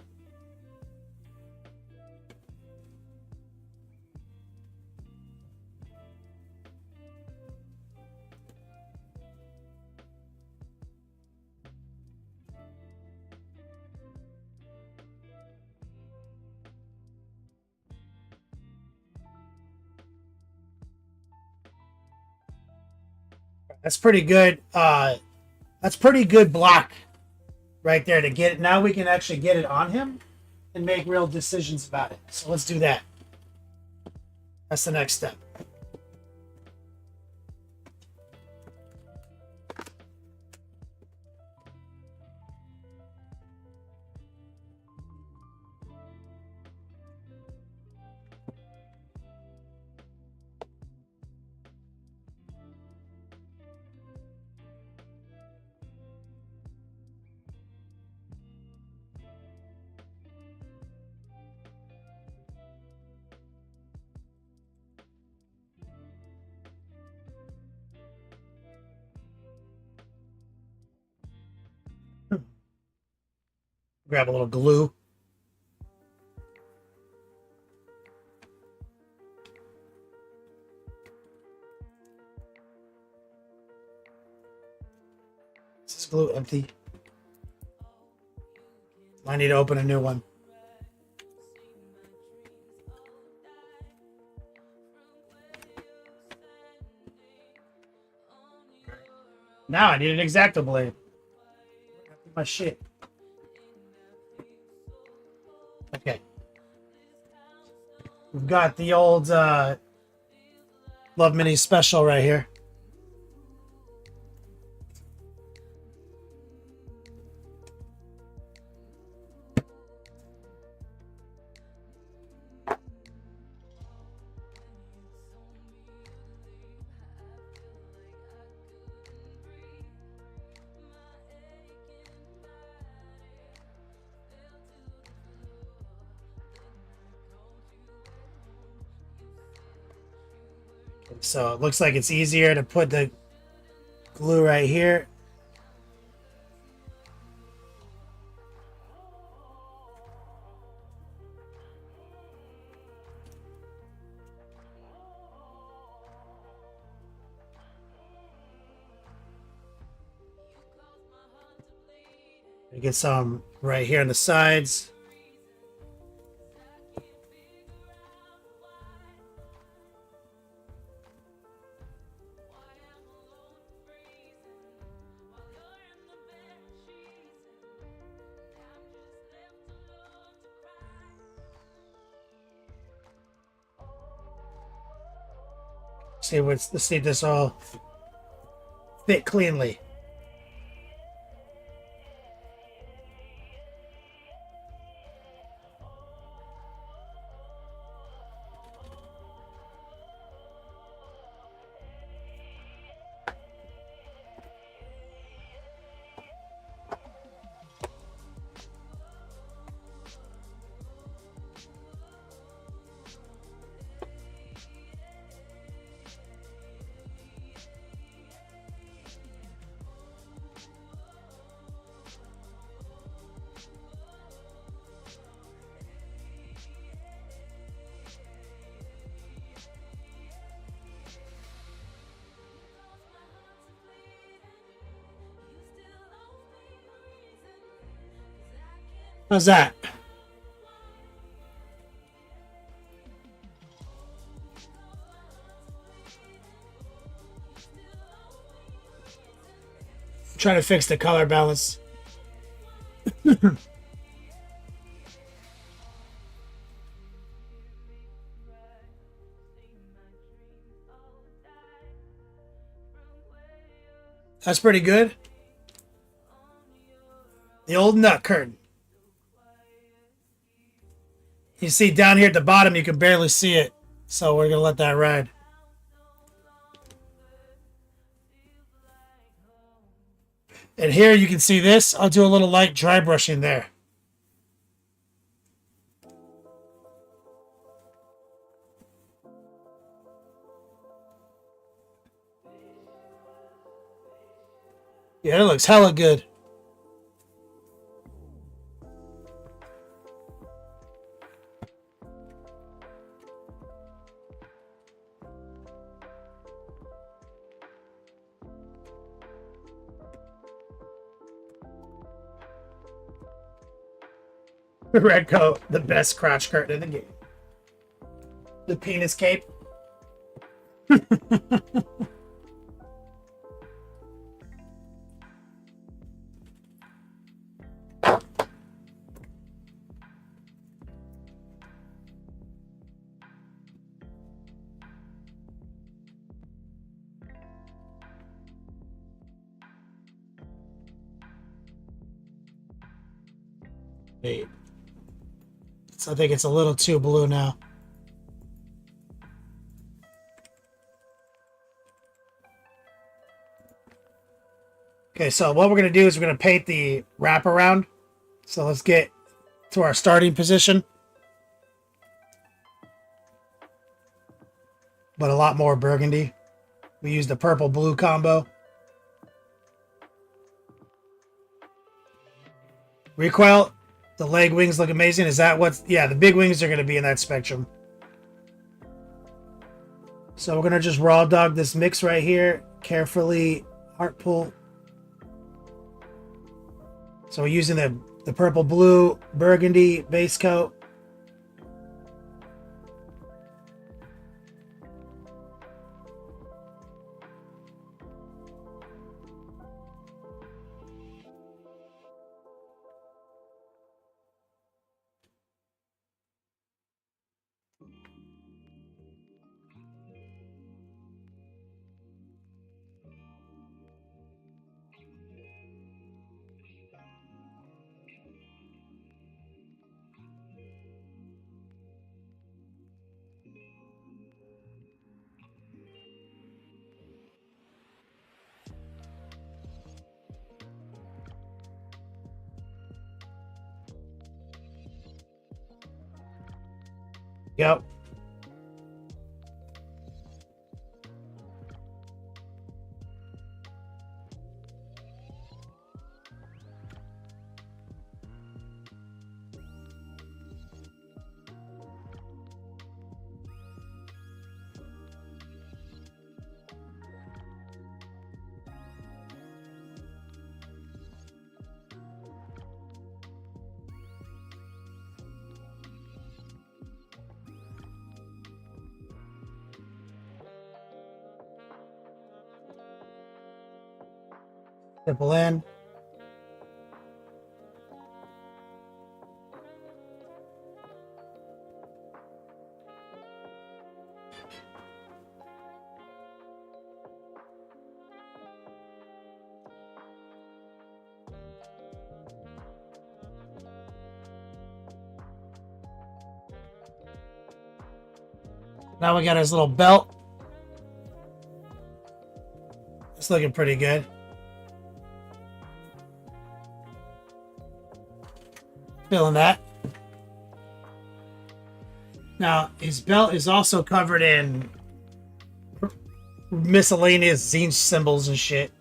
That's pretty good. That's pretty good block right there to get it. Now we can actually get it on him and make real decisions about it. So let's do that. That's the next step. Grab a little glue. Is this glue empty? I need to open a new one. Now I need an X-Acto blade. My shit. We've got the old Love Mini special right here. So it looks like it's easier to put the glue right here. Get some right here on the sides. Let's see if this all fit cleanly. How's that? I'm trying to fix the color balance. That's pretty good. The old nut curtain. You see down here at the bottom, you can barely see it. So we're going to let that ride. And here you can see this. I'll do a little light dry brushing there. Yeah, it looks hella good. Red coat, the best crotch curtain in the game. The penis cape. Wait. So I think it's a little too blue now. Okay, so what we're going to do is we're going to paint the wraparound. So let's get to our starting position. But a lot more burgundy. We use the purple-blue combo. Recoil, the leg wings look amazing. Is that what? Yeah, the big wings are going to be in that spectrum. So we're going to just raw dog this mix right here. Carefully heart pull. So we're using the purple, blue, burgundy base coat. Yep. Nipple in. Now we got his little belt. It's looking pretty good. Feeling that. Now, his belt is also covered in miscellaneous Zinch symbols and shit.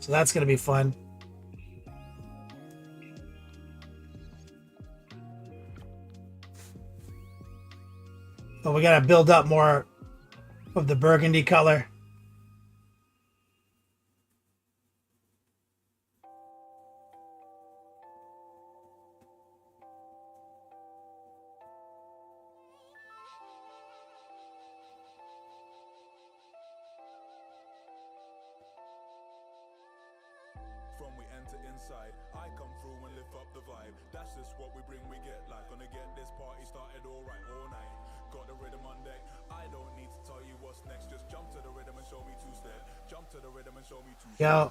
So that's going to be fun. But we got to build up more of the burgundy color. From we enter inside, I come through and lift up the vibe. That's just what we bring, we get like. Gonna get this party started alright all night. Got the rhythm on deck. I don't need to tell you what's next. Just jump to the rhythm and show me two-step. Jump to the rhythm and show me two-step. Yo.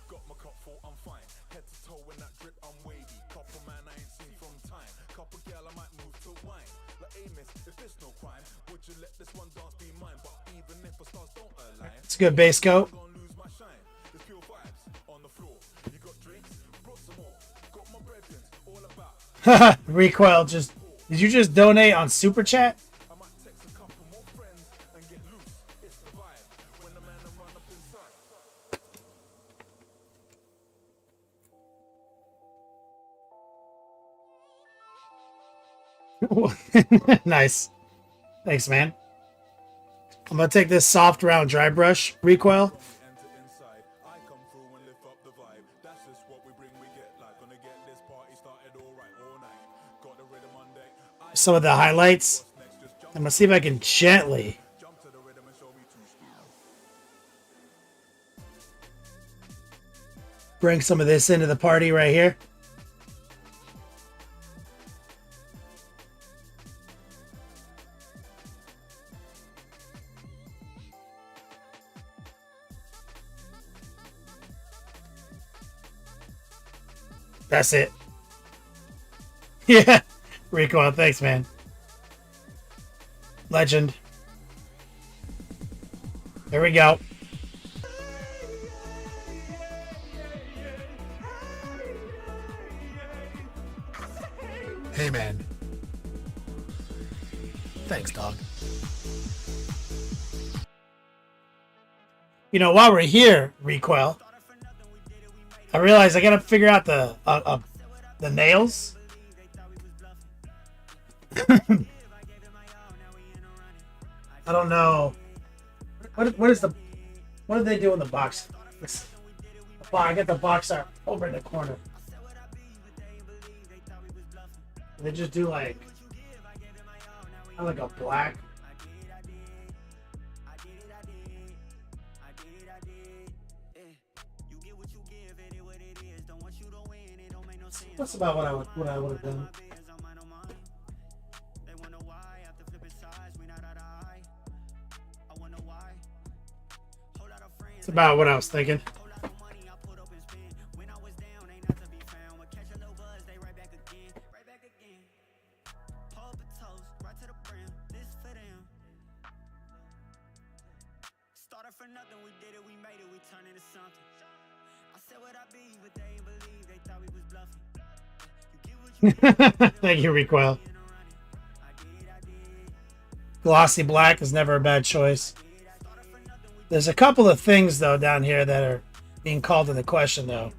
Got my cup full, I'm fine. Head to toe in that drip, I'm wavy. Couple man I ain't seen from time. Couple girl I might move to wine. Like Amos, if there's no crime, would you let this one dance be mine? But even if the stars don't align, It's a good bass coat. I'm gonna lose my shine. There's pure vibes on the floor. You got drinks, brought some more. Got my brethren all about. Recoil just... Did you just donate on Super Chat? I might text a couple more friends and get loose. It's the vibe when the man run up inside. Nice. Thanks, man. I'm going to take this soft round dry brush recoil. Enter inside, I come through and lift up the vibe. That's just what we bring, we get like. Gonna get this party started alright all night. Got the rhythm on deck. Some of the highlights. I'm going to see if I can gently Jump to the rhythm and show me two-step. bring some of this into the party right here. That's it. Yeah. Recoil, thanks, man. Legend. There we go. Hey, man. Thanks, dog. You know, while we're here, Recoil, I realize I gotta figure out the nails. I don't know. What do they do in the box? I got the box art over in the corner. They just do like a black. That's about what I would have done. It's about what I was thinking. Thank you, Recoil. Glossy black is never a bad choice. There's a couple of things though down here that are being called into question though.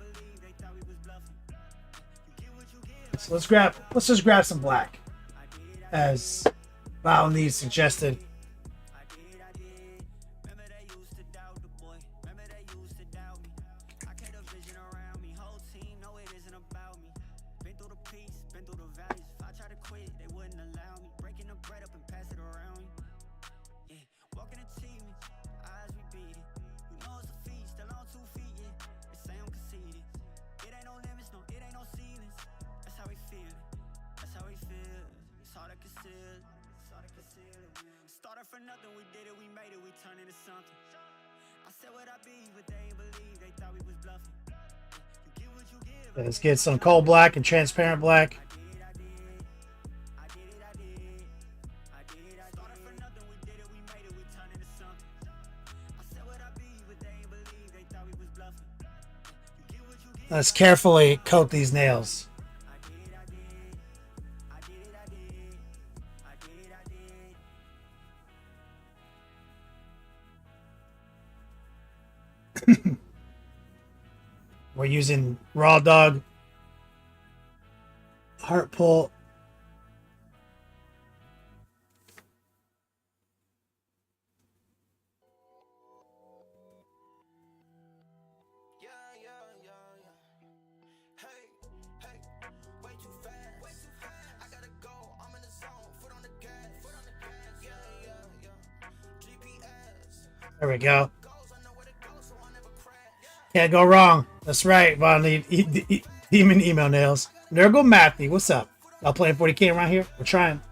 So let's just grab some black, as Valney suggested. Let's get some coal black and transparent black. Let's carefully coat these nails. We're using raw dog, heart pull. There we go. Can't go wrong. That's right, Von. Demon email nails. Nurgle Matthew, what's up? Y'all playing 40K around here? We're trying.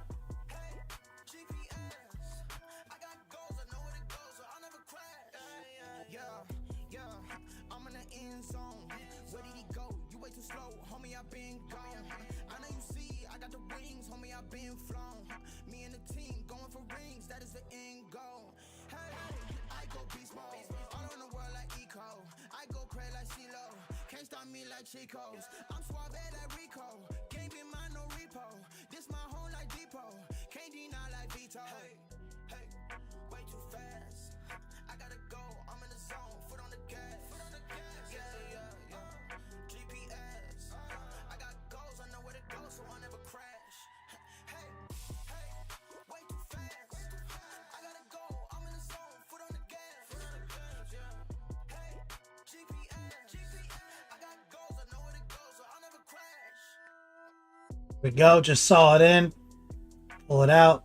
There we go. Just saw it in. Pull it out.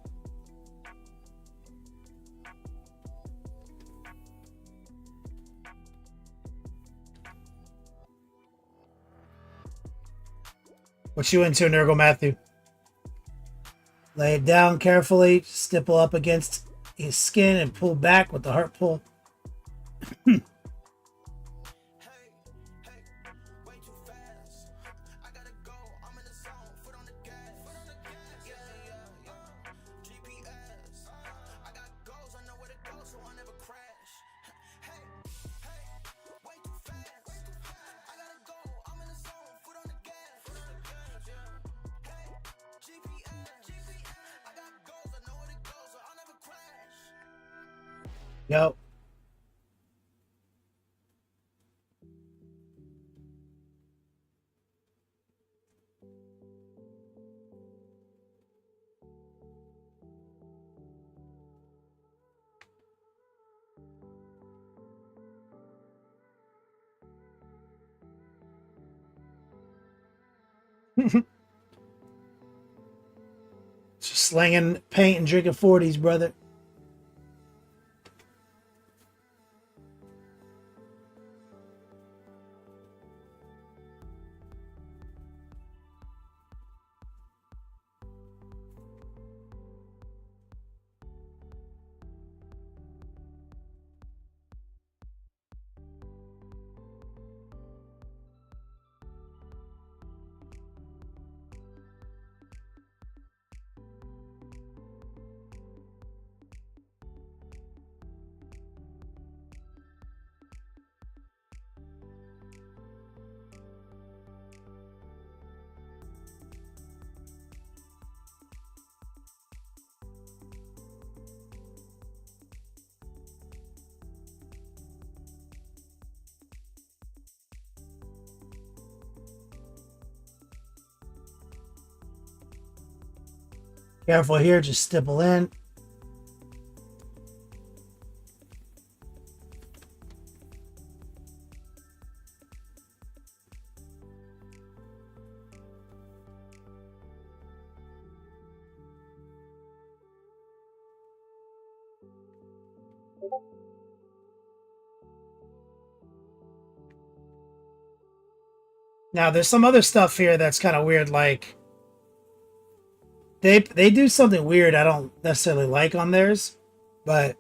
What you into, Nurgle Matthew? Lay it down carefully. Stipple up against his skin and pull back with the heart pull. Yep. Just slinging paint and drinking 40s, brother. Careful here, just stipple in. Now, there's some other stuff here that's kind of weird, like they do something weird I don't necessarily like on theirs, but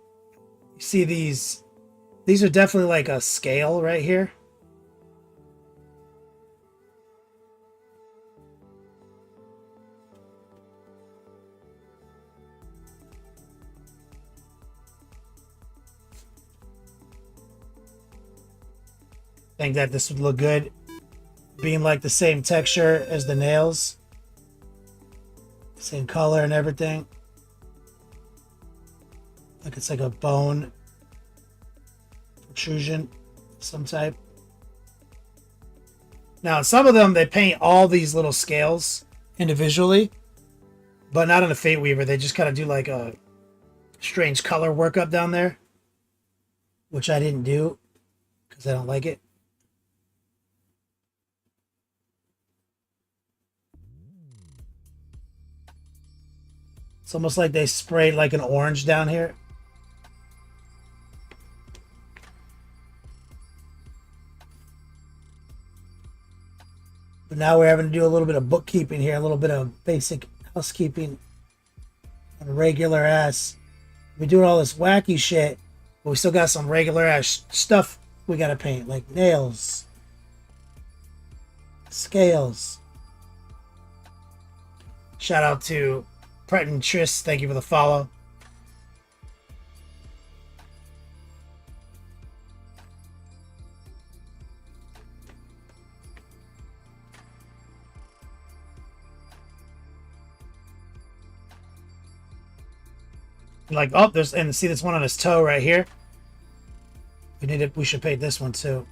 you see these are definitely like a scale right here. Think that this would look good being like the same texture as the nails, same color and everything. Like it's like a bone protrusion some type. Now, some of them, they paint all these little scales individually, but not on the Fate Weaver. They just kind of do like a strange color workup down there, which I didn't do because I don't like it. It's almost like they sprayed like an orange down here. But now we're having to do a little bit of bookkeeping here, a little bit of basic housekeeping on regular ass. We're doing all this wacky shit, but we still got some regular ass stuff we gotta paint, like nails, scales. Shout out to Brett and Tris, thank you for the follow. Like, oh, there's, and see this one on his toe right here. We should paint this one too.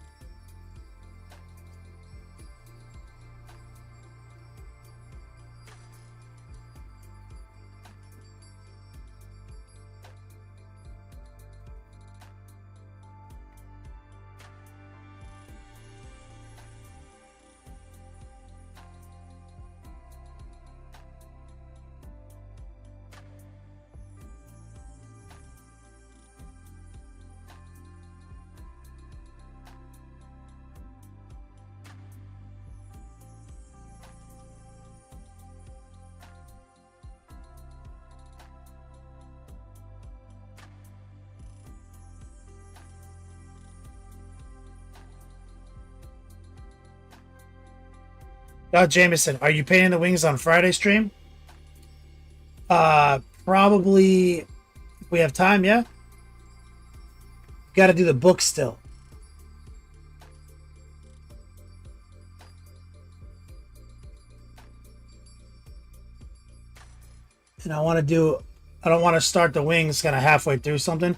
Jameson, are you painting the wings on Friday stream? Probably if we have time, yeah. Got to do the book still. And I don't want to start the wings kind of halfway through something.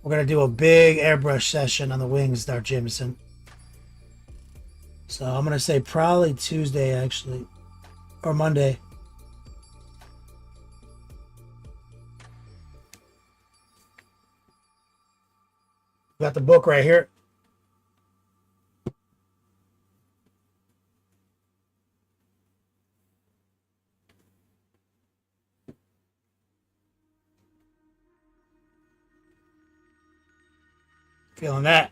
We're going to do a big airbrush session on the wings, Dark Jameson. So I'm going to say probably Tuesday, actually. Or Monday. Got the book right here. Feeling that.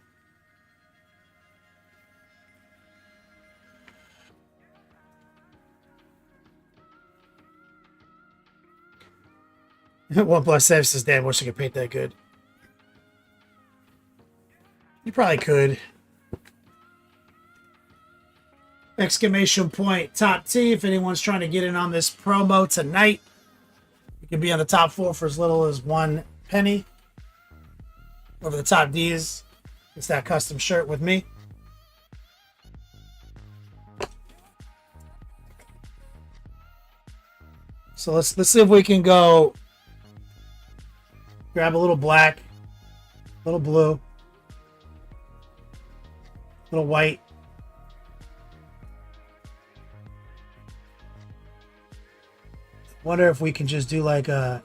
OnePlus7 says, damn, wish I could paint that good. You probably could. Exclamation point top T if anyone's trying to get in on this promo tonight. You can be on the top 4 for as little as 1 penny. Over the top D's. It's that custom shirt with me. So let's see if we can go grab a little black, a little blue, a little white. Wonder if we can just do like a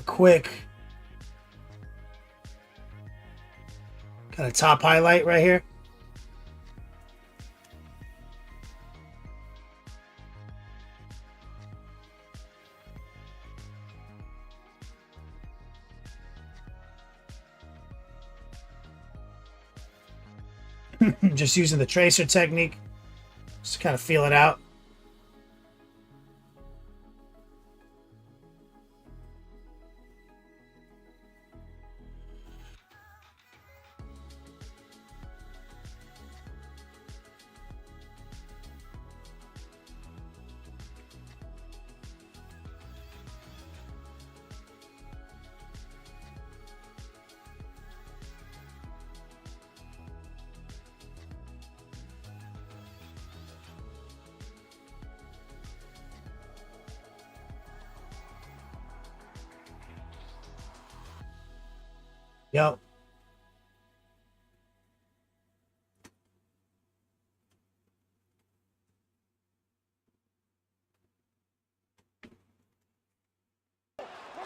quick kind of top highlight right here. Just using the tracer technique, just to kind of feel it out. Yep.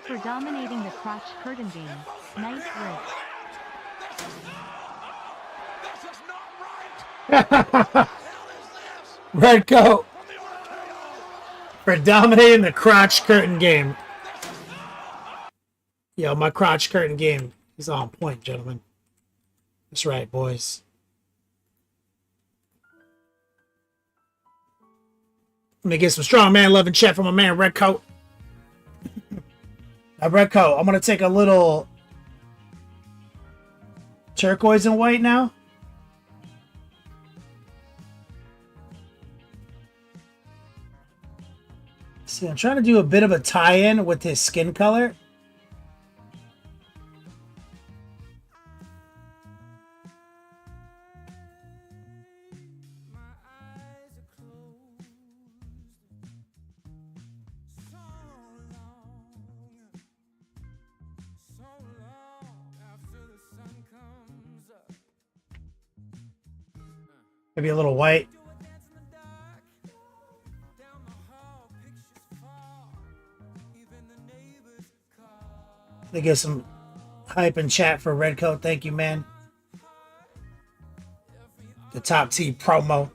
For dominating the crotch curtain game. Nice work. Red coat. For dominating the crotch curtain game. Yo, my crotch curtain game is on point, gentlemen. That's right, boys. Let me get some strong man love and chat from my man Red Coat. Now, Red Coat, I'm gonna take a little turquoise and white now. See, I'm trying to do a bit of a tie-in with his skin color. Maybe a little white. They get some hype and chat for Red Coat. Thank you, man. The Top T promo.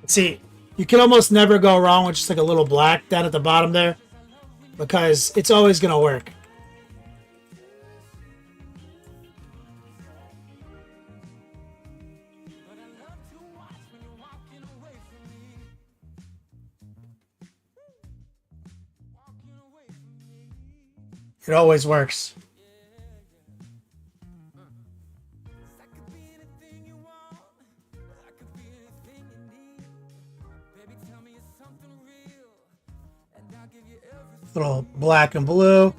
See, you can almost never go wrong with just like a little black down at the bottom there, because it's always going to work. It always works. Little black and blue.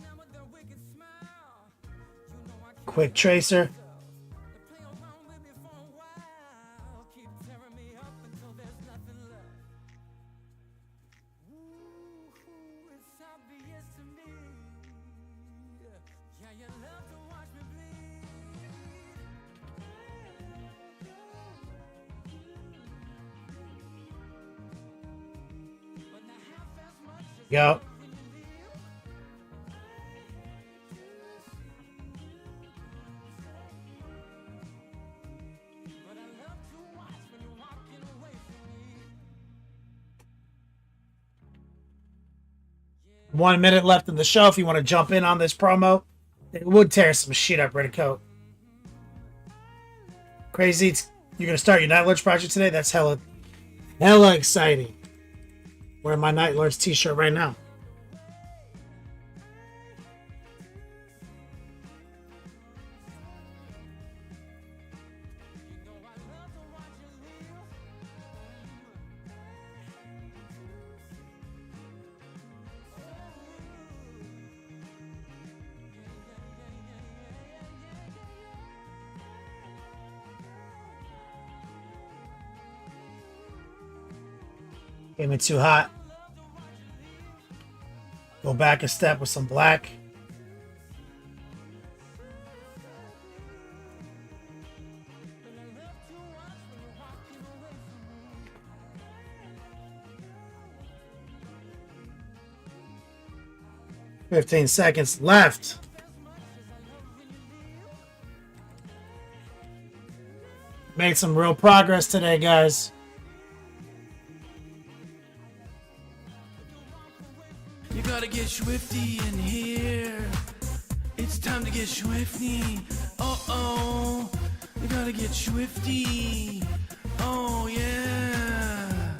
Quick tracer. Go. One minute left in the show if you want to jump in on this promo. It would tear some shit up, Red Coat. Crazy, you're going to start your Night Lords project today? That's hella exciting. Wearing my Night Lords t-shirt right now. Came in too hot. Go back a step with some black. "15 seconds left." Made some real progress today, guys. You gotta get swifty in here. It's time to get swifty. Oh, you gotta get swifty. Oh yeah.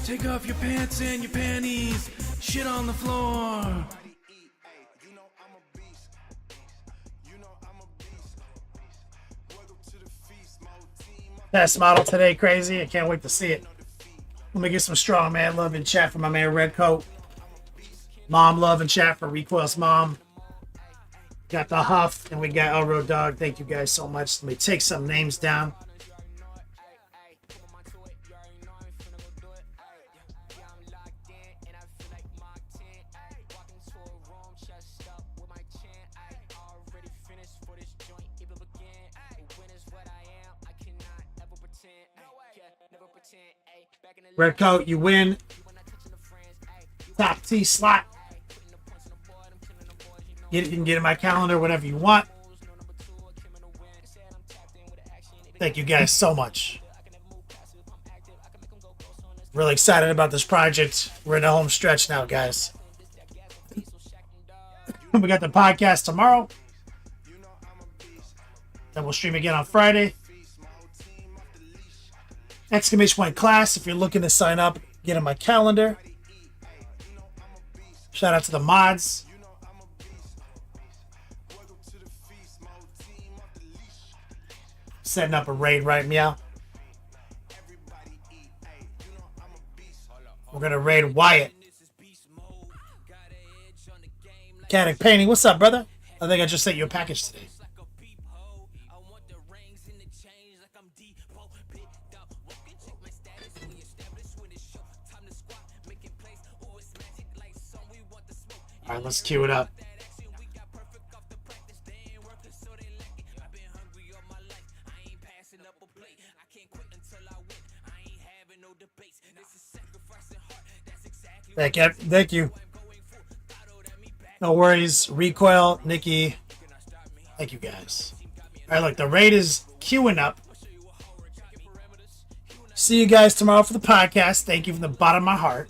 Take off your pants and your panties. Shit on the floor. Best model today, crazy. I can't wait to see it. Let me get some strong man love in chat for my man Redcoat. Mom love in chat for Recoil's mom. Got the Huff and we got Elro Dog. Thank you guys so much. Let me take some names down. Redcoat, you win. Top T slot. You can get in my calendar whenever you want. Thank you guys so much. Really excited about this project. We're in the home stretch now, guys. We got the podcast tomorrow. Then we'll stream again on Friday. Exclamation point class. If you're looking to sign up, get on my calendar. Shout out to the mods. Setting up a raid right meow. We're gonna raid Wyatt. Mechanic Painting, what's up, brother? I think I just sent you a package today. All right, let's cue it up. Thank you. No worries. Recoil, Nikki. Thank you guys. All right, look, the raid is queuing up. See you guys tomorrow for the podcast. Thank you from the bottom of my heart.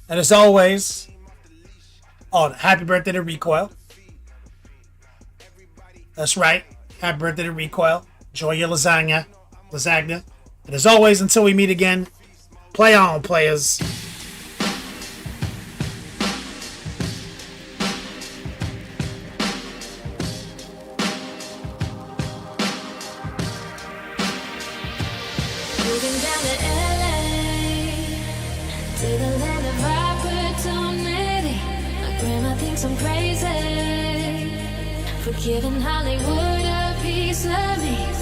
And as always, happy birthday to Recoil. That's right. Happy birthday to Recoil. Enjoy your lasagna. And as always, until we meet again, play on, players. Moving down to LA, to the land of opportunity. My grandma thinks I'm crazy for giving Hollywood a piece of me.